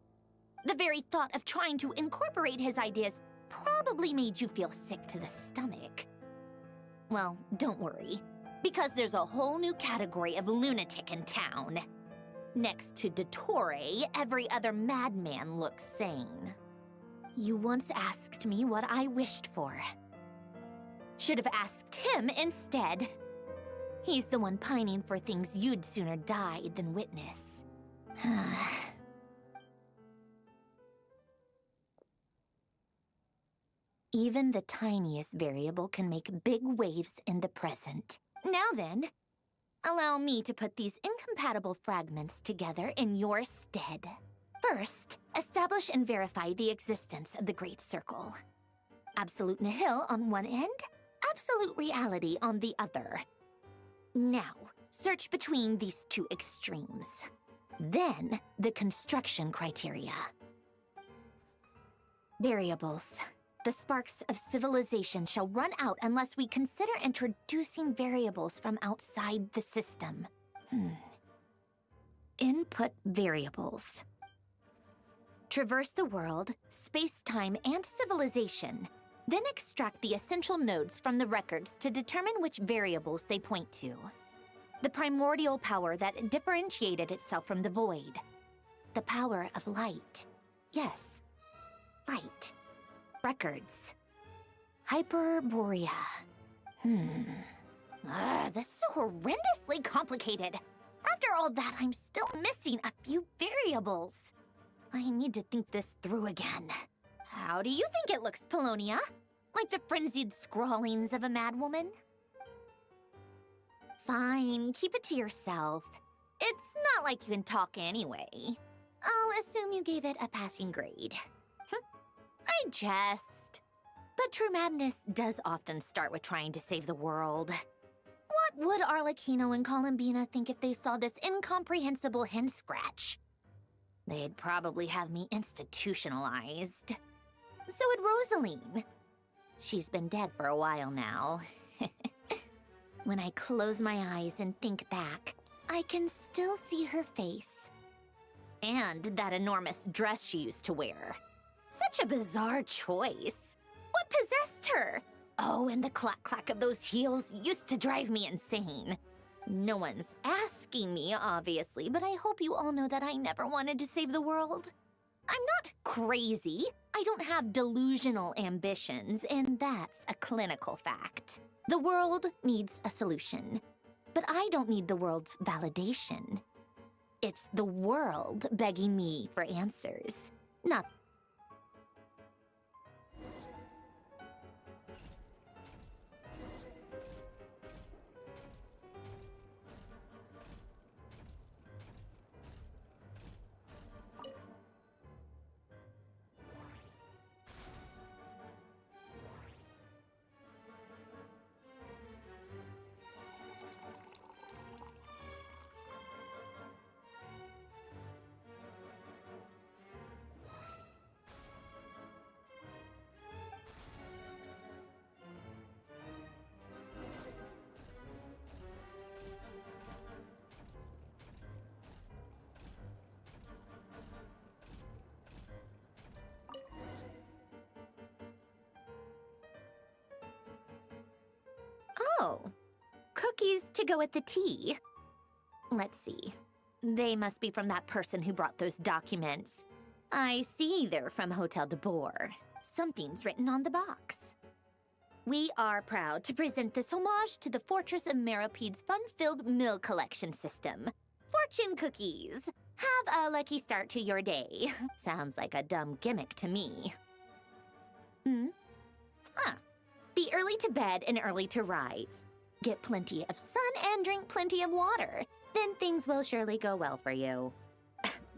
The very thought of trying to incorporate his ideas probably made you feel sick to the stomach. Well, don't worry, because there's a whole new category of lunatic in town. Next to Dottore, every other madman looks sane. You once asked me what I wished for. Should have asked him instead. He's the one pining for things you'd sooner die than witness. Even the tiniest variable can make big waves in the present. Now then, allow me to put these incompatible fragments together in your stead. First, establish and verify the existence of the Great Circle. Absolute nihil on one end, absolute reality on the other. Now, search between these two extremes. Then, the construction criteria. Variables. The sparks of civilization shall run out unless we consider introducing variables from outside the system. Input variables. Traverse the world, space-time, and civilization. Then extract the essential nodes from the records to determine which variables they point to. The primordial power that differentiated itself from the void. The power of light. Yes, light. Records. Hyperborea. This is so horrendously complicated. After all that, I'm still missing a few variables. I need to think this through again. How do you think it looks, Polonia? Like the frenzied scrawlings of a madwoman? Fine, keep it to yourself. It's not like you can talk anyway. I'll assume you gave it a passing grade. I jest. But true madness does often start with trying to save the world. What would Arlecchino and Columbina think if they saw this incomprehensible hen scratch? They'd probably have me institutionalized. So would Rosaline. She's been dead for a while now. When I close my eyes and think back, I can still see her face. And that enormous dress she used to wear. Such a bizarre choice. What possessed her? Oh, and the clack-clack of those heels used to drive me insane. No one's asking me, obviously, but I hope you all know that I never wanted to save the world. I'm not crazy. I don't have delusional ambitions, and that's a clinical fact. The world needs a solution, but I don't need the world's validation. It's the world begging me for answers, not cookies to go with the tea. Let's see. They must be from that person who brought those documents. I see they're from Hotel de Boer. Something's written on the box. We are proud to present this homage to the Fortress of Meropede's fun-filled mill collection system. Fortune cookies. Have a lucky start to your day. Sounds like a dumb gimmick to me. Be early to bed and early to rise. Get plenty of sun and drink plenty of water. Then things will surely go well for you.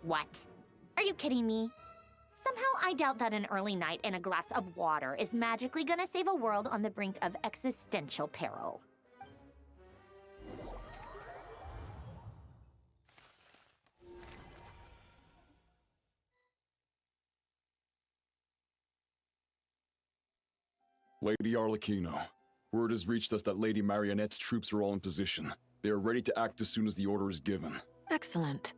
What? Are you kidding me? Somehow I doubt that an early night and a glass of water is magically gonna save a world on the brink of existential peril. Lady Arlecchino, word has reached us that Lady Marionette's troops are all in position. They are ready to act as soon as the order is given. Excellent.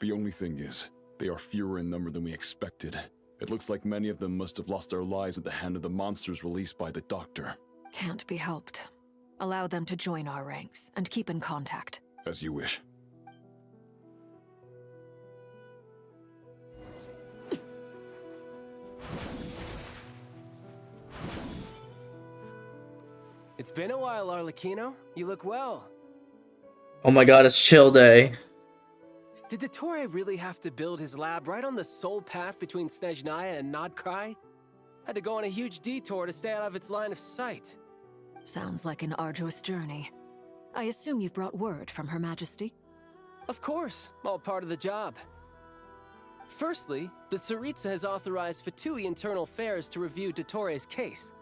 The only thing is, they are fewer in number than we expected. It looks like many of them must have lost their lives at the hand of the monsters released by the Doctor. Can't be helped. Allow them to join our ranks, and keep in contact. As you wish. It's been a while, Arlecchino. You look well. Oh my god, it's chill day. Did Dottore really have to build his lab right on the sole path between Snezhnaya and Nodcry? Had to go on a huge detour to stay out of its line of sight. Sounds like an arduous journey. I assume you've brought word from Her Majesty? Of course, all part of the job. Firstly, the Tsaritsa has authorized Fatui Internal Affairs to review Dottore's case.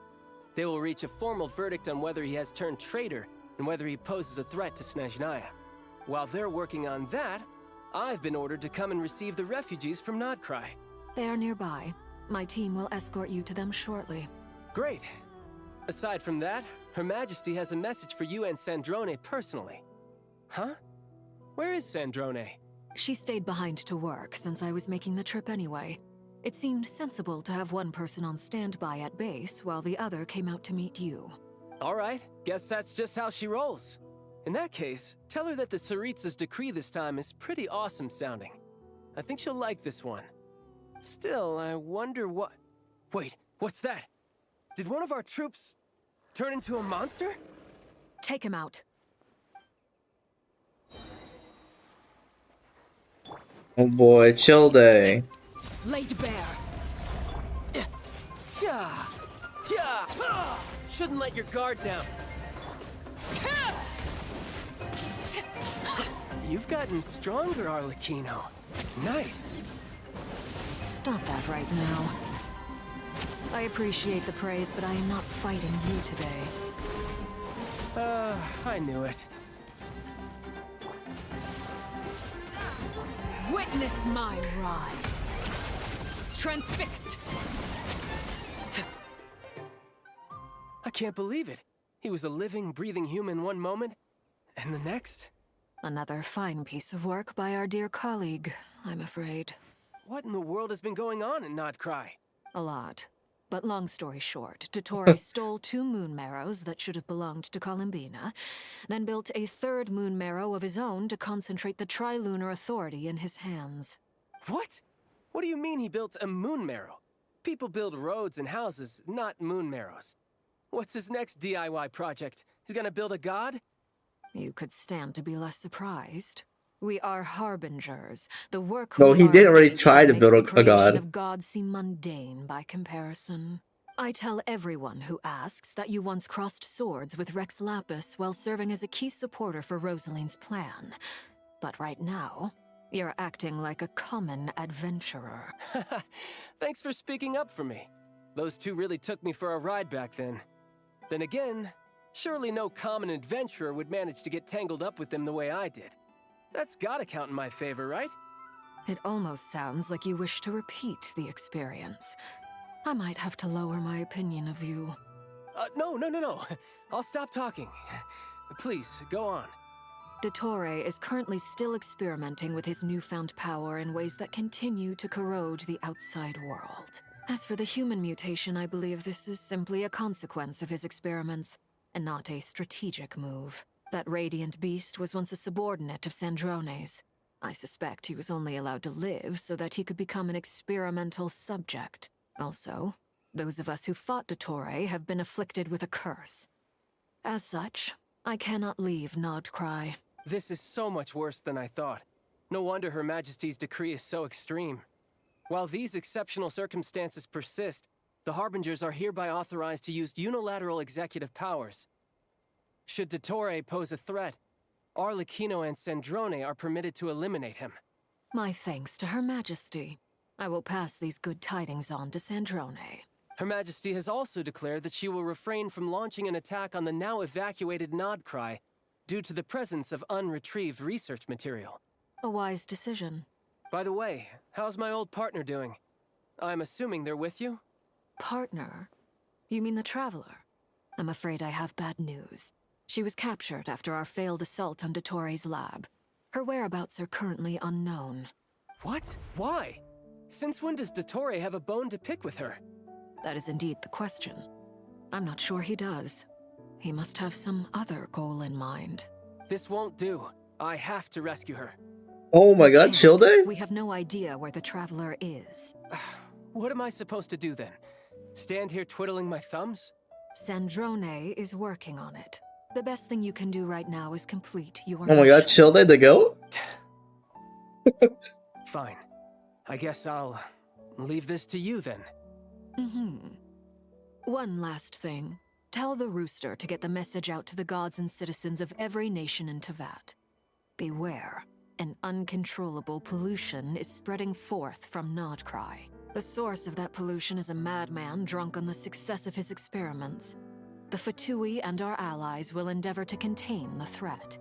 They will reach a formal verdict on whether he has turned traitor and whether he poses a threat to Snezhnaya. While they're working on that, I've been ordered to come and receive the refugees from Nodcry. They are nearby. My team will escort you to them shortly. Great. Aside from that, Her Majesty has a message for you and Sandrone personally. Huh? Where is Sandrone? She stayed behind to work since I was making the trip anyway. It seemed sensible to have one person on standby at base while the other came out to meet you. All right, guess that's just how she rolls. In that case, tell her that the Tsaritsa's decree this time is pretty awesome sounding. I think she'll like this one. Still, I wonder what... Wait, what's that? Did one of our troops turn into a monster? Take him out. Oh boy, chill day. Laid bare. Shouldn't let your guard down. You've gotten stronger, Arlecchino. Nice. Stop that right now. I appreciate the praise, but I am not fighting you today. I knew it. Witness my rise. Transfixed. I can't believe it. He was a living, breathing human one moment, and the next... Another fine piece of work by our dear colleague, I'm afraid. What in the world has been going on in Nodcry? A lot. But long story short, Dottore stole 2 moon marrows that should have belonged to Columbina, then built a 3rd moon marrow of his own to concentrate the Trilunar Authority in his hands. What? What do you mean he built a moon marrow? People build roads and houses, not moon marrows. What's his next DIY project? He's gonna build a god? You could stand to be less surprised. We are harbingers. The work No, we he are did already engaged try in to makes build the a creation god. of gods seem mundane by comparison. I tell everyone who asks that you once crossed swords with Rex Lapis while serving as a key supporter for Rosaline's plan. But right now, you're acting like a common adventurer. Thanks for speaking up for me. Those 2 really took me for a ride back then. Then again, surely no common adventurer would manage to get tangled up with them the way I did. That's gotta count in my favor, right? It almost sounds like you wish to repeat the experience. I might have to lower my opinion of you. No. I'll stop talking. Please, go on. Dottore is currently still experimenting with his newfound power in ways that continue to corrode the outside world. As for the human mutation, I believe this is simply a consequence of his experiments, and not a strategic move. That radiant beast was once a subordinate of Sandrone's. I suspect he was only allowed to live so that he could become an experimental subject. Also, those of us who fought Dottore have been afflicted with a curse. As such, I cannot leave Nodcry. This is so much worse than I thought. No wonder Her Majesty's decree is so extreme. While these exceptional circumstances persist, the Harbingers are hereby authorized to use unilateral executive powers. Should Dottore pose a threat, Arlecchino and Sandrone are permitted to eliminate him. My thanks to Her Majesty. I will pass these good tidings on to Sandrone. Her Majesty has also declared that she will refrain from launching an attack on the now evacuated Nodcry due to the presence of unretrieved research material. A wise decision. By the way, how's my old partner doing? I'm assuming they're with you? Partner? You mean the Traveler? I'm afraid I have bad news. She was captured after our failed assault on Dottore's lab. Her whereabouts are currently unknown. What? Why? Since when does Dottore have a bone to pick with her? That is indeed the question. I'm not sure he does. He must have some other goal in mind. This won't do. I have to rescue her. Oh my god, Childe? We have no idea where the Traveler is. What am I supposed to do then? Stand here twiddling my thumbs? Sandrone is working on it. The best thing you can do right now is complete your Oh my god, Childe the goat? Fine. I guess I'll leave this to you then. One last thing. Tell the Rooster to get the message out to the gods and citizens of every nation in Teyvat. Beware. An uncontrollable pollution is spreading forth from Nodcry. The source of that pollution is a madman drunk on the success of his experiments. The Fatui and our allies will endeavor to contain the threat.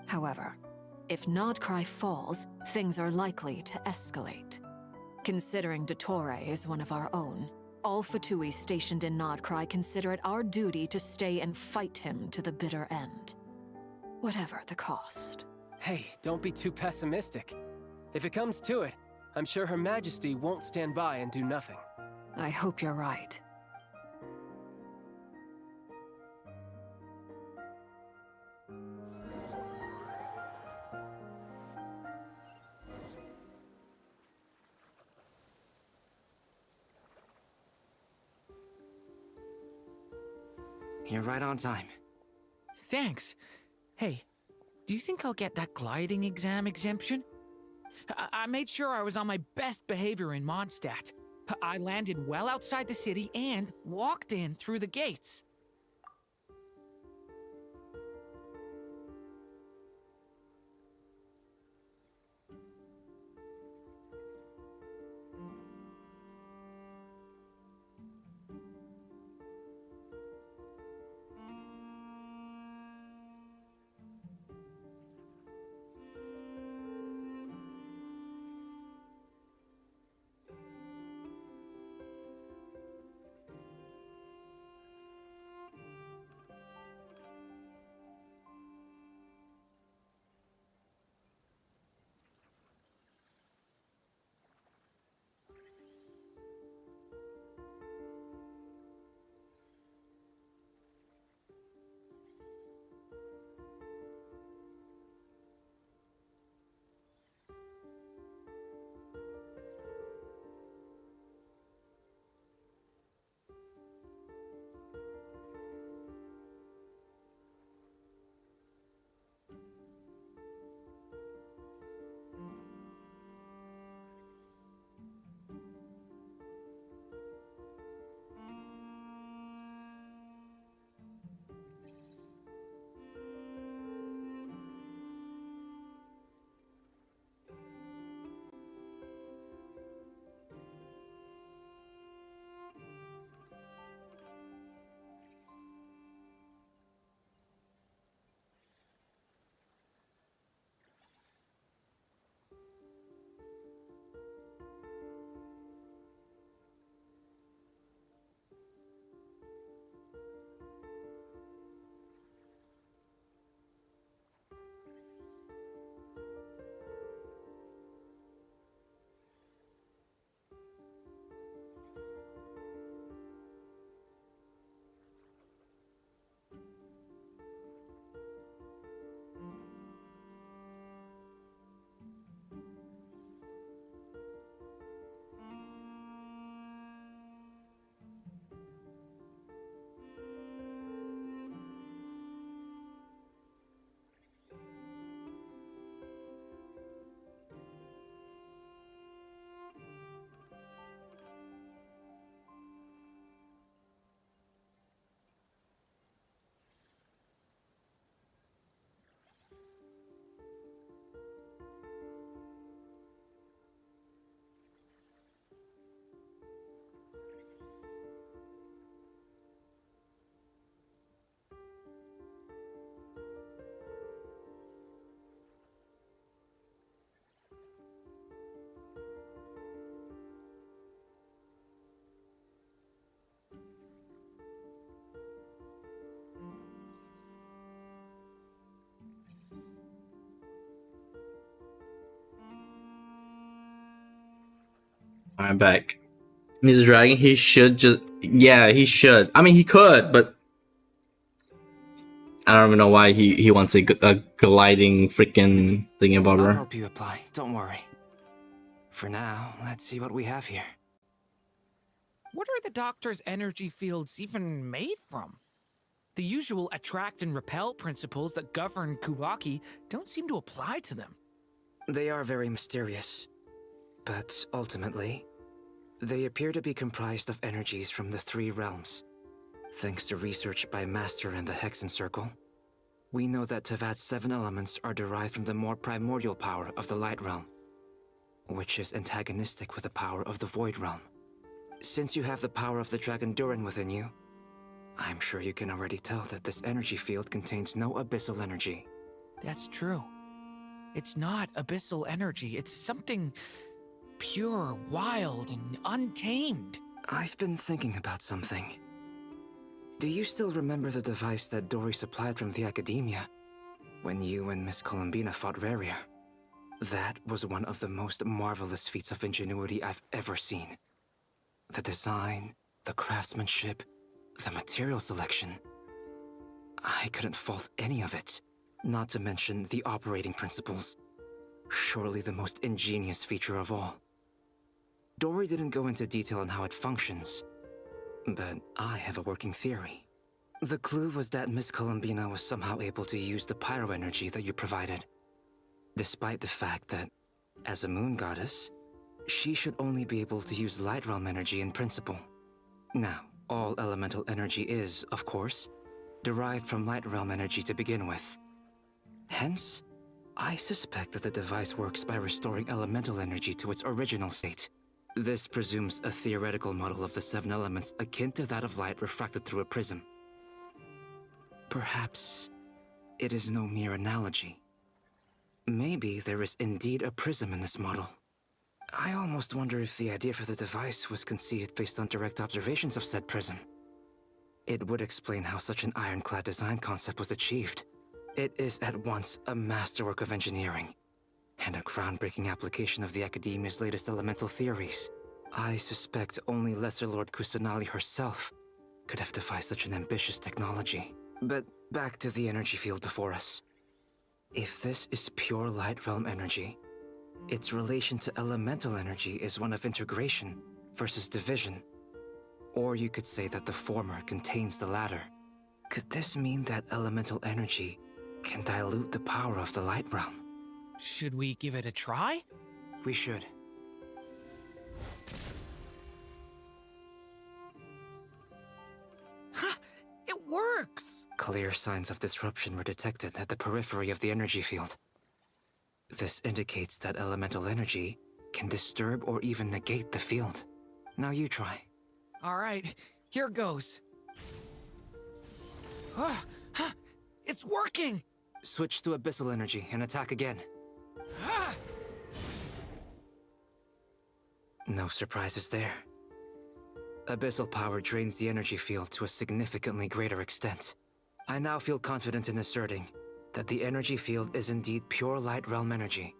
However, if Nodcry falls, things are likely to escalate. Considering Dottore is one of our own, all Fatui stationed in Nodcry consider it our duty to stay and fight him to the bitter end. Whatever the cost. Hey, don't be too pessimistic. If it comes to it, I'm sure Her Majesty won't stand by and do nothing. I hope you're right. You're right on time. Thanks. Hey, do you think I'll get that gliding exam exemption? I made sure I was on my best behavior in Mondstadt. I landed well outside the city and walked in through the gates. I'm back. He's a dragon. He should just. Yeah, he should. I mean, he could, but I don't even know why he wants a gliding freaking thingy I'll help you apply. Don't worry. For now, let's see what we have here. What are the doctor's energy fields even made from? The usual attract and repel principles that govern Kuvaki don't seem to apply to them. They are very mysterious, but ultimately, they appear to be comprised of energies from the 3 realms. Thanks to research by Master and the Hexen Circle, we know that Tevat's 7 elements are derived from the more primordial power of the Light Realm, which is antagonistic with the power of the Void Realm. Since you have the power of the Dragon Durin within you, I'm sure you can already tell that this energy field contains no abyssal energy. That's true. It's not abyssal energy. It's something pure, wild, and untamed. I've been thinking about something. Do you still remember the device that Dory supplied from the Academia when you and Miss Columbina fought Rarier? That was one of the most marvelous feats of ingenuity I've ever seen. The design, the craftsmanship, the material selection. I couldn't fault any of it, not to mention the operating principles. Surely the most ingenious feature of all. Dory didn't go into detail on how it functions, but I have a working theory. The clue was that Miss Columbina was somehow able to use the pyro energy that you provided, despite the fact that, as a moon goddess, she should only be able to use light realm energy in principle. Now, all elemental energy is, of course, derived from light realm energy to begin with. Hence, I suspect that the device works by restoring elemental energy to its original state. This presumes a theoretical model of the 7 elements akin to that of light refracted through a prism. Perhaps it is no mere analogy. Maybe there is indeed a prism in this model. I almost wonder if the idea for the device was conceived based on direct observations of said prism. It would explain how such an ironclad design concept was achieved. It is at once a masterwork of engineering and a groundbreaking application of the Academia's latest elemental theories. I suspect only Lesser Lord Kusanali herself could have devised such an ambitious technology. But back to the energy field before us. If this is pure light realm energy, its relation to elemental energy is one of integration versus division. Or you could say that the former contains the latter. Could this mean that elemental energy can dilute the power of the light realm? Should we give it a try? We should. Ha! It works! Clear signs of disruption were detected at the periphery of the energy field. This indicates that elemental energy can disturb or even negate the field. Now you try. Alright, here goes. It's working! Switch to abyssal energy and attack again. No surprises there. Abyssal power drains the energy field to a significantly greater extent. I now feel confident in asserting that the energy field is indeed pure light realm energy,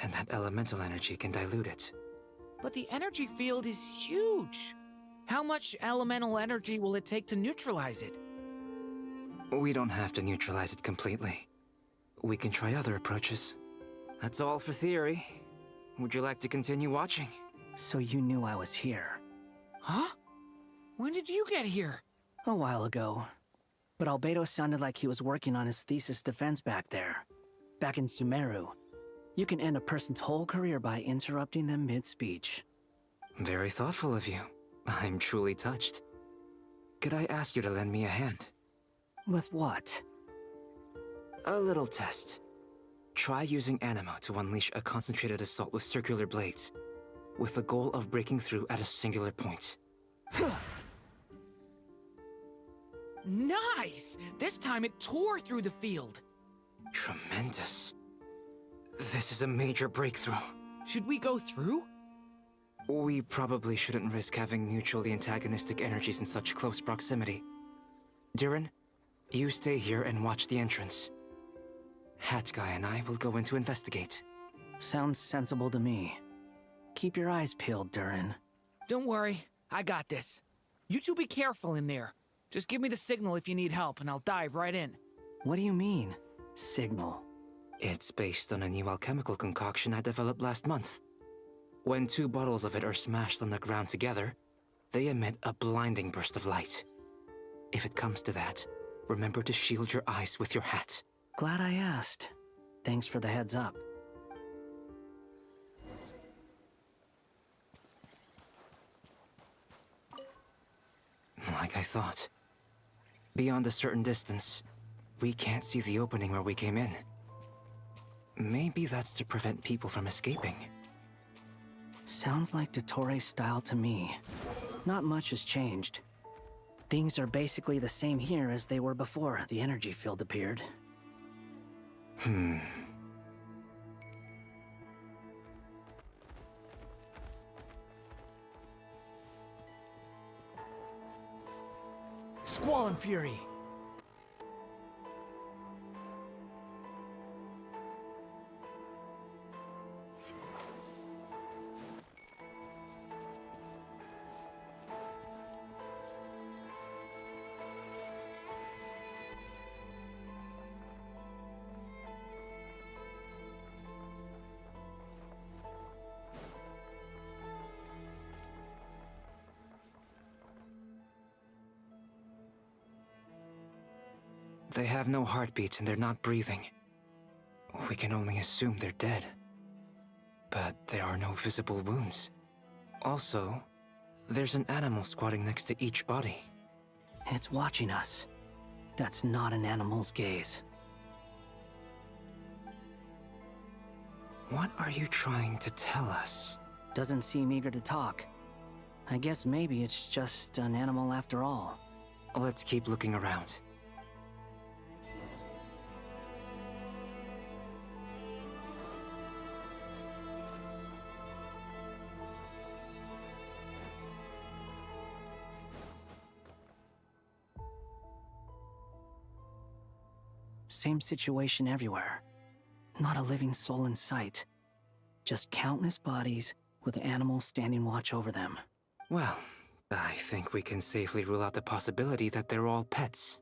and that elemental energy can dilute it. But the energy field is huge. How much elemental energy will it take to neutralize it? We don't have to neutralize it completely. We can try other approaches. That's all for theory. Would you like to continue watching? So you knew I was here. Huh? When did you get here? A while ago. But Albedo sounded like he was working on his thesis defense back there. Back in Sumeru. You can end a person's whole career by interrupting them mid-speech. Very thoughtful of you. I'm truly touched. Could I ask you to lend me a hand? With what? A little test. Try using Anima to unleash a concentrated assault with circular blades, with the goal of breaking through at a singular point. Nice! This time it tore through the field. Tremendous. This is a major breakthrough. Should we go through? We probably shouldn't risk having mutually antagonistic energies in such close proximity. Durin, you stay here and watch the entrance. Hat Guy and I will go in to investigate. Sounds sensible to me. keep your eyes peeled, Durin. Don't worry, I got this. You two be careful in there. Just give me the signal if you need help, and I'll dive right in. What do you mean, signal? It's based on a new alchemical concoction I developed last month. When 2 bottles of it are smashed on the ground together, they emit a blinding burst of light. If it comes to that, remember to shield your eyes with your hat. Glad I asked. Thanks for the heads up. Like I thought. Beyond a certain distance, we can't see the opening where we came in. Maybe that's to prevent people from escaping. Sounds like Dottore style to me. Not much has changed. Things are basically the same here as they were before the energy field appeared. Squall and Fury! They have no heartbeats and they're not breathing. We can only assume they're dead. But there are no visible wounds. Also, there's an animal squatting next to each body. It's watching us. That's not an animal's gaze. What are you trying to tell us? Doesn't seem eager to talk. I guess maybe it's just an animal after all. Let's keep looking around. Same situation everywhere. Not a living soul in sight. Just countless bodies with animals standing watch over them. Well, I think we can safely rule out the possibility that they're all pets.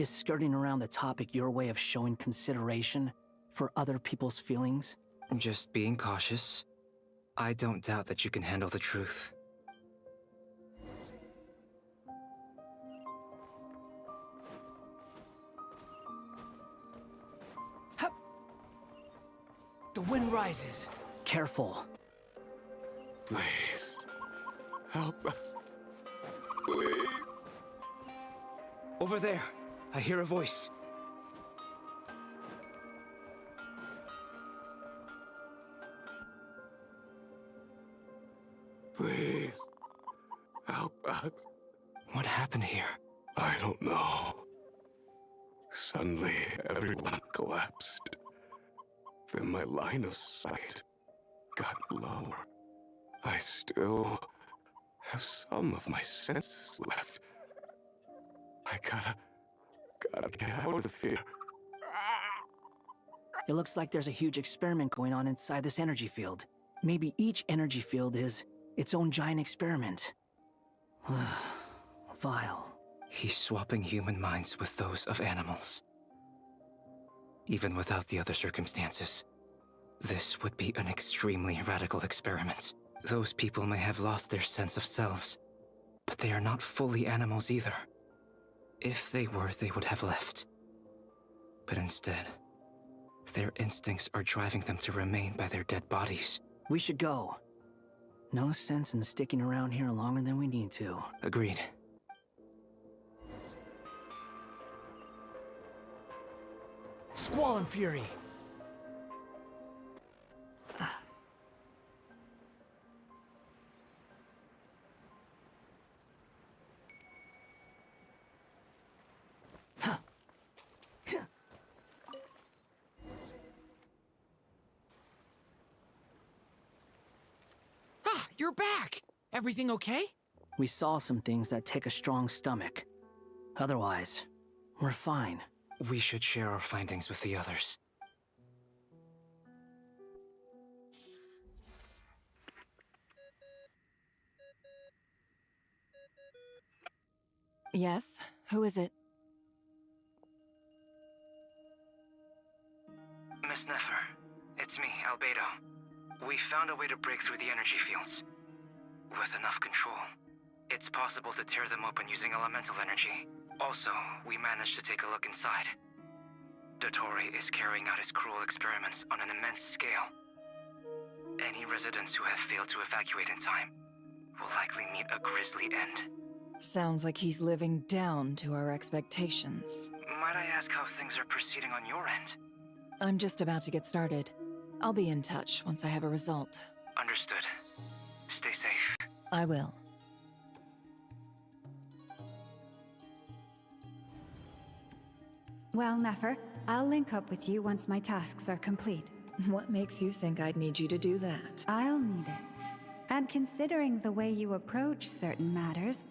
Is skirting around the topic your way of showing consideration for other people's feelings? Just being cautious. I don't doubt that you can handle the truth. The wind rises. Careful. Please, help us. Please. Over there, I hear a voice. Please, help us. What happened here? I don't know. Suddenly, everyone collapsed. Then my line of sight got lower. I still have some of my senses left. I gotta get out of here. It looks like there's a huge experiment going on inside this energy field. Maybe each energy field is its own giant experiment. Vile. He's swapping human minds with those of animals. Even without the other circumstances, this would be an extremely radical experiment. Those people may have lost their sense of selves, but they are not fully animals either. If they were, they would have left. But instead, their instincts are driving them to remain by their dead bodies. We should go. No sense in sticking around here longer than we need to. Agreed. Squall and Fury. Ah, you're back! Everything okay? We saw some things that take a strong stomach. Otherwise, we're fine. We should share our findings with the others. Yes? Who is it? Miss Nefer, it's me, Albedo. We found a way to break through the energy fields. With enough control, it's possible to tear them open using elemental energy. Also, we managed to take a look inside. Dottore is carrying out his cruel experiments on an immense scale. Any residents who have failed to evacuate in time will likely meet a grisly end. Sounds like he's living down to our expectations. Might I ask how things are proceeding on your end? I'm just about to get started. I'll be in touch once I have a result. Understood. Stay safe. I will. Well, Nefer, I'll link up with you once my tasks are complete. What makes you think I'd need you to do that? I'll need it. And considering the way you approach certain matters,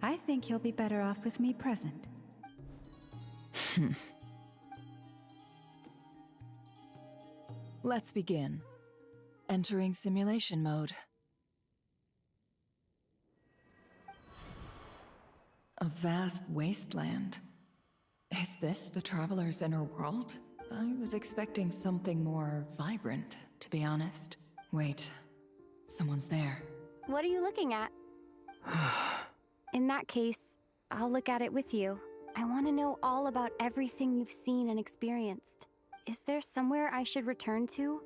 I think you'll be better off with me present. Let's begin. Entering simulation mode. A vast wasteland. Is this the Traveler's inner world? I was expecting something more vibrant, to be honest. Wait, someone's there. What are you looking at? In that case, I'll look at it with you. I want to know all about everything you've seen and experienced. Is there somewhere I should return to?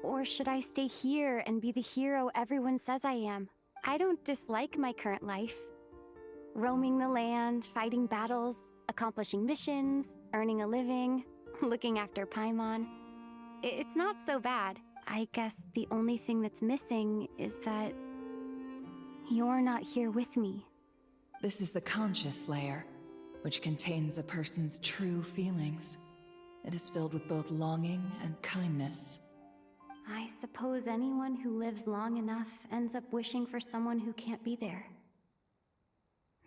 Or should I stay here and be the hero everyone says I am? I don't dislike my current life. Roaming the land, fighting battles, accomplishing missions, earning a living, looking after Paimon. It's not so bad. I guess the only thing that's missing is that you're not here with me. This is the conscious layer, which contains a person's true feelings. It is filled with both longing and kindness. I suppose anyone who lives long enough ends up wishing for someone who can't be there.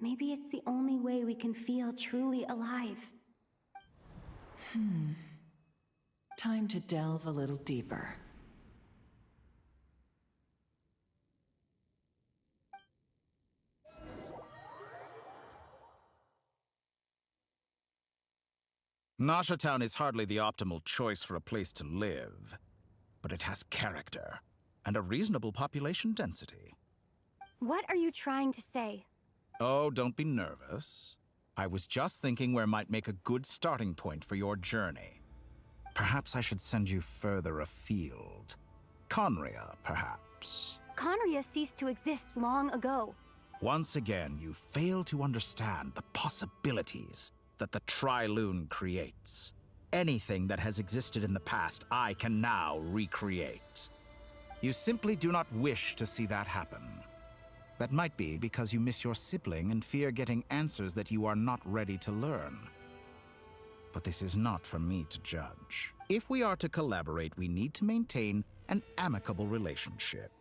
Maybe it's the only way we can feel truly alive. Time to delve a little deeper. Nasha Town is hardly the optimal choice for a place to live, but it has character and a reasonable population density. What are you trying to say? Oh, don't be nervous. I was just thinking where might make a good starting point for your journey. Perhaps I should send you further afield. Conria, perhaps. Conria ceased to exist long ago. Once again, you fail to understand the possibilities that the Tri-Lune creates. Anything that has existed in the past, I can now recreate. You simply do not wish to see that happen. That might be because you miss your sibling and fear getting answers that you are not ready to learn. But this is not for me to judge. If we are to collaborate, we need to maintain an amicable relationship.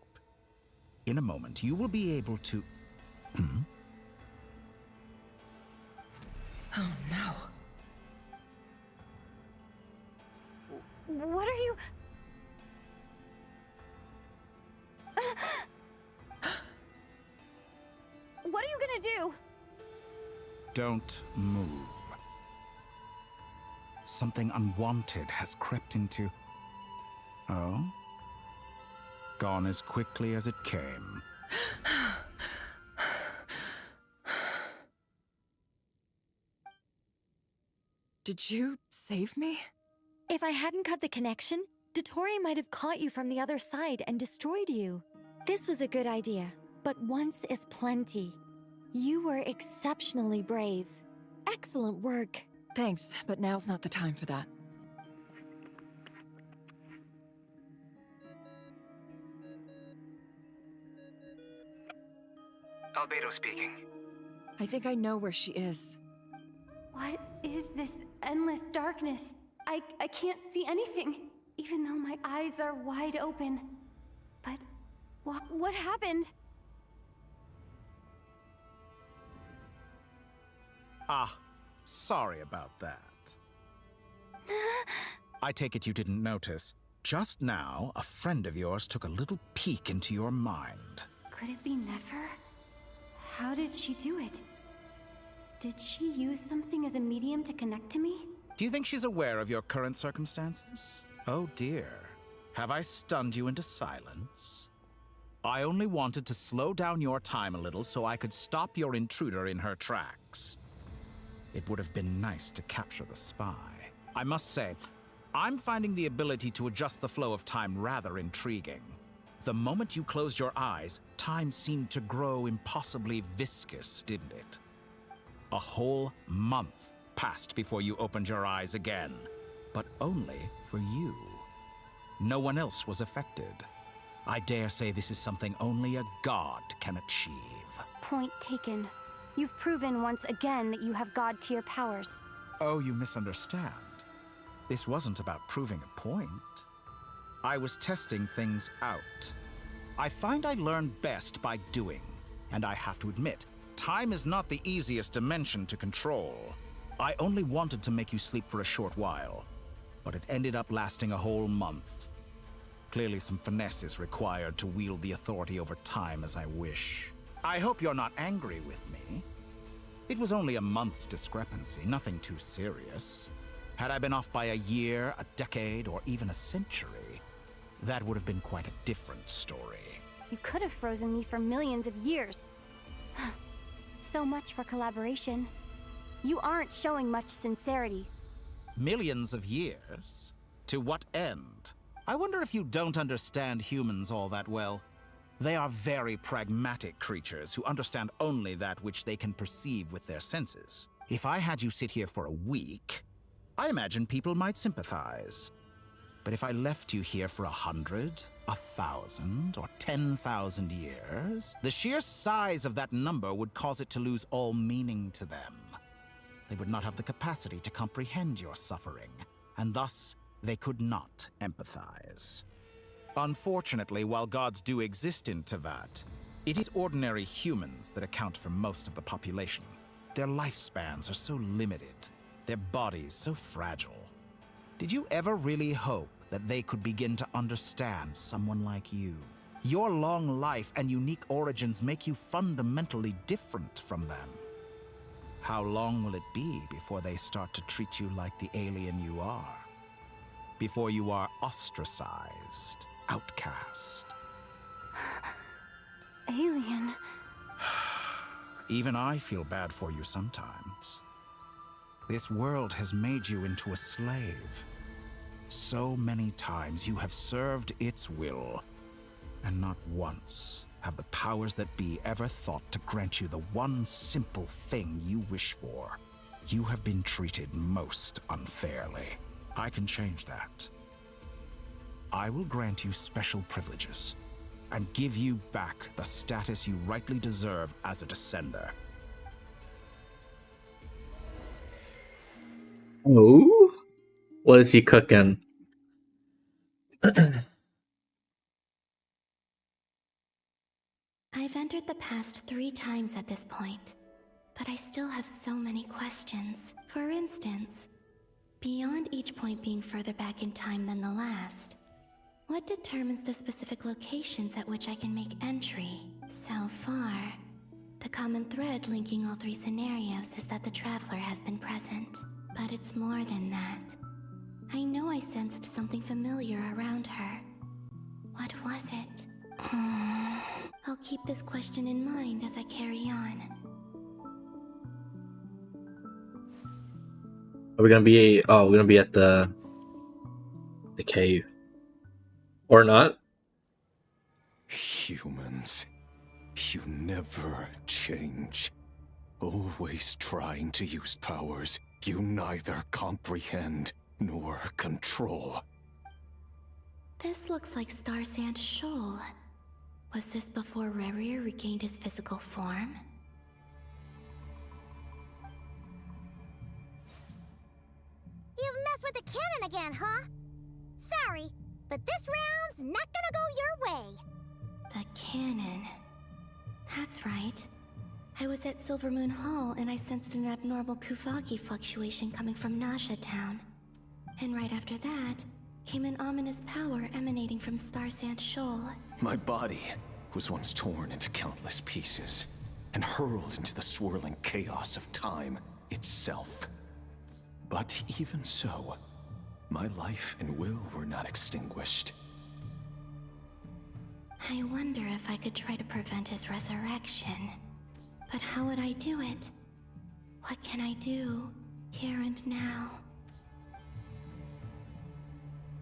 In a moment, you will be able to... Oh no. What are you... What are you gonna do? Don't move. Something unwanted has crept into... Oh? Gone as quickly as it came. Did you save me? If I hadn't cut the connection, Dottore might have caught you from the other side and destroyed you. This was a good idea, but once is plenty. You were exceptionally brave. Excellent work. Thanks, but now's not the time for that. Albedo speaking. I think I know where she is. What is this endless darkness? I can't see anything, even though my eyes are wide open. But what happened? Ah, sorry about that. I take it you didn't notice. Just now, a friend of yours took a little peek into your mind. Could it be Nefer? How did she do it? Did she use something as a medium to connect to me? Do you think she's aware of your current circumstances? Oh dear. Have I stunned you into silence? I only wanted to slow down your time a little so I could stop your intruder in her tracks. It would have been nice to capture the spy. I must say, I'm finding the ability to adjust the flow of time rather intriguing. The moment you closed your eyes, time seemed to grow impossibly viscous, didn't it? A whole month passed before you opened your eyes again, but only for you. No one else was affected. I dare say this is something only a god can achieve. Point taken. You've proven once again that you have god-tier powers. Oh, you misunderstand. This wasn't about proving a point. I was testing things out. I find I learn best by doing, and I have to admit, time is not the easiest dimension to control. I only wanted to make you sleep for a short while, but it ended up lasting a whole month. Clearly some finesse is required to wield the authority over time as I wish. I hope you're not angry with me. It was only a month's discrepancy, nothing too serious. Had I been off by a year, a decade, or even a century, that would have been quite a different story. You could have frozen me for millions of years. So much for collaboration. You aren't showing much sincerity. Millions of years? To what end? I wonder if you don't understand humans all that well. They are very pragmatic creatures who understand only that which they can perceive with their senses. If I had you sit here for a week, I imagine people might sympathize. But if I left you here for 100, 1,000, or 10,000 years, the sheer size of that number would cause it to lose all meaning to them. They would not have the capacity to comprehend your suffering, and thus they could not empathize. Unfortunately, while gods do exist in Tevat, it is ordinary humans that account for most of the population. Their lifespans are so limited, their bodies so fragile. Did you ever really hope that they could begin to understand someone like you? Your long life and unique origins make you fundamentally different from them. How long will it be before they start to treat you like the alien you are? Before you are ostracized, outcast? Alien. Even I feel bad for you sometimes. This world has made you into a slave. So many times you have served its will, and not once have the powers that be ever thought to grant you the one simple thing you wish for. You have been treated most unfairly. I can change that. I will grant you special privileges and give you back the status you rightly deserve as a descender. Oh? What is he cooking? I've entered the past 3 times at this point, but I still have so many questions. For instance, beyond each point being further back in time than the last, what determines the specific locations at which I can make entry? So far, the common thread linking all 3 scenarios is that the Traveler has been present. But it's more than that. I know I sensed something familiar around her. What was it? I'll keep this question in mind as I carry on. Are we gonna be? Oh, we're gonna be at the cave, or not? Humans, you never change. Always trying to use powers you neither comprehend nor control. This looks like Star Sand Shoal. Was this before Rerir regained his physical form? You've messed with the cannon again, huh? Sorry, but this round's not gonna go your way. The cannon. That's right. I was at Silvermoon Hall and I sensed an abnormal Kuvaki fluctuation coming from Nasha Town. And right after that, came an ominous power emanating from Star Sand Shoal. My body was once torn into countless pieces. and hurled into the swirling chaos of time itself. But even so, my life and will were not extinguished. I wonder if I could try to prevent his resurrection. But how would I do it? What can I do, here and now?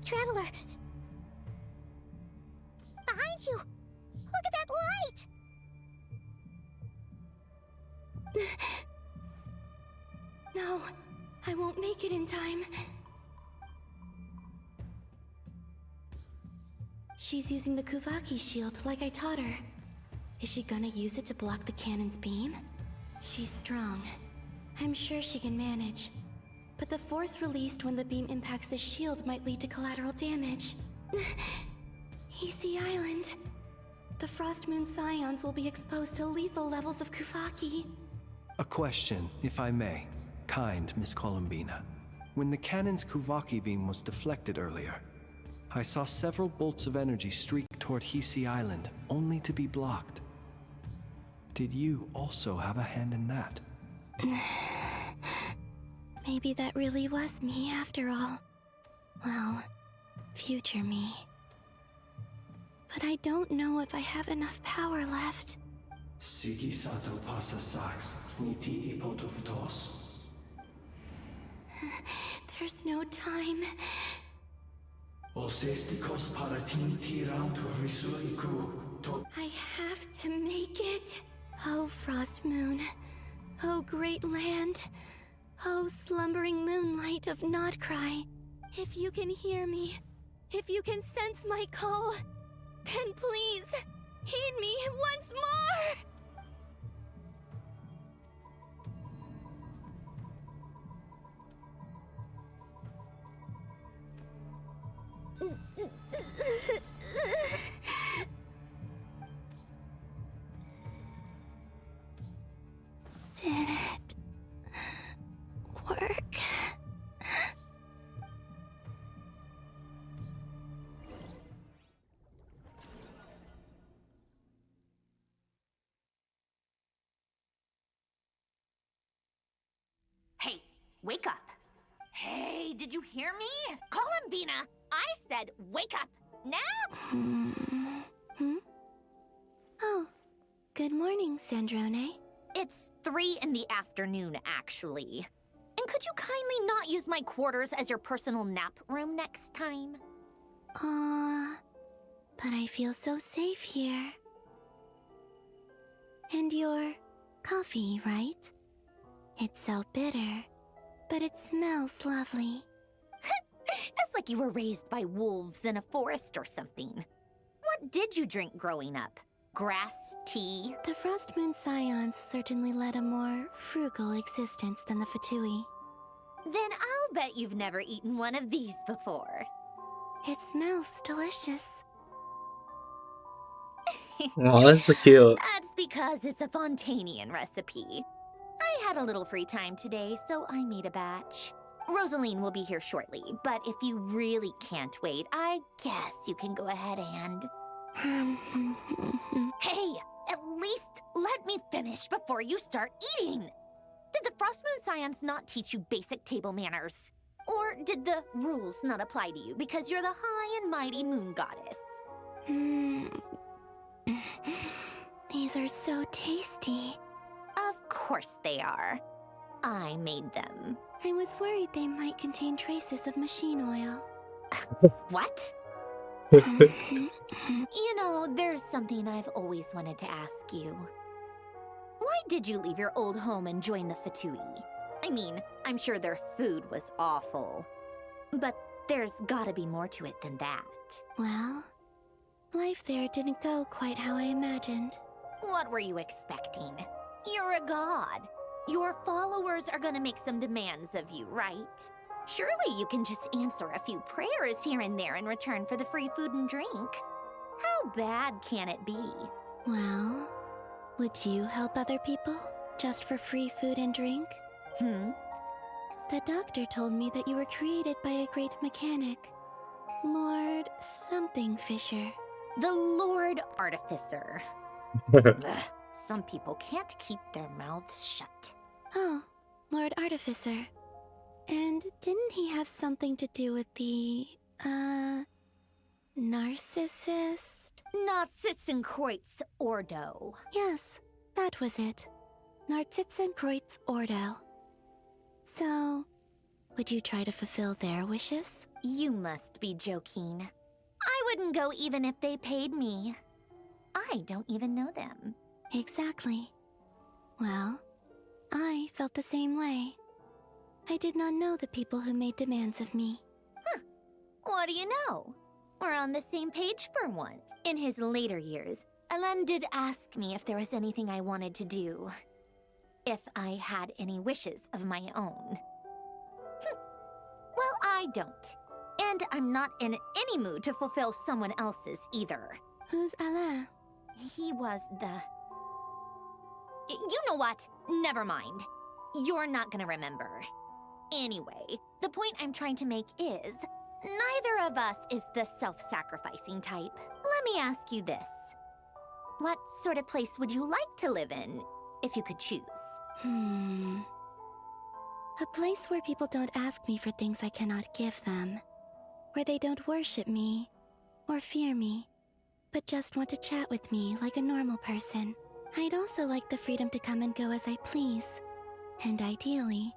Traveler! Behind you! Look at that light! No, I won't make it in time. She's using the Kuvaki shield like I taught her. Is she gonna use it to block the cannon's beam? She's strong. I'm sure she can manage. But the force released when the beam impacts the shield might lead to collateral damage. Easy Island. The Frost Moon Scions will be exposed to lethal levels of Kuvaki. A question, if I may. Kind Miss Columbina. When the cannon's Kuvaki beam was deflected earlier, I saw several bolts of energy streak toward Hisi Island, only to be blocked. Did you also have a hand in that? Maybe that really was me after all. Well, future me. But I don't know if I have enough power left. Sigi sato pasa sax, niti ipotuvtos. There's no time. Osestikos paratin tiram to risuiku. I have to make it. Oh, Frost Moon. Oh, great land. Oh, slumbering moonlight of Nodcry. If you can hear me, if you can sense my call, then please, heed me once more! Did it work? Hey, wake up. Hey, did you hear me? Columbina, I said wake up. Now? Oh, good morning, Sandrone. It's 3 in the afternoon, actually. And could you kindly not use my quarters as your personal nap room next time? But I feel so safe here. And your coffee, right? It's so bitter, but it smells lovely. It's like you were raised by wolves in a forest or something. What did you drink growing up? Grass tea? The Frost Moon Scions certainly led a more frugal existence than the Fatui. Then I'll bet you've never eaten one of these before. It smells delicious. Oh, that's so cute. That's because it's a Fontanian recipe. I had a little free time today, so I made a batch. Rosaline will be here shortly, but if you really can't wait, I guess you can go ahead and... Hey, at least let me finish before you start eating! Did the Frost Moon Scions not teach you basic table manners? Or did the rules not apply to you because you're the high and mighty moon goddess? These are so tasty. Of course they are. I made them. I was worried they might contain traces of machine oil. What? You know, there's something I've always wanted to ask you. Why did you leave your old home and join the Fatui? I mean, I'm sure their food was awful. But there's gotta be more to it than that. Well, life there didn't go quite how I imagined. What were you expecting? You're a god. Your followers are gonna make some demands of you, right? Surely you can just answer a few prayers here and there in return for the free food and drink. How bad can it be? Well, would you help other people just for free food and drink? The doctor told me that you were created by a great mechanic, Lord something Fisher. The Lord Artificer. some people can't keep their mouths shut. Oh, Lord Artificer. And didn't he have something to do with the, narcissist? Narcissenkreuz Ordo. Yes, that was it. Narcissenkreuz Ordo. So, would you try to fulfill their wishes? You must be joking. I wouldn't go even if they paid me. I don't even know them. Exactly. Well, I felt the same way. I did not know the people who made demands of me. Huh. What do you know? We're on the same page for once. In his later years, Alan did ask me if there was anything I wanted to do. If I had any wishes of my own. Well, I don't. And I'm not in any mood to fulfill someone else's either. Who's Alain? He was the... You know what? Never mind. You're not gonna remember. Anyway, the point I'm trying to make is, neither of us is the self-sacrificing type. Let me ask you this. What sort of place would you like to live in, if you could choose? A place where people don't ask me for things I cannot give them. Where they don't worship me, or fear me, but just want to chat with me like a normal person. I'd also like the freedom to come and go as I please. And ideally,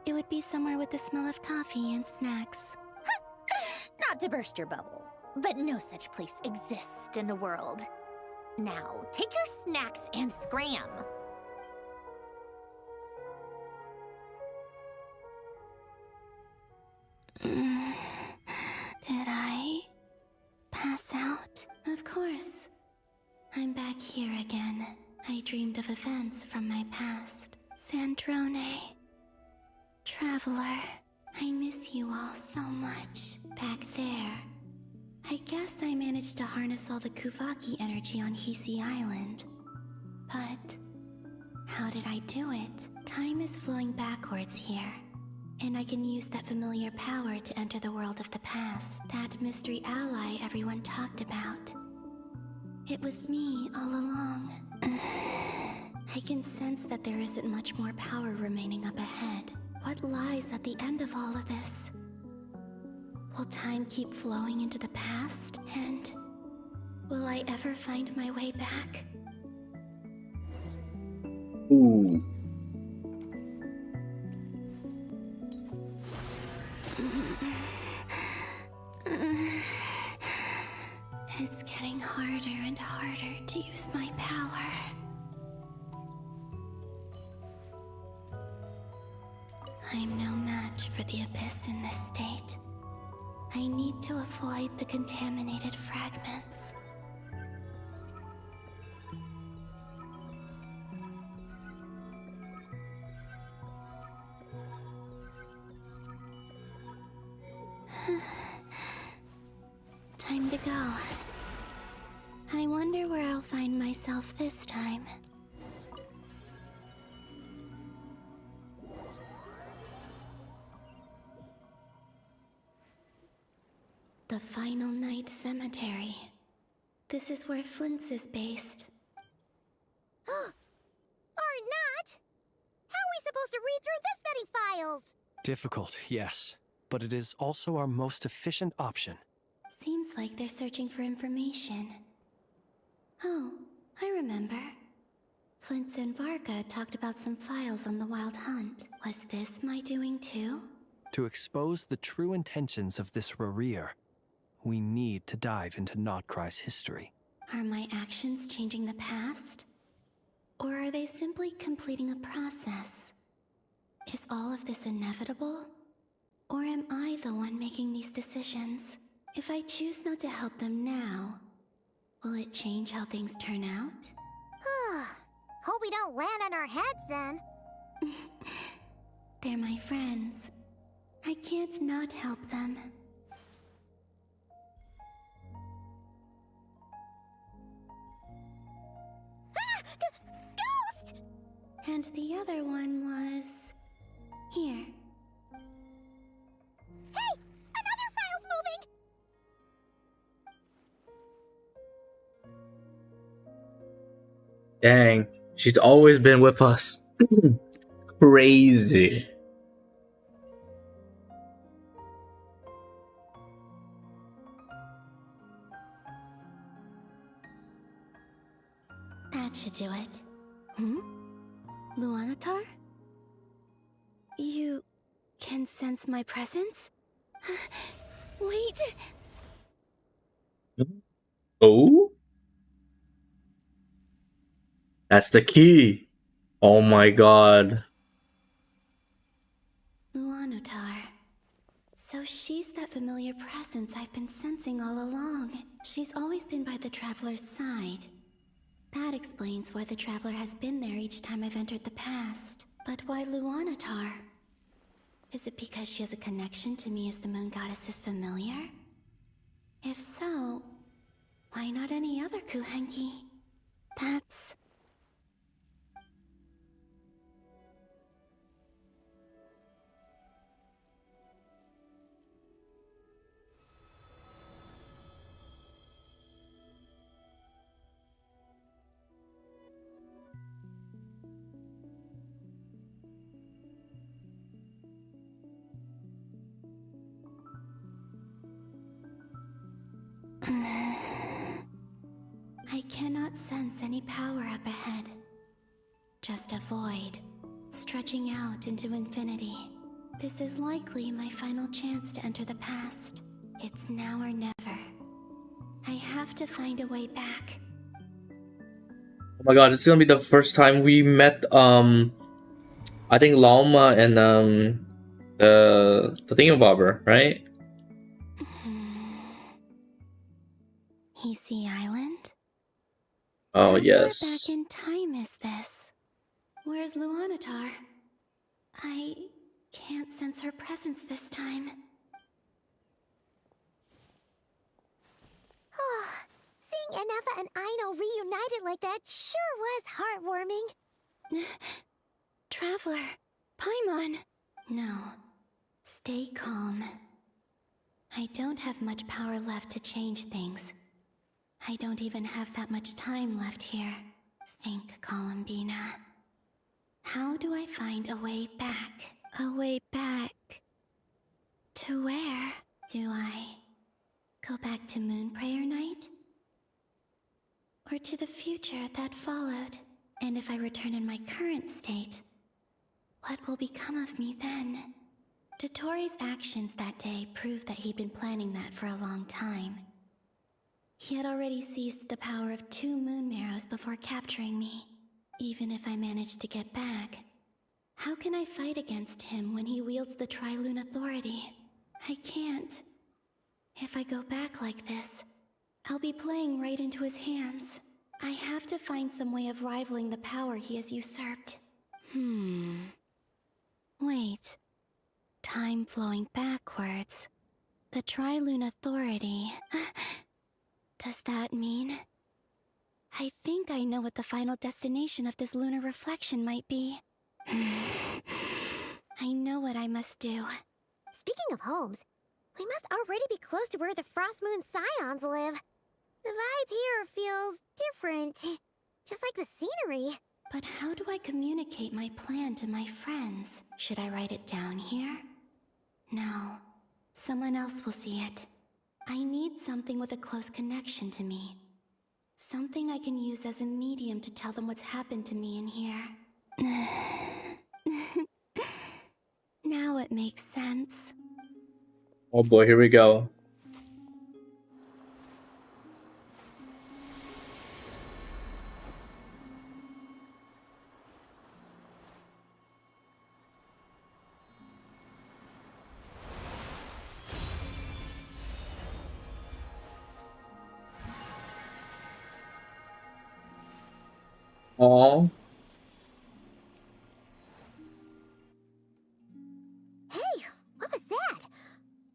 it would be somewhere with the smell of coffee and snacks. Not to burst your bubble, but no such place exists in the world. Now, take your snacks and scram. Did I pass out? Of course. I'm back here again. I dreamed of events from my past. Sandrone. Traveler. I miss you all so much. Back there. I guess I managed to harness all the Kuvaki energy on Hisi Island. But how did I do it? Time is flowing backwards here. And I can use that familiar power to enter the world of the past. That mystery ally everyone talked about. It was me all along. I can sense that there isn't much more power remaining up ahead. What lies at the end of all of this? Will time keep flowing into the past? And will I ever find my way back? Ooh. It's getting harder and harder to use my power. I'm no match for the Abyss in this state. I need to avoid the contaminated fragments. Time to go. I wonder where I'll find myself this time. The Final Night Cemetery. This is where Flint's is based. Or not! How are we supposed to read through this many files? Difficult, yes. But it is also our most efficient option. Seems like they're searching for information. Oh, I remember. Flint's and Varga talked about some files on the Wild Hunt. Was this my doing too? To expose the true intentions of this Rarir, we need to dive into Notcry's history. Are my actions changing the past? Or are they simply completing a process? Is all of this inevitable? Or am I the one making these decisions? If I choose not to help them now, will it change how things turn out? Hope we don't land on our heads then. They're my friends. I can't not help them. Ghost! And the other one was... here. Hey! Another file's moving! Dang. She's always been with us. Crazy. That should do it. Luanatar? You can sense my presence? Wait! Oh? That's the key. Oh my god. Luanatar. So she's that familiar presence I've been sensing all along. She's always been by the Traveler's side. That explains why the Traveler has been there each time I've entered the past. But why Luanatar? Is it because she has a connection to me as the Moon Goddess's familiar? If so, why not any other Kuhenki? That's... I cannot sense any power up ahead. Just a void, stretching out into infinity. This is likely my final chance to enter the past. It's now or never. I have to find a way back. Oh my god, it's gonna be the first time we met I think Lauma and the thingamabobber, right? Heasy Island? Oh How yes. far back in time is this? Where's Luanatar? I can't sense her presence this time. Oh, seeing Enefa and Aino reunited like that sure was heartwarming. Traveler, Paimon. No, stay calm. I don't have much power left to change things. I don't even have that much time left here. Think, Columbina. How do I find a way back? A way back... to where? Do I go back to Moon Prayer Night? Or to the future that followed? And if I return in my current state, what will become of me then? Dotori's actions that day proved that he'd been planning that for a long time. He had already seized the power of 2 Moon Marrows before capturing me. Even if I managed to get back, how can I fight against him when he wields the Tri-Lune Authority? I can't. If I go back like this, I'll be playing right into his hands. I have to find some way of rivaling the power he has usurped. Wait. Time flowing backwards. The Tri-Lune Authority. Does that mean... I think I know what the final destination of this lunar reflection might be. I know what I must do. Speaking of homes, we must already be close to where the Frost Moon Scions live. The vibe here feels different, just like the scenery. But how do I communicate my plan to my friends? Should I write it down here? No. Someone else will see it. I need something with a close connection to me. Something I can use as a medium to tell them what's happened to me in here. Now it makes sense. Oh boy, here we go. Aww. Hey, what was that?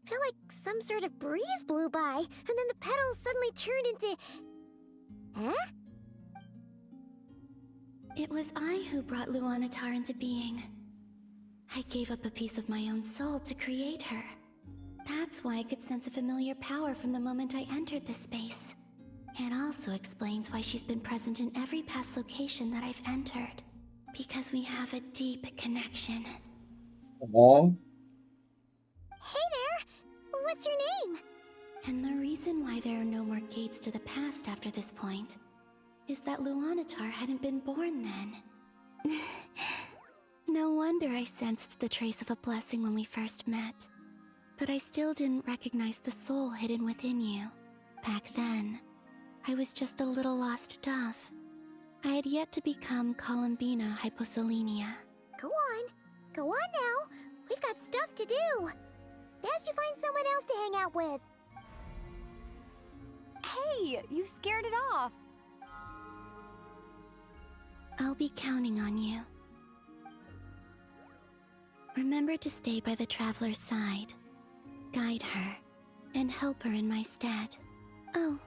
I feel like some sort of breeze blew by, and then the petals suddenly turned into... Huh? It was I who brought Luanatar into being. I gave up a piece of my own soul to create her. That's why I could sense a familiar power from the moment I entered this space. It also also explains why she's been present in every past location that I've entered. Because we have a deep connection. Aww. Hey there! What's your name? And the reason why there are no more gates to the past after this point is that Luanatar hadn't been born then. No wonder I sensed the trace of a blessing when we first met. But I still didn't recognize the soul hidden within you. Back then, I was just a little lost dove. I had yet to become Columbina Hyposelenia. Go on now. We've got stuff to do. Best you find someone else to hang out with. Hey, you scared it off. I'll be counting on you. Remember to stay by the traveler's side, guide her, and help her in my stead. Oh,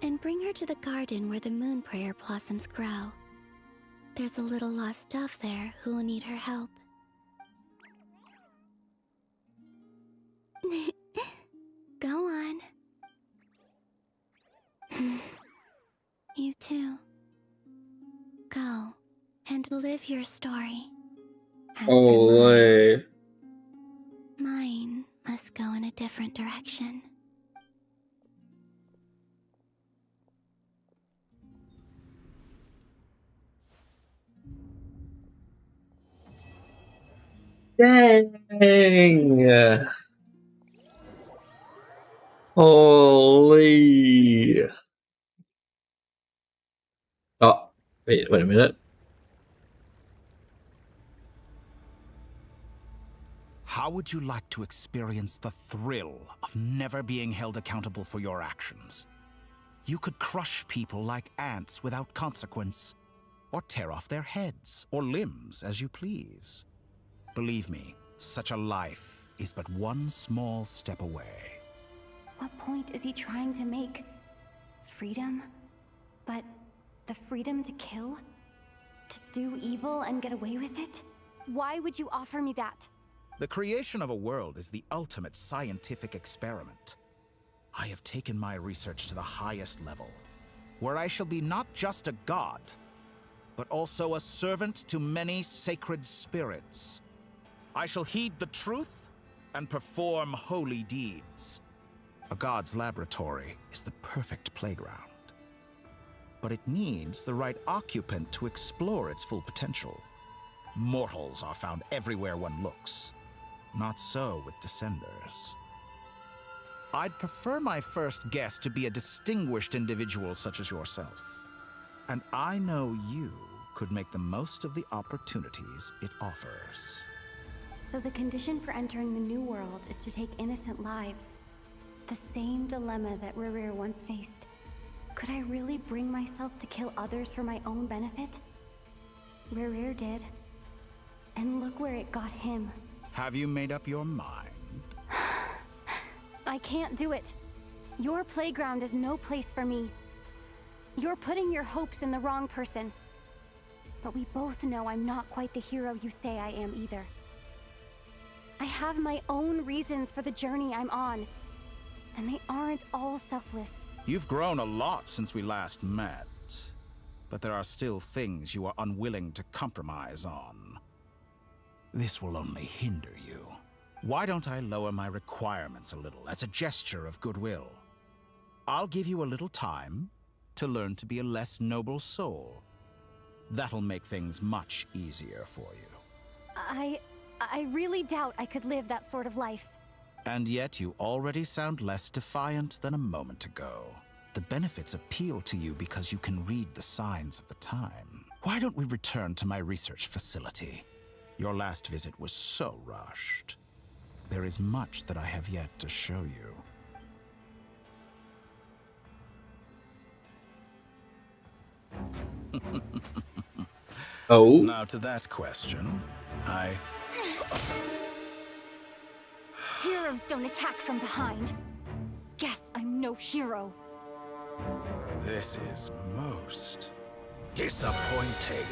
and bring her to the garden where the moon prayer blossoms grow. There's a little lost dove there who will need her help. Go on. You too. Go and live your story. As for mine must go in a different direction. Dang! Holy! Oh, wait a minute. How would you like to experience the thrill of never being held accountable for your actions? You could crush people like ants without consequence, or tear off their heads or limbs as you please. Believe me, such a life is but one small step away. What point is he trying to make? Freedom? But the freedom to kill? To do evil and get away with it? Why would you offer me that? The creation of a world is the ultimate scientific experiment. I have taken my research to the highest level, where I shall be not just a god, but also a servant to many sacred spirits. I shall heed the truth and perform holy deeds. A god's laboratory is the perfect playground. But it needs the right occupant to explore its full potential. Mortals are found everywhere one looks. Not so with Descenders. I'd prefer my first guest to be a distinguished individual such as yourself. And I know you could make the most of the opportunities it offers. So the condition for entering the new world is to take innocent lives. The same dilemma that Rerir once faced. Could I really bring myself to kill others for my own benefit? Rerir did. And look where it got him. Have you made up your mind? I can't do it. Your playground is no place for me. You're putting your hopes in the wrong person. But we both know I'm not quite the hero you say I am either. I have my own reasons for the journey I'm on. And they aren't all selfless. You've grown a lot since we last met. But there are still things you are unwilling to compromise on. This will only hinder you. Why don't I lower my requirements a little as a gesture of goodwill? I'll give you a little time to learn to be a less noble soul. That'll make things much easier for you. I really doubt I could live that sort of life. And yet you already sound less defiant than a moment ago. The benefits appeal to you because you can read the signs of the time. Why don't we return to my research facility? Your last visit was so rushed. There is much that I have yet to show you. Oh. Now to that question, Heroes don't attack from behind. Guess I'm no hero. This is most disappointing.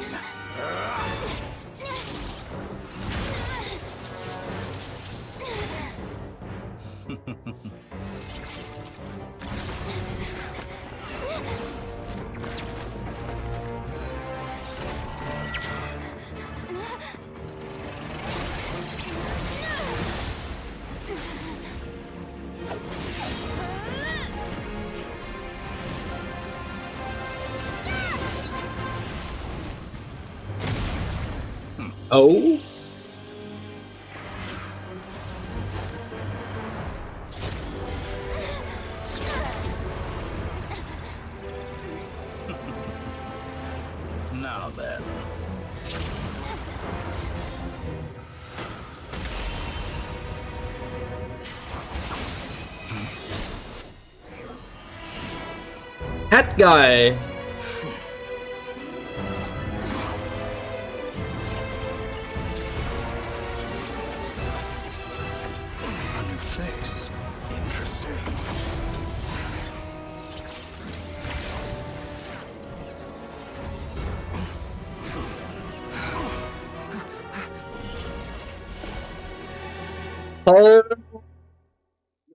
Oh? Now then. That guy! A new face. Interesting.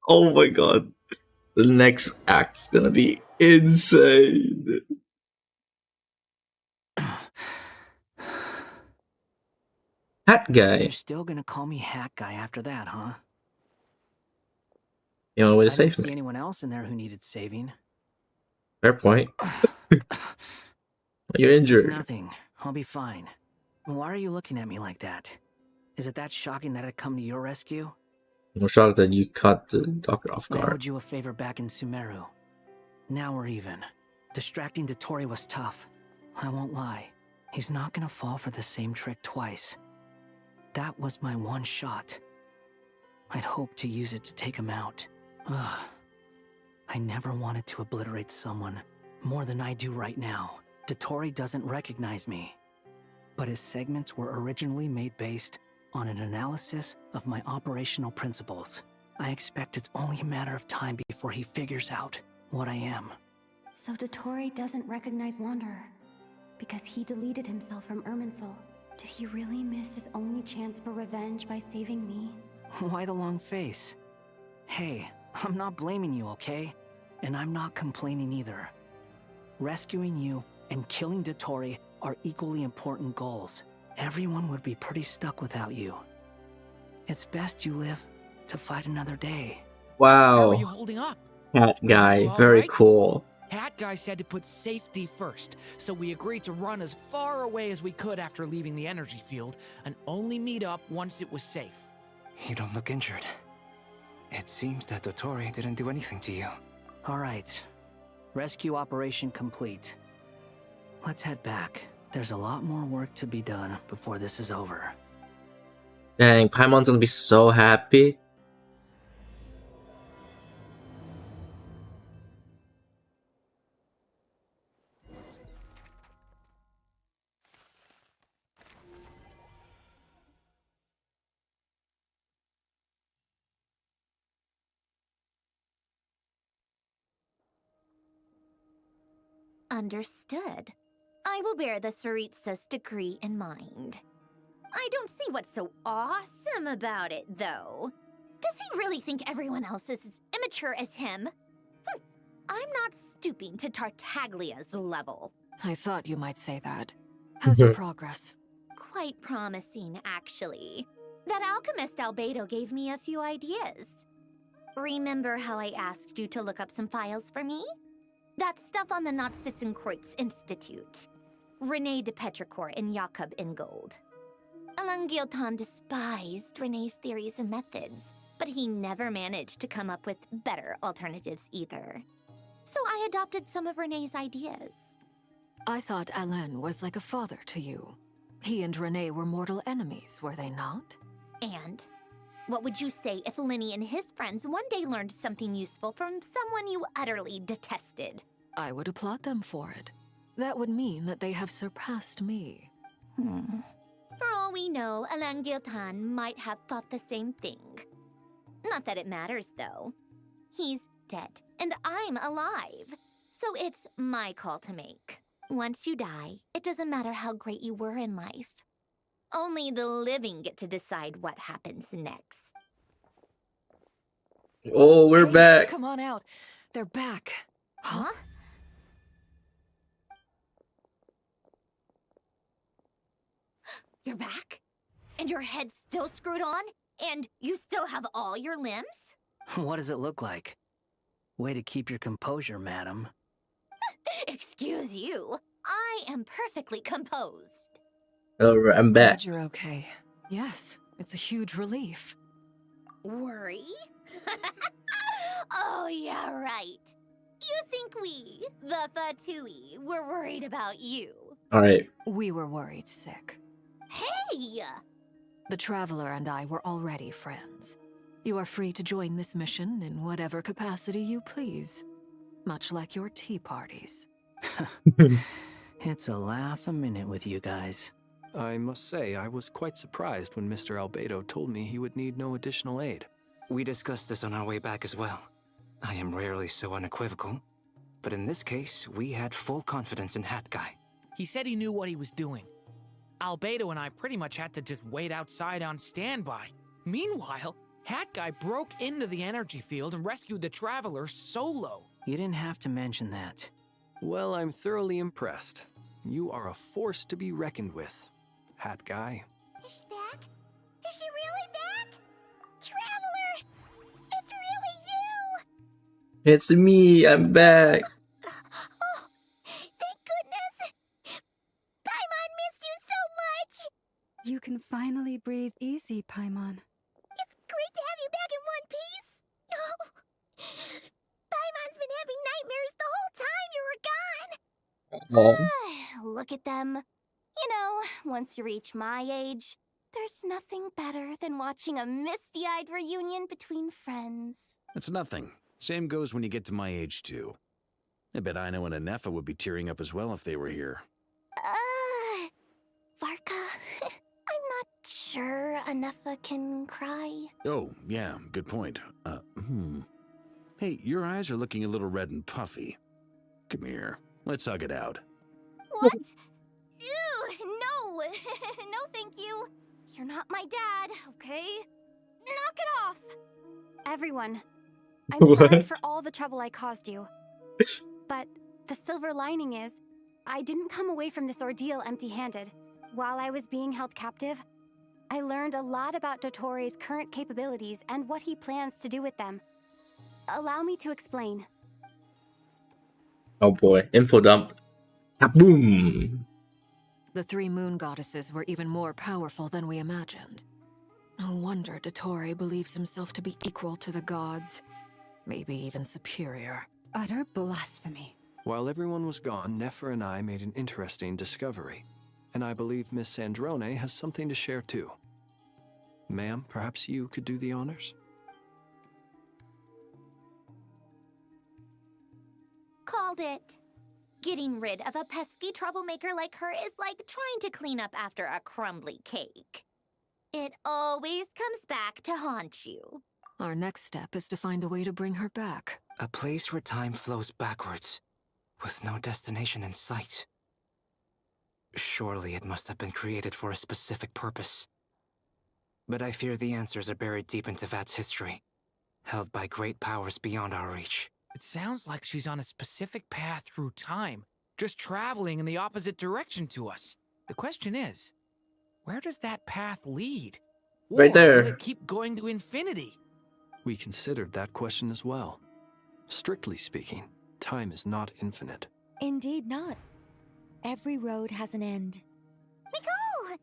Oh my god. The next act's gonna be insane. Hat guy. You're still gonna call me Hat Guy after that, huh? You know, way to I didn't save see me. anyone else in there who needed saving. Fair point. You're It's injured. nothing. I'll be fine. Why are you looking at me like that? Is it that shocking that I'd come to your rescue? I'm shocked that you caught the doctor off I guard. owed you a favor back in Sumeru. Now we're even. Distracting Dotori was tough. I won't lie. He's not gonna fall for the same trick twice. That was my one shot. I'd hoped to use it to take him out. Ugh. I never wanted to obliterate someone more than I do right now. Dotori doesn't recognize me. But his segments were originally made based on an analysis of my operational principles. I expect it's only a matter of time before he figures out what I am. So Dotori doesn't recognize Wanderer because he deleted himself from Irminsul. Did he really miss his only chance for revenge by saving me? Why the long face? Hey, I'm not blaming you, okay? And I'm not complaining either. Rescuing you and killing Dotori are equally important goals. Everyone would be pretty stuck without you. It's best you live to fight another day. How are Wow. you holding up? Hat guy. You all Very right? cool. Hat Guy said to put safety first, so we agreed to run as far away as we could after leaving the energy field, and only meet up once it was safe. You don't look injured. It seems that Dotori didn't do anything to you. All right. Rescue operation complete. Let's head back. There's a lot more work to be done before this is over. Dang, Paimon's gonna be so happy. Understood. I will bear the Tsaritsa's decree in mind. I don't see what's so awesome about it, though. Does he really think everyone else is as immature as him? I'm not stooping to Tartaglia's level. I thought you might say that. How's your progress? Quite promising, actually. That alchemist Albedo gave me a few ideas. Remember how I asked you to look up some files for me? That stuff on the Nazi-Kreuz Institute. Rene de Petrichor and Jakob Ingold. Alain Guillotin despised Rene's theories and methods, but he never managed to come up with better alternatives either. So I adopted some of Rene's ideas. I thought Alain was like a father to you. He and Rene were mortal enemies, were they not? And what would you say if Lenny and his friends one day learned something useful from someone you utterly detested? I would applaud them for it. That would mean that they have surpassed me. For all we know, Alain Guillotin might have thought the same thing. Not that it matters, though. He's dead, and I'm alive. So it's my call to make. Once you die, it doesn't matter how great you were in life. Only the living get to decide what happens next. Oh, we're Hey, back. Come on out. They're back. Huh? You're back? And your head's still screwed on? And you still have all your limbs? What does it look like? Way to keep your composure, madam. Excuse you. I am perfectly composed. I'm back. Glad you're okay. Yes, it's a huge relief. Worry? Oh, yeah, right. You think we, the Fatui, were worried about you? Alright. We were worried sick. Hey! The Traveler and I were already friends. You are free to join this mission in whatever capacity you please. Much like your tea parties. It's a laugh a minute with you guys. I must say, I was quite surprised when Mr. Albedo told me he would need no additional aid. We discussed this on our way back as well. I am rarely so unequivocal, but in this case, we had full confidence in Hat Guy. He said he knew what he was doing. Albedo and I pretty much had to just wait outside on standby. Meanwhile, Hat Guy broke into the energy field and rescued the Traveler solo. You didn't have to mention that. Well, I'm thoroughly impressed. You are a force to be reckoned with, Hat Guy. Is she back? Is she really back? Traveler! It's really you! It's me, I'm back. Oh, thank goodness! Paimon missed you so much! You can finally breathe easy, Paimon. It's great to have you back in one piece! Oh, Paimon's been having nightmares the whole time you were gone! Look at them. You know, once you reach my age, there's nothing better than watching a misty-eyed reunion between friends. It's nothing. Same goes when you get to my age, too. I bet Ino and Anefa would be tearing up as well if they were here. Varka, I'm not sure Anefa can cry. Oh, yeah, good point. Hey, your eyes are looking a little red and puffy. Come here, let's hug it out. What? Ew, no! No, thank you. You're not my dad, okay? Knock it off! Everyone, I'm sorry for all the trouble I caused you. But the silver lining is, I didn't come away from this ordeal empty-handed. While I was being held captive, I learned a lot about Dottoro's current capabilities and what he plans to do with them. Allow me to explain. Oh boy, info dump. Boom! The three moon goddesses were even more powerful than we imagined. No wonder Dottore believes himself to be equal to the gods. Maybe even superior. Utter blasphemy. While everyone was gone, Nefer and I made an interesting discovery. And I believe Miss Sandrone has something to share too. Ma'am, perhaps you could do the honors? Called it. Getting rid of a pesky troublemaker like her is like trying to clean up after a crumbly cake. It always comes back to haunt you. Our next step is to find a way to bring her back. A place where time flows backwards, with no destination in sight. Surely it must have been created for a specific purpose. But I fear the answers are buried deep into Vat's history, held by great powers beyond our reach. It sounds like she's on a specific path through time, just traveling in the opposite direction to us. The question is, where does that path lead? Right there. Or will it keep going to infinity? We considered that question as well. Strictly speaking, time is not infinite. Indeed not. Every road has an end. Nicole!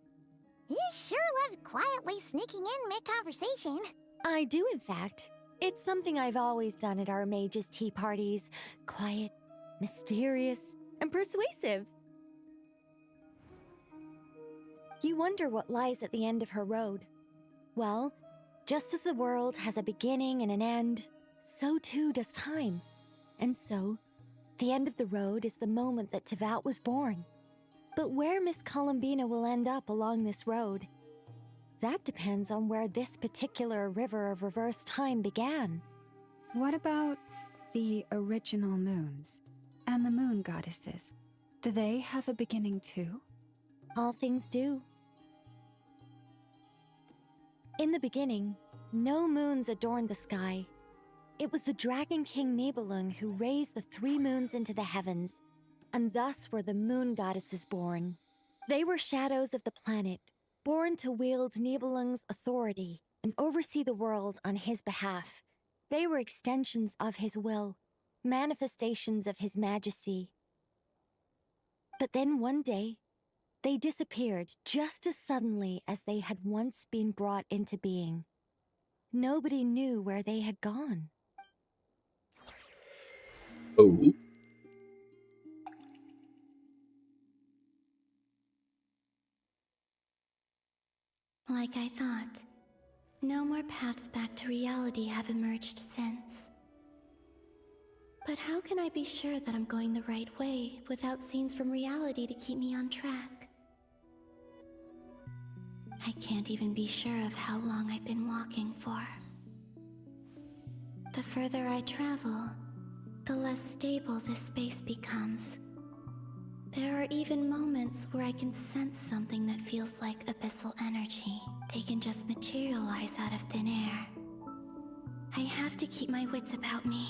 You sure love quietly sneaking in mid-conversation. I do, in fact. It's something I've always done at our mages' tea parties. Quiet, mysterious, and persuasive. You wonder what lies at the end of her road. Well, just as the world has a beginning and an end, so too does time. And so, the end of the road is the moment that Teyvat was born. But where Miss Columbina will end up along this road, that depends on where this particular river of reverse time began. What about the original moons and the moon goddesses? Do they have a beginning too? All things do. In the beginning, no moons adorned the sky. It was the Dragon King Nibelung who raised the 3 moons into the heavens, and thus were the moon goddesses born. They were shadows of the planet, born to wield Nibelung's authority and oversee the world on his behalf. They were extensions of his will, manifestations of his majesty. But then one day, They disappeared just as suddenly as they had once been brought into being. Nobody knew where they had gone. Oh. Like I thought, no more paths back to reality have emerged since. But how can I be sure that I'm going the right way without scenes from reality to keep me on track? I can't even be sure of how long I've been walking for. The further I travel, the less stable this space becomes. There are even moments where I can sense something that feels like abyssal energy. They can just materialize out of thin air. I have to keep my wits about me.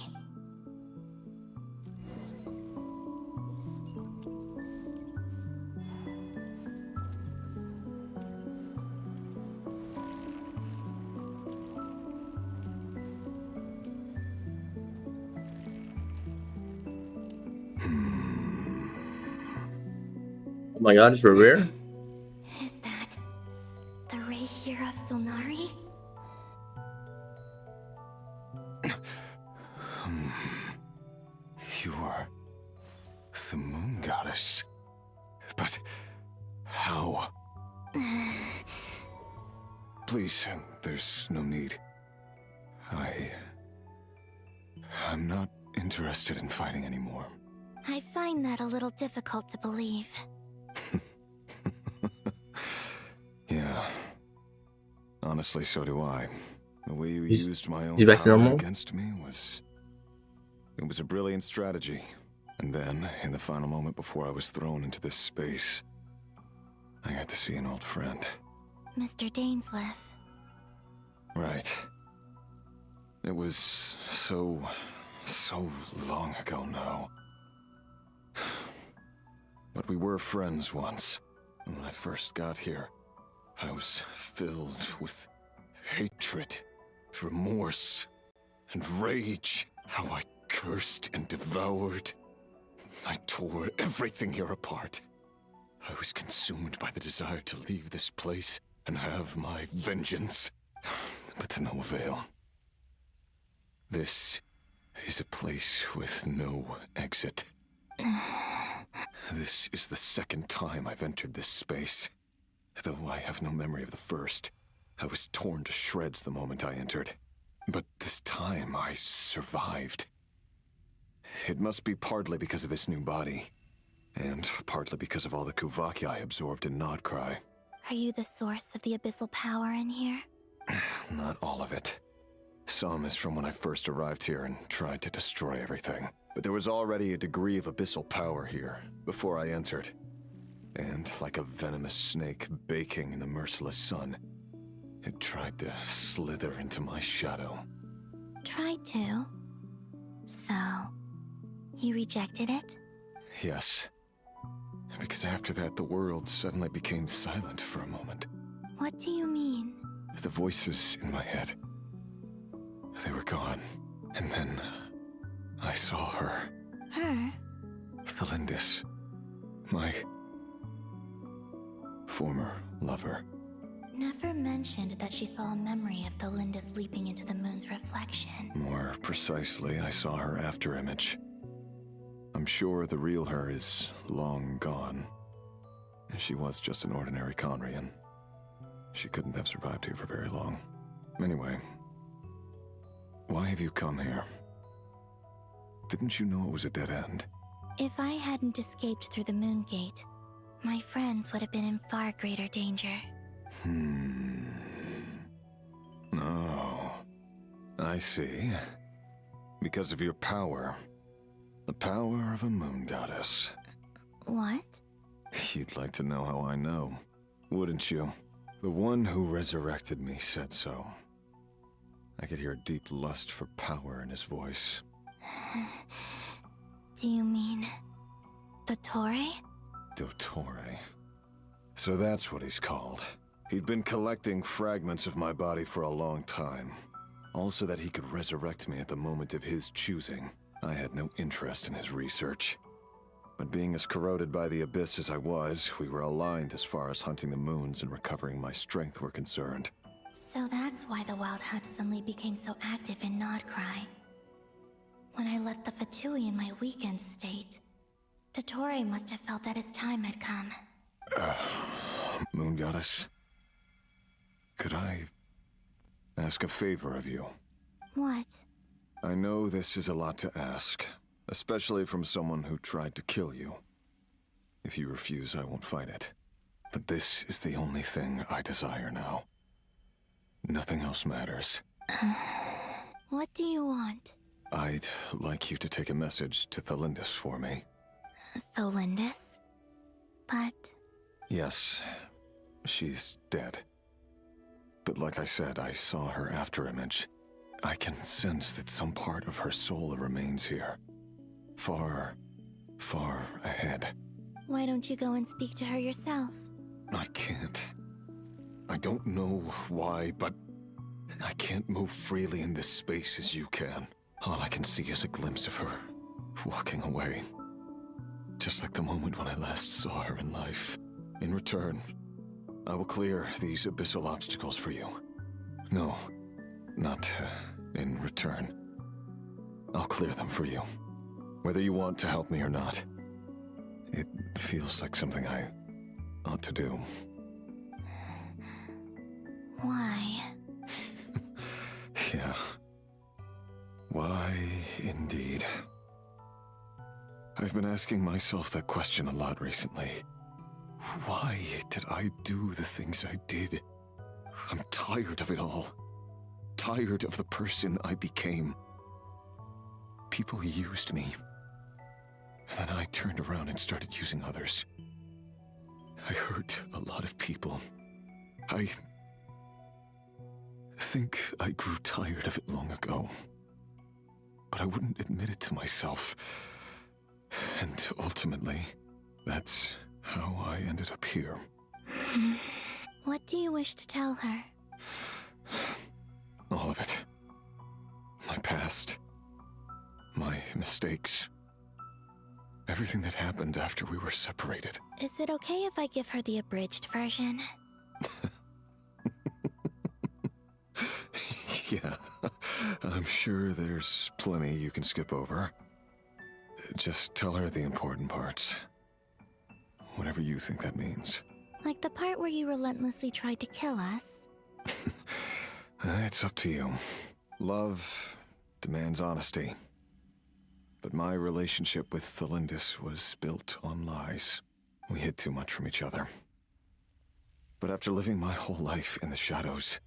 Oh my god, it's Revere? Is that the ray here of Solnari? You are the moon goddess. But how? Please, there's no need. I'm not interested in fighting anymore. I find that a little difficult to believe. Yeah. Honestly, so do I. The way you He's- used my own he's back to power normal? against me was... It was a brilliant strategy. And then, in the final moment before I was thrown into this space, I got to see an old friend. Mr. Dainsleif. Right. It was so long ago now. But we were friends once. And when I first got here, I was filled with hatred, remorse, and rage. How I cursed and devoured. I tore everything here apart. I was consumed by the desire to leave this place and have my vengeance. But to no avail. This is a place with no exit. This is the second time I've entered this space. Though I have no memory of the first. I was torn to shreds the moment I entered. But this time I survived. It must be partly because of this new body. And partly because of all the Kuvaki I absorbed in Nodcry. Are you the source of the abyssal power in here? Not all of it. Some is from when I first arrived here and tried to destroy everything. But there was already a degree of abyssal power here before I entered. And like a venomous snake baking in the merciless sun, it tried to slither into my shadow. Tried to? So, you rejected it? Yes. Because after that, the world suddenly became silent for a moment. What do you mean? The voices in my head, they were gone. And then I saw her. Her? The Lindis. My former lover. Never mentioned that she saw a memory of the Lindis leaping into the moon's reflection. More precisely, I saw her afterimage. I'm sure the real her is long gone. She was just an ordinary Conrian. She couldn't have survived here for very long. Anyway, why have you come here? Didn't you know it was a dead end? If I hadn't escaped through the moon gate, my friends would have been in far greater danger. Oh, I see. Because of your power. The power of a moon goddess. What? You'd like to know how I know, wouldn't you? The one who resurrected me said so. I could hear a deep lust for power in his voice. Do you mean... Dottore? Dottore. So that's what he's called. He'd been collecting fragments of my body for a long time. Also that he could resurrect me at the moment of his choosing. I had no interest in his research. But being as corroded by the abyss as I was, we were aligned as far as hunting the moons and recovering my strength were concerned. So that's why the Wild Hunt suddenly became so active in Nodcry. When I left the Fatui in my weakened state, Dottore must have felt that his time had come. Moon Goddess, could I ask a favor of you? What? I know this is a lot to ask, especially from someone who tried to kill you. If you refuse, I won't fight it. But this is the only thing I desire now. Nothing else matters. What do you want? I'd like you to take a message to Thalindis for me. Thalindis? But... Yes, she's dead. But like I said, I saw her afterimage. I can sense that some part of her soul remains here. Far, far ahead. Why don't you go and speak to her yourself? I can't. I don't know why, but I can't move freely in this space as you can. All I can see is a glimpse of her walking away. Just like the moment when I last saw her in life. In return, I will clear these abyssal obstacles for you. No, not in return. I'll clear them for you. Whether you want to help me or not. It feels like something I ought to do. Why? Yeah. Why, indeed. I've been asking myself that question a lot recently. Why did I do the things I did? I'm tired of it all. Tired of the person I became. People used me. And then I turned around and started using others. I hurt a lot of people. I think I grew tired of it long ago. But I wouldn't admit it to myself. And ultimately, that's how I ended up here. What do you wish to tell her? All of it. My past. My mistakes. Everything that happened after we were separated. Is it okay if I give her the abridged version? Yeah, I'm sure there's plenty you can skip over. Just tell her the important parts. Whatever you think that means. Like the part where you relentlessly tried to kill us? It's up to you. Love demands honesty. But my relationship with Thalindis was built on lies. We hid too much from each other. But after living my whole life in the shadows,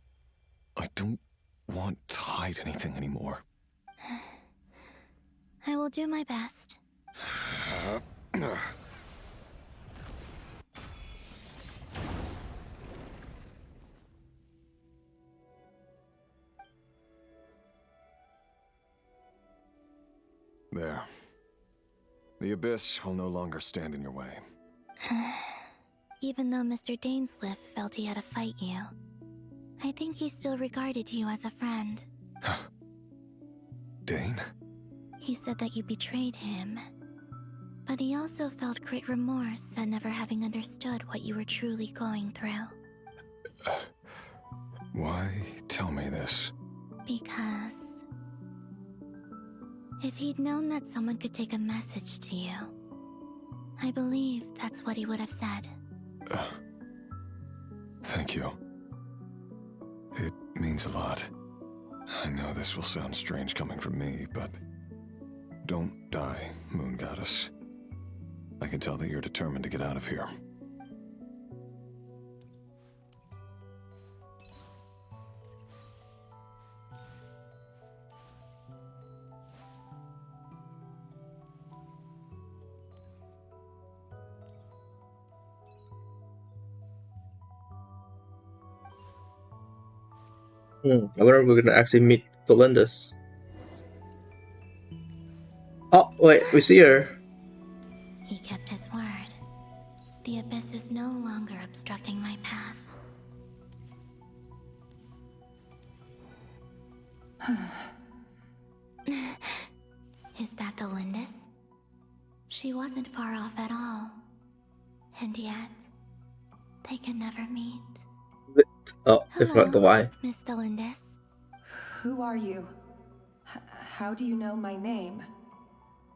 I don't want to hide anything anymore. I will do my best. There. The abyss will no longer stand in your way. Even though Mr. Dainsleif felt he had to fight you, I think he still regarded you as a friend. Dane? He said that you betrayed him. But he also felt great remorse at never having understood what you were truly going through. Why tell me this? Because... if he'd known that someone could take a message to you, I believe that's what he would have said. Thank you. It means a lot. I know this will sound strange coming from me, but... don't die, Moon Goddess. I can tell that you're determined to get out of here. I wonder if we're gonna actually meet Thalindis. Oh, wait, we see her. He kept his word. The abyss is no longer obstructing my path. Is that Thalindis? She was wasn't far off at all. And yet, they can never meet. Oh, I forgot the why. Miss Delindis. Who are you? How do you know my name?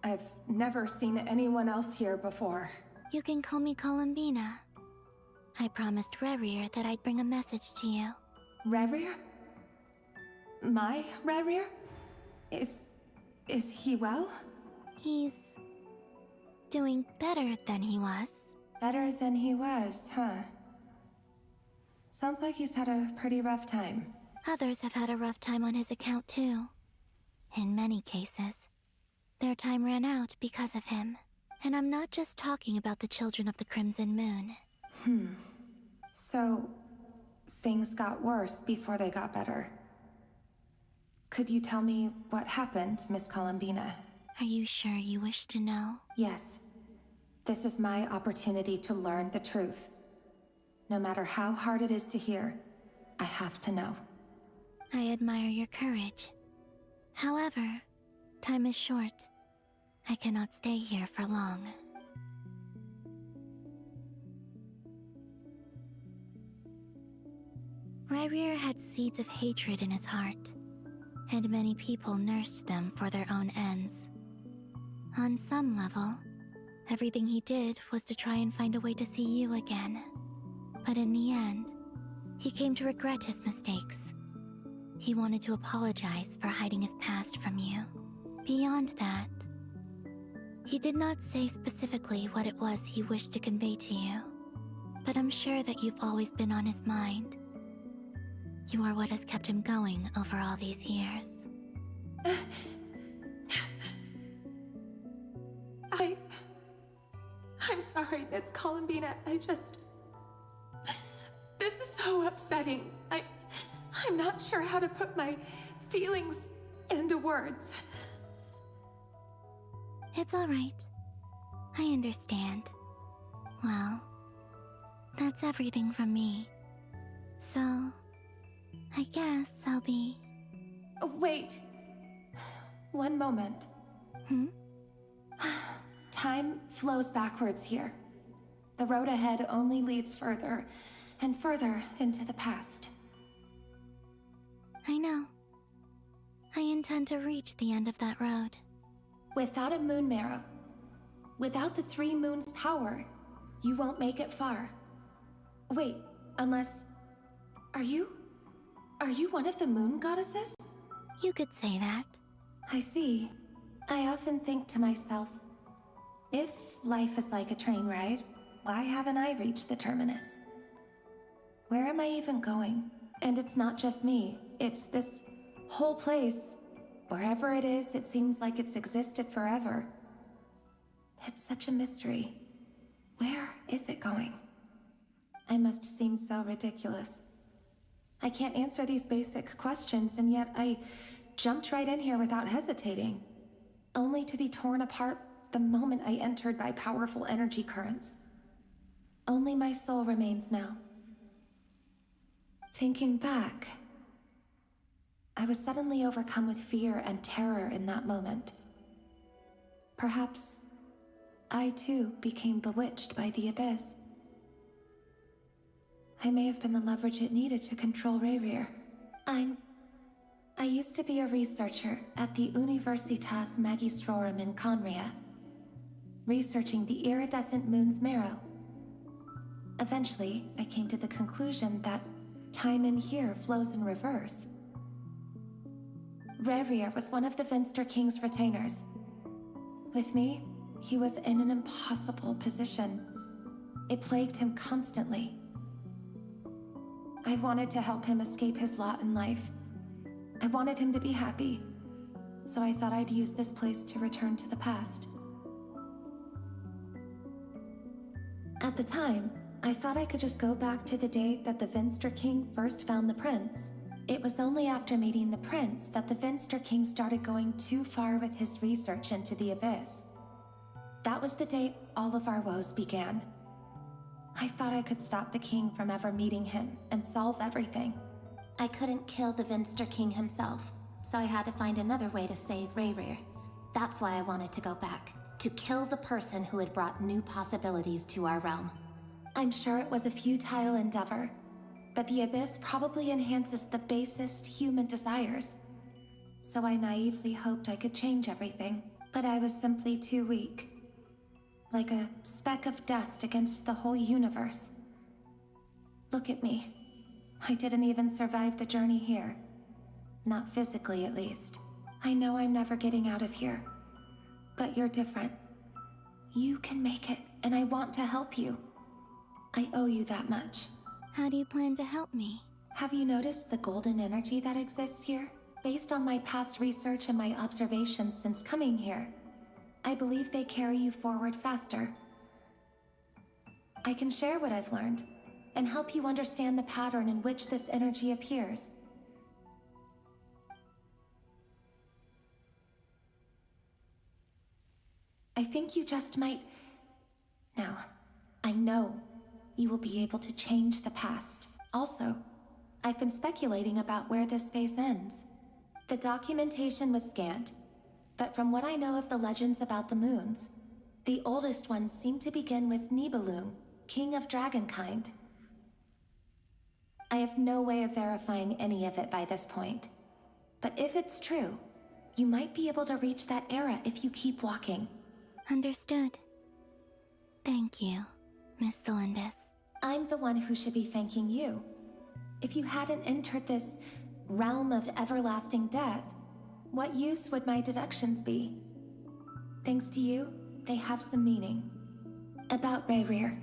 I've never seen anyone else here before. You can call me Columbina. I promised Rerir that I'd bring a message to you. Rerir? My Rerir? Is he well? He's doing better than he was. Better than he was, huh? Sounds like he's had a pretty rough time. Others have had a rough time on his account too. In many cases, their time ran out because of him. And I'm not just talking about the children of the Crimson Moon. So, things got worse before they got better. Could you tell me what happened, Miss Columbina? Are you sure you wish to know? Yes. This is my opportunity to learn the truth. No matter how hard it is to hear, I have to know. I admire your courage. However, time is short. I cannot stay here for long. Rerir had seeds of hatred in his heart, and many people nursed them for their own ends. On some level, everything he did was to try and find a way to see you again. But in the end, he came to regret his mistakes. He wanted to apologize for hiding his past from you. Beyond that, he did not say specifically what it was he wished to convey to you, but I'm sure that you've always been on his mind. You are what has kept him going over all these years. I'm sorry, Miss Columbina. This is so upsetting. I'm not sure how to put my feelings into words. It's all right. I understand. Well, that's everything from me. So, I guess I'll be... Wait. One moment. Time flows backwards here. The road ahead only leads further and further into the past. I know. I intend to reach the end of that road. Without a moon marrow, without the 3 moons' power, you won't make it far. Wait, unless... Are you one of the moon goddesses? You could say that. I see. I often think to myself, if life is like a train ride, why haven't I reached the terminus? Where am I even going? And it's not just me, it's this whole place. Wherever it is, it seems like it's existed forever. It's such a mystery. Where is it going? I must seem so ridiculous. I can't answer these basic questions, and yet I jumped right in here without hesitating, only to be torn apart the moment I entered by powerful energy currents. Only my soul remains now. Thinking back, I was suddenly overcome with fear and terror in that moment. Perhaps I too became bewitched by the abyss. I may have been the leverage it needed to control Rerir. I used to be a researcher at the Universitas Magistrorum in Conria, researching the iridescent moon's marrow. Eventually, I came to the conclusion that time in here flows in reverse. Rerir was one of the Finster King's retainers. With me, he was in an impossible position. It plagued him constantly. I wanted to help him escape his lot in life. I wanted him to be happy, so I thought I'd use this place to return to the past. At the time, I thought I could just go back to the day that the Finster King first found the prince. It was only after meeting the prince that the Finster King started going too far with his research into the abyss. That was the day all of our woes began. I thought I could stop the king from ever meeting him and solve everything. I couldn't kill the Finster King himself, so I had to find another way to save Rerir. That's why I wanted to go back, to kill the person who had brought new possibilities to our realm. I'm sure it was a futile endeavor, but the Abyss probably enhances the basest human desires. So I naively hoped I could change everything, but I was simply too weak. Like a speck of dust against the whole universe. Look at me. I didn't even survive the journey here. Not physically, at least. I know I'm never getting out of here. But you're different. You can make it, and I want to help you. I owe you that much. How do you plan to help me? Have you noticed the golden energy that exists here? Based on my past research and my observations since coming here, I believe they carry you forward faster. I can share what I've learned, and help you understand the pattern in which this energy appears. I think you just might... Now, I know you will be able to change the past. Also, I've been speculating about where this phase ends. The documentation was scanned, but from what I know of the legends about the moons, the oldest ones seem to begin with Nibelung, king of dragonkind. I have no way of verifying any of it by this point, but if it's true, you might be able to reach that era if you keep walking. Understood. Thank you, Miss Thelindis. I'm the one who should be thanking you. If you hadn't entered this realm of everlasting death, what use would my deductions be? Thanks to you, they have some meaning. About Rayrir,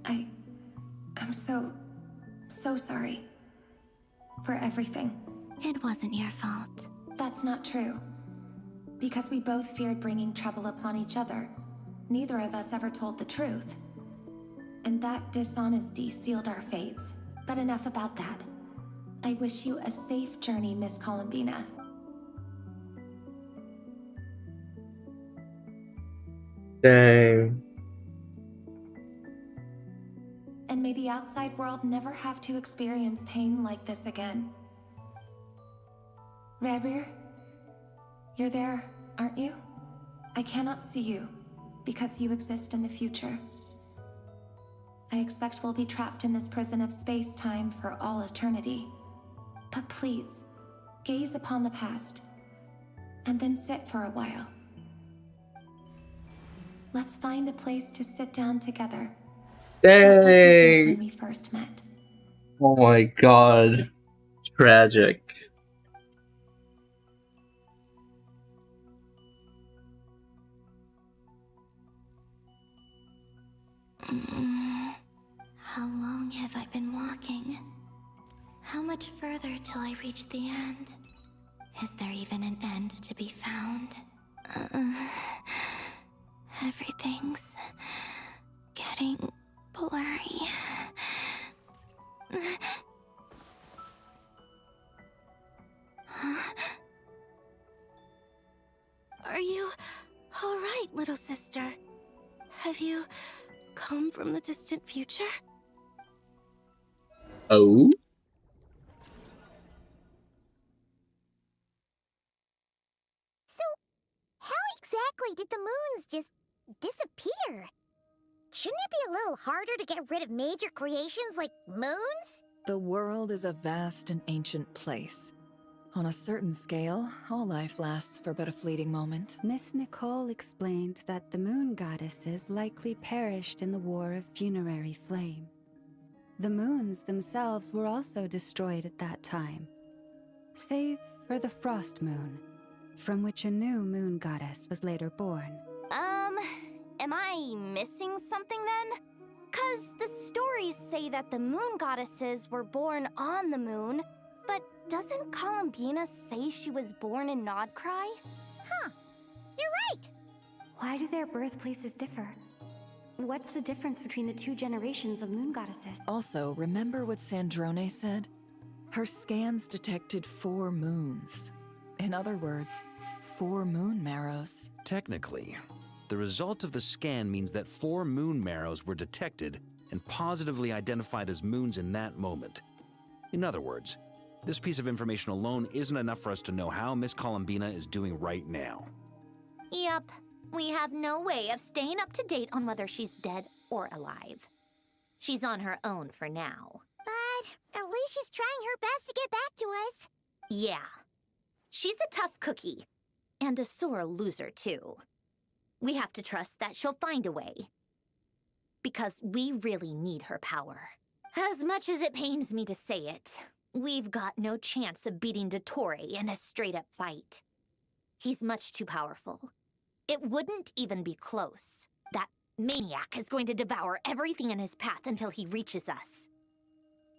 I'm so sorry. For everything. It wasn't your fault. That's not true. Because we both feared bringing trouble upon each other, neither of us ever told the truth. And that dishonesty sealed our fates. But enough about that. I wish you a safe journey, Miss Columbina. Dang. And may the outside world never have to experience pain like this again. Rayrir, you're there, aren't you? I cannot see you, because you exist in the future. I expect we'll be trapped in this prison of space-time for all eternity. But please, gaze upon the past, and then sit for a while. Let's find a place to sit down together. Just like we did when we first met. Oh my god. Tragic. How long have I been walking? How much further till I reach the end? Is there even an end to be found? Everything's getting blurry. Huh? Are you all right, little sister? Have you come from the distant future? Oh? So, how exactly did the moons just disappear? Shouldn't it be a little harder to get rid of major creations like moons? The world is a vast and ancient place. On a certain scale, all life lasts for but a fleeting moment. Miss Nicole explained that the moon goddesses likely perished in the War of Funerary Flame. The moons themselves were also destroyed at that time, save for the Frost Moon, from which a new moon goddess was later born. Am I missing something then? 'Cause the stories say that the moon goddesses were born on the moon, but doesn't Columbina say she was born in Nodcry? Huh, you're right! Why do their birthplaces differ? What's the difference between the two generations of moon goddesses? Also, remember what Sandrone said? Her scans detected 4 moons. In other words, 4 moon marrows. Technically, the result of the scan means that 4 moon marrows were detected and positively identified as moons in that moment. In other words, this piece of information alone isn't enough for us to know how Miss Columbina is doing right now. Yep. We have no way of staying up to date on whether she's dead or alive. She's on her own for now. But at least she's trying her best to get back to us. Yeah. She's a tough cookie. And a sore loser, too. We have to trust that she'll find a way. Because we really need her power. As much as it pains me to say it, we've got no chance of beating Dottore in a straight-up fight. He's much too powerful. It wouldn't even be close. That maniac is going to devour everything in his path until he reaches us.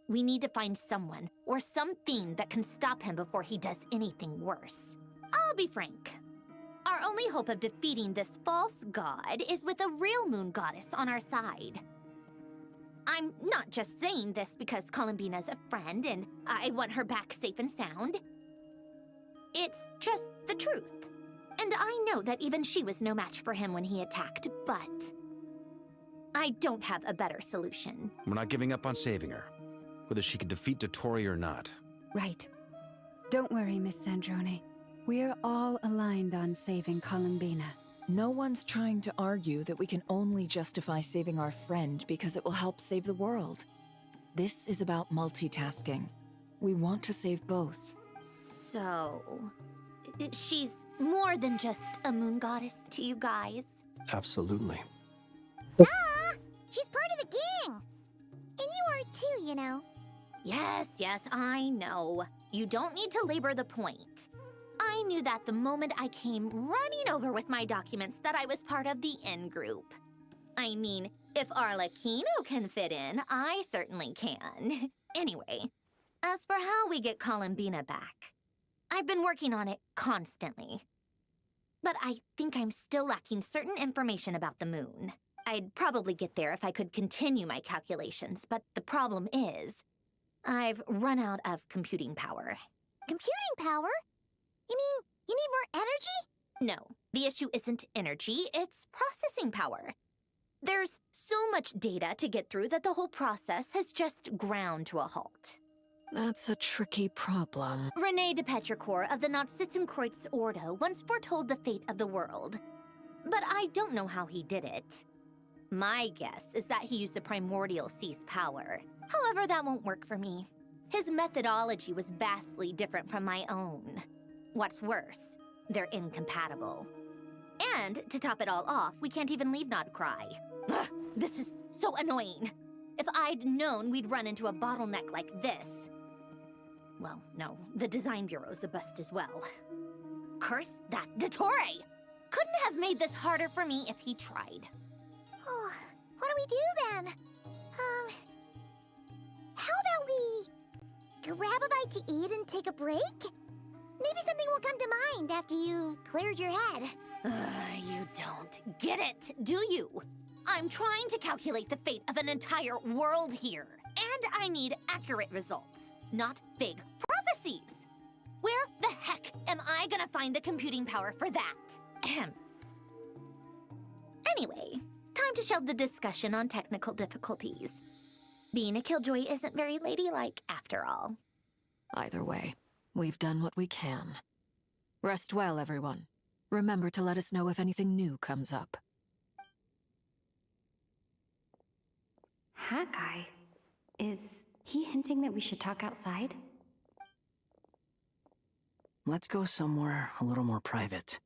We need to find someone or something that can stop him before he does anything worse. I'll be frank. Our only hope of defeating this false god is with a real moon goddess on our side. I'm not just saying this because Columbina's a friend and I want her back safe and sound. It's just the truth. And I know that even she was no match for him when he attacked, but I don't have a better solution. We're not giving up on saving her, whether she can defeat Dottore or not. Right. Don't worry, Miss Sandrone. We're all aligned on saving Columbina. No one's trying to argue that we can only justify saving our friend because it will help save the world. This is about multitasking. We want to save both. So, she's more than just a moon goddess to you guys? Absolutely. She's part of the gang! And you are too, you know. Yes, I know. You don't need to labor the point. I knew that the moment I came running over with my documents that I was part of the in-group. I mean, if Arlecchino can fit in, I certainly can. Anyway, as for how we get Columbina back, I've been working on it constantly. But I think I'm still lacking certain information about the moon. I'd probably get there if I could continue my calculations, but the problem is, I've run out of computing power. Computing power? You mean you need more energy? No, the issue isn't energy, it's processing power. There's so much data to get through that the whole process has just ground to a halt. That's a tricky problem. René de Petrichor of the Nazissenkreuz Ordo once foretold the fate of the world. But I don't know how he did it. My guess is that he used the primordial sea's power. However, that won't work for me. His methodology was vastly different from my own. What's worse, they're incompatible. And to top it all off, we can't even leave Nodcry. Ugh, this is so annoying. If I'd known we'd run into a bottleneck like this. Well, no, the design bureau's a bust as well. Curse that Dottore! Couldn't have made this harder for me if he tried. Oh, what do we do then? How about we grab a bite to eat and take a break? Maybe something will come to mind after you've cleared your head. You don't get it, do you? I'm trying to calculate the fate of an entire world here. And I need accurate results, not vague prophecies. Where the heck am I gonna find the computing power for that? Anyway, time to shelve the discussion on technical difficulties. Being a killjoy isn't very ladylike after all. Either way, we've done what we can. Rest well, everyone. Remember to let us know if anything new comes up. Hawkeye? Is he hinting that we should talk outside? Let's go somewhere a little more private.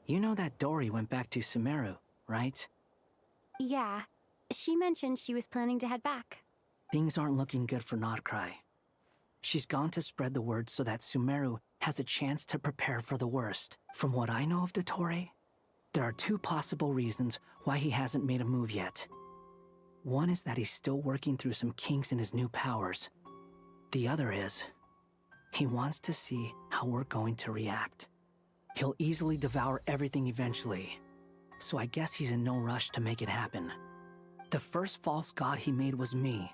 You know that Dory went back to Sumeru, right? Yeah. She mentioned she was planning to head back. Things aren't looking good for Nodcry. She's gone to spread the word so that Sumeru has a chance to prepare for the worst. From what I know of Dottore, there are two possible reasons why he hasn't made a move yet. One is that he's still working through some kinks in his new powers. The other is, he wants to see how we're going to react. He'll easily devour everything eventually, so I guess he's in no rush to make it happen. The first false god he made was me.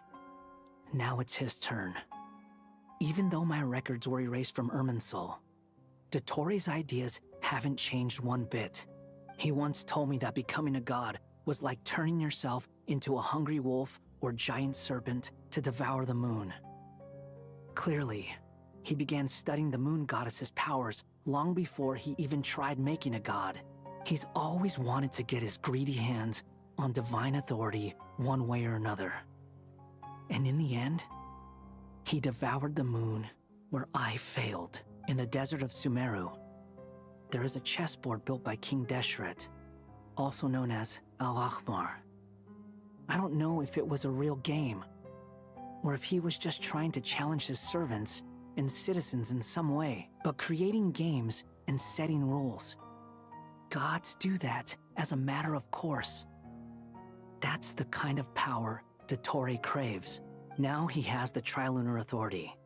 Now it's his turn. Even though my records were erased from Irminsul, Dottore's ideas haven't changed one bit. He once told me that becoming a god was like turning yourself into a hungry wolf or giant serpent to devour the moon. Clearly, he began studying the moon goddess's powers long before he even tried making a god. He's always wanted to get his greedy hands on divine authority one way or another. And in the end, he devoured the moon where I failed. In the desert of Sumeru, there is a chessboard built by King Deshret, also known as Al-Ahmar. I don't know if it was a real game, or if he was just trying to challenge his servants and citizens in some way, but creating games and setting rules. Gods do that as a matter of course. That's the kind of power Dottore craves. Now he has the Trilunar Authority.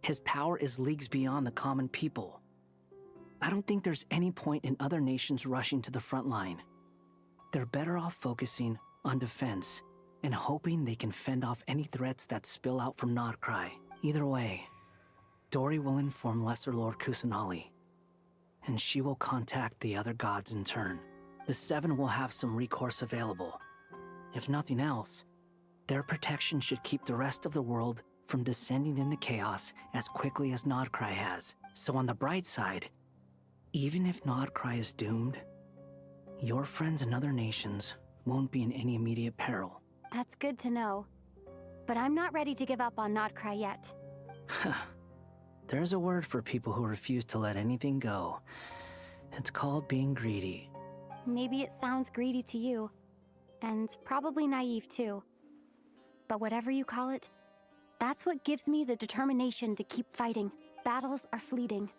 His power is leagues beyond the common people. I don't think there's any point in other nations rushing to the front line. They're better off focusing on defense and hoping they can fend off any threats that spill out from Nodcry. Either way, Dori will inform Lesser Lord Kusanali, and she will contact the other gods in turn. The Seven will have some recourse available. If nothing else, their protection should keep the rest of the world from descending into chaos as quickly as Nodcry has. So on the bright side, even if Nodcry is doomed, your friends in other nations won't be in any immediate peril. That's good to know. But I'm not ready to give up on Nodcry yet. There's a word for people who refuse to let anything go. It's called being greedy. Maybe it sounds greedy to you, and probably naive too. But whatever you call it, that's what gives me the determination to keep fighting. Battles are fleeting,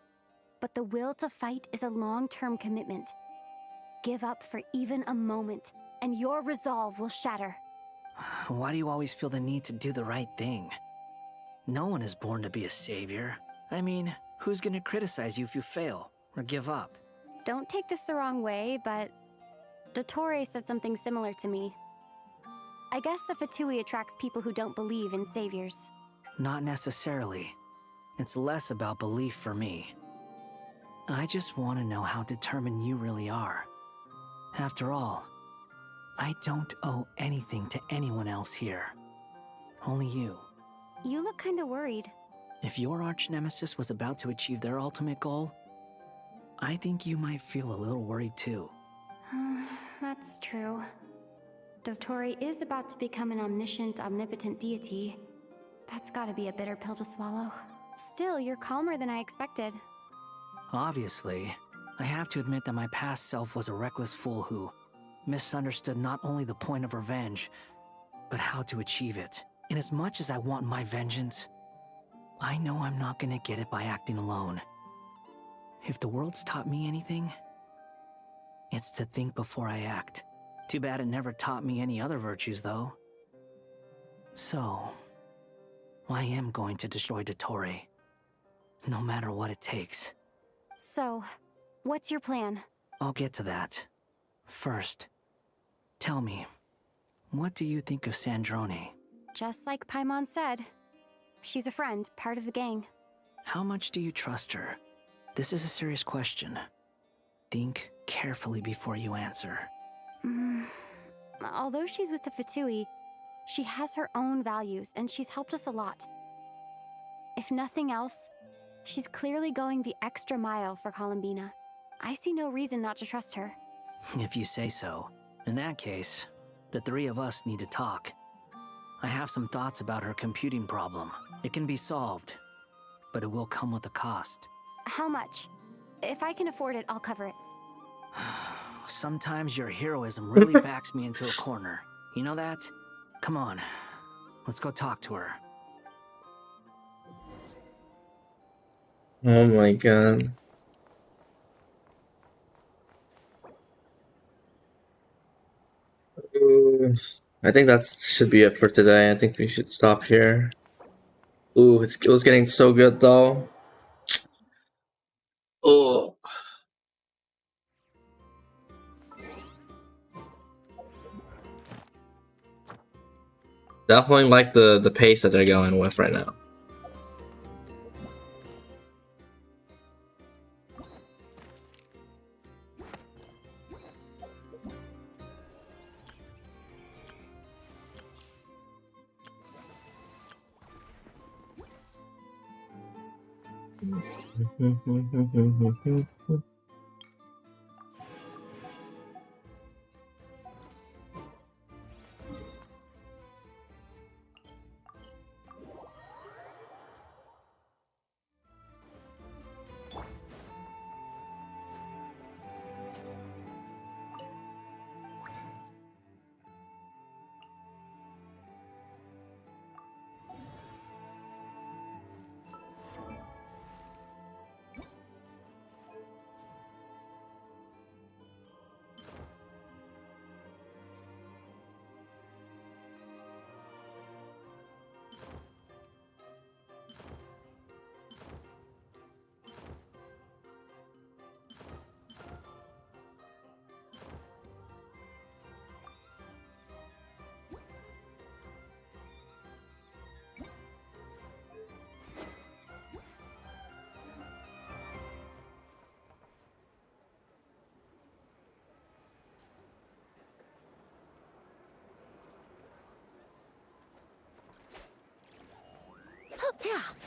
but the will to fight is a long-term commitment. Give up for even a moment, and your resolve will shatter. Why do you always feel the need to do the right thing? No one is born to be a savior. I mean, who's gonna criticize you if you fail or give up? Don't take this the wrong way, but Dottore said something similar to me. I guess the Fatui attracts people who don't believe in saviors. Not necessarily. It's less about belief for me. I just want to know how determined you really are. After all, I don't owe anything to anyone else here. Only you. You look kinda worried. If your arch-nemesis was about to achieve their ultimate goal, I think you might feel a little worried too. That's true. Dottore is about to become an omniscient, omnipotent deity. That's gotta be a bitter pill to swallow. Still, you're calmer than I expected. Obviously, I have to admit that my past self was a reckless fool who misunderstood not only the point of revenge, but how to achieve it. And as much as I want my vengeance, I know I'm not gonna get it by acting alone. If the world's taught me anything, it's to think before I act. Too bad it never taught me any other virtues, though. So, I am going to destroy Dottore, no matter what it takes. So, what's your plan? I'll get to that. First, tell me, what do you think of Sandrone? Just like Paimon said, she's a friend, part of the gang. How much do you trust her? This is a serious question. Think carefully before you answer. Although she's with the Fatui, she has her own values, and she's helped us a lot. If nothing else, she's clearly going the extra mile for Columbina. I see no reason not to trust her. If you say so. In that case, the three of us need to talk. I have some thoughts about her computing problem. It can be solved, but it will come with a cost. How much? If I can afford it, I'll cover it. Sometimes your heroism really backs me into a corner. You know that? Come on, let's go talk to her. Oh my god. I think that should be it for today. I think we should stop here. Ooh, it was getting so good though. Oh. Definitely like the pace that they're going with right now. Yeah,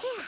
yeah.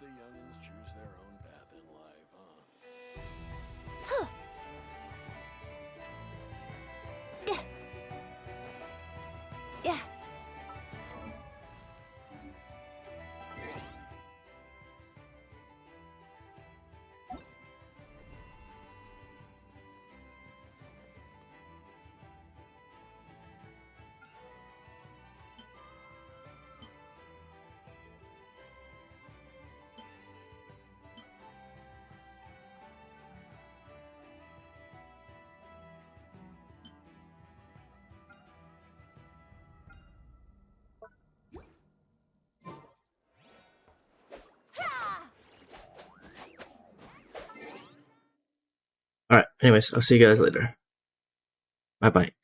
the youngins choose their own path in life, huh? Yeah. Alright, anyways, I'll see you guys later. Bye bye.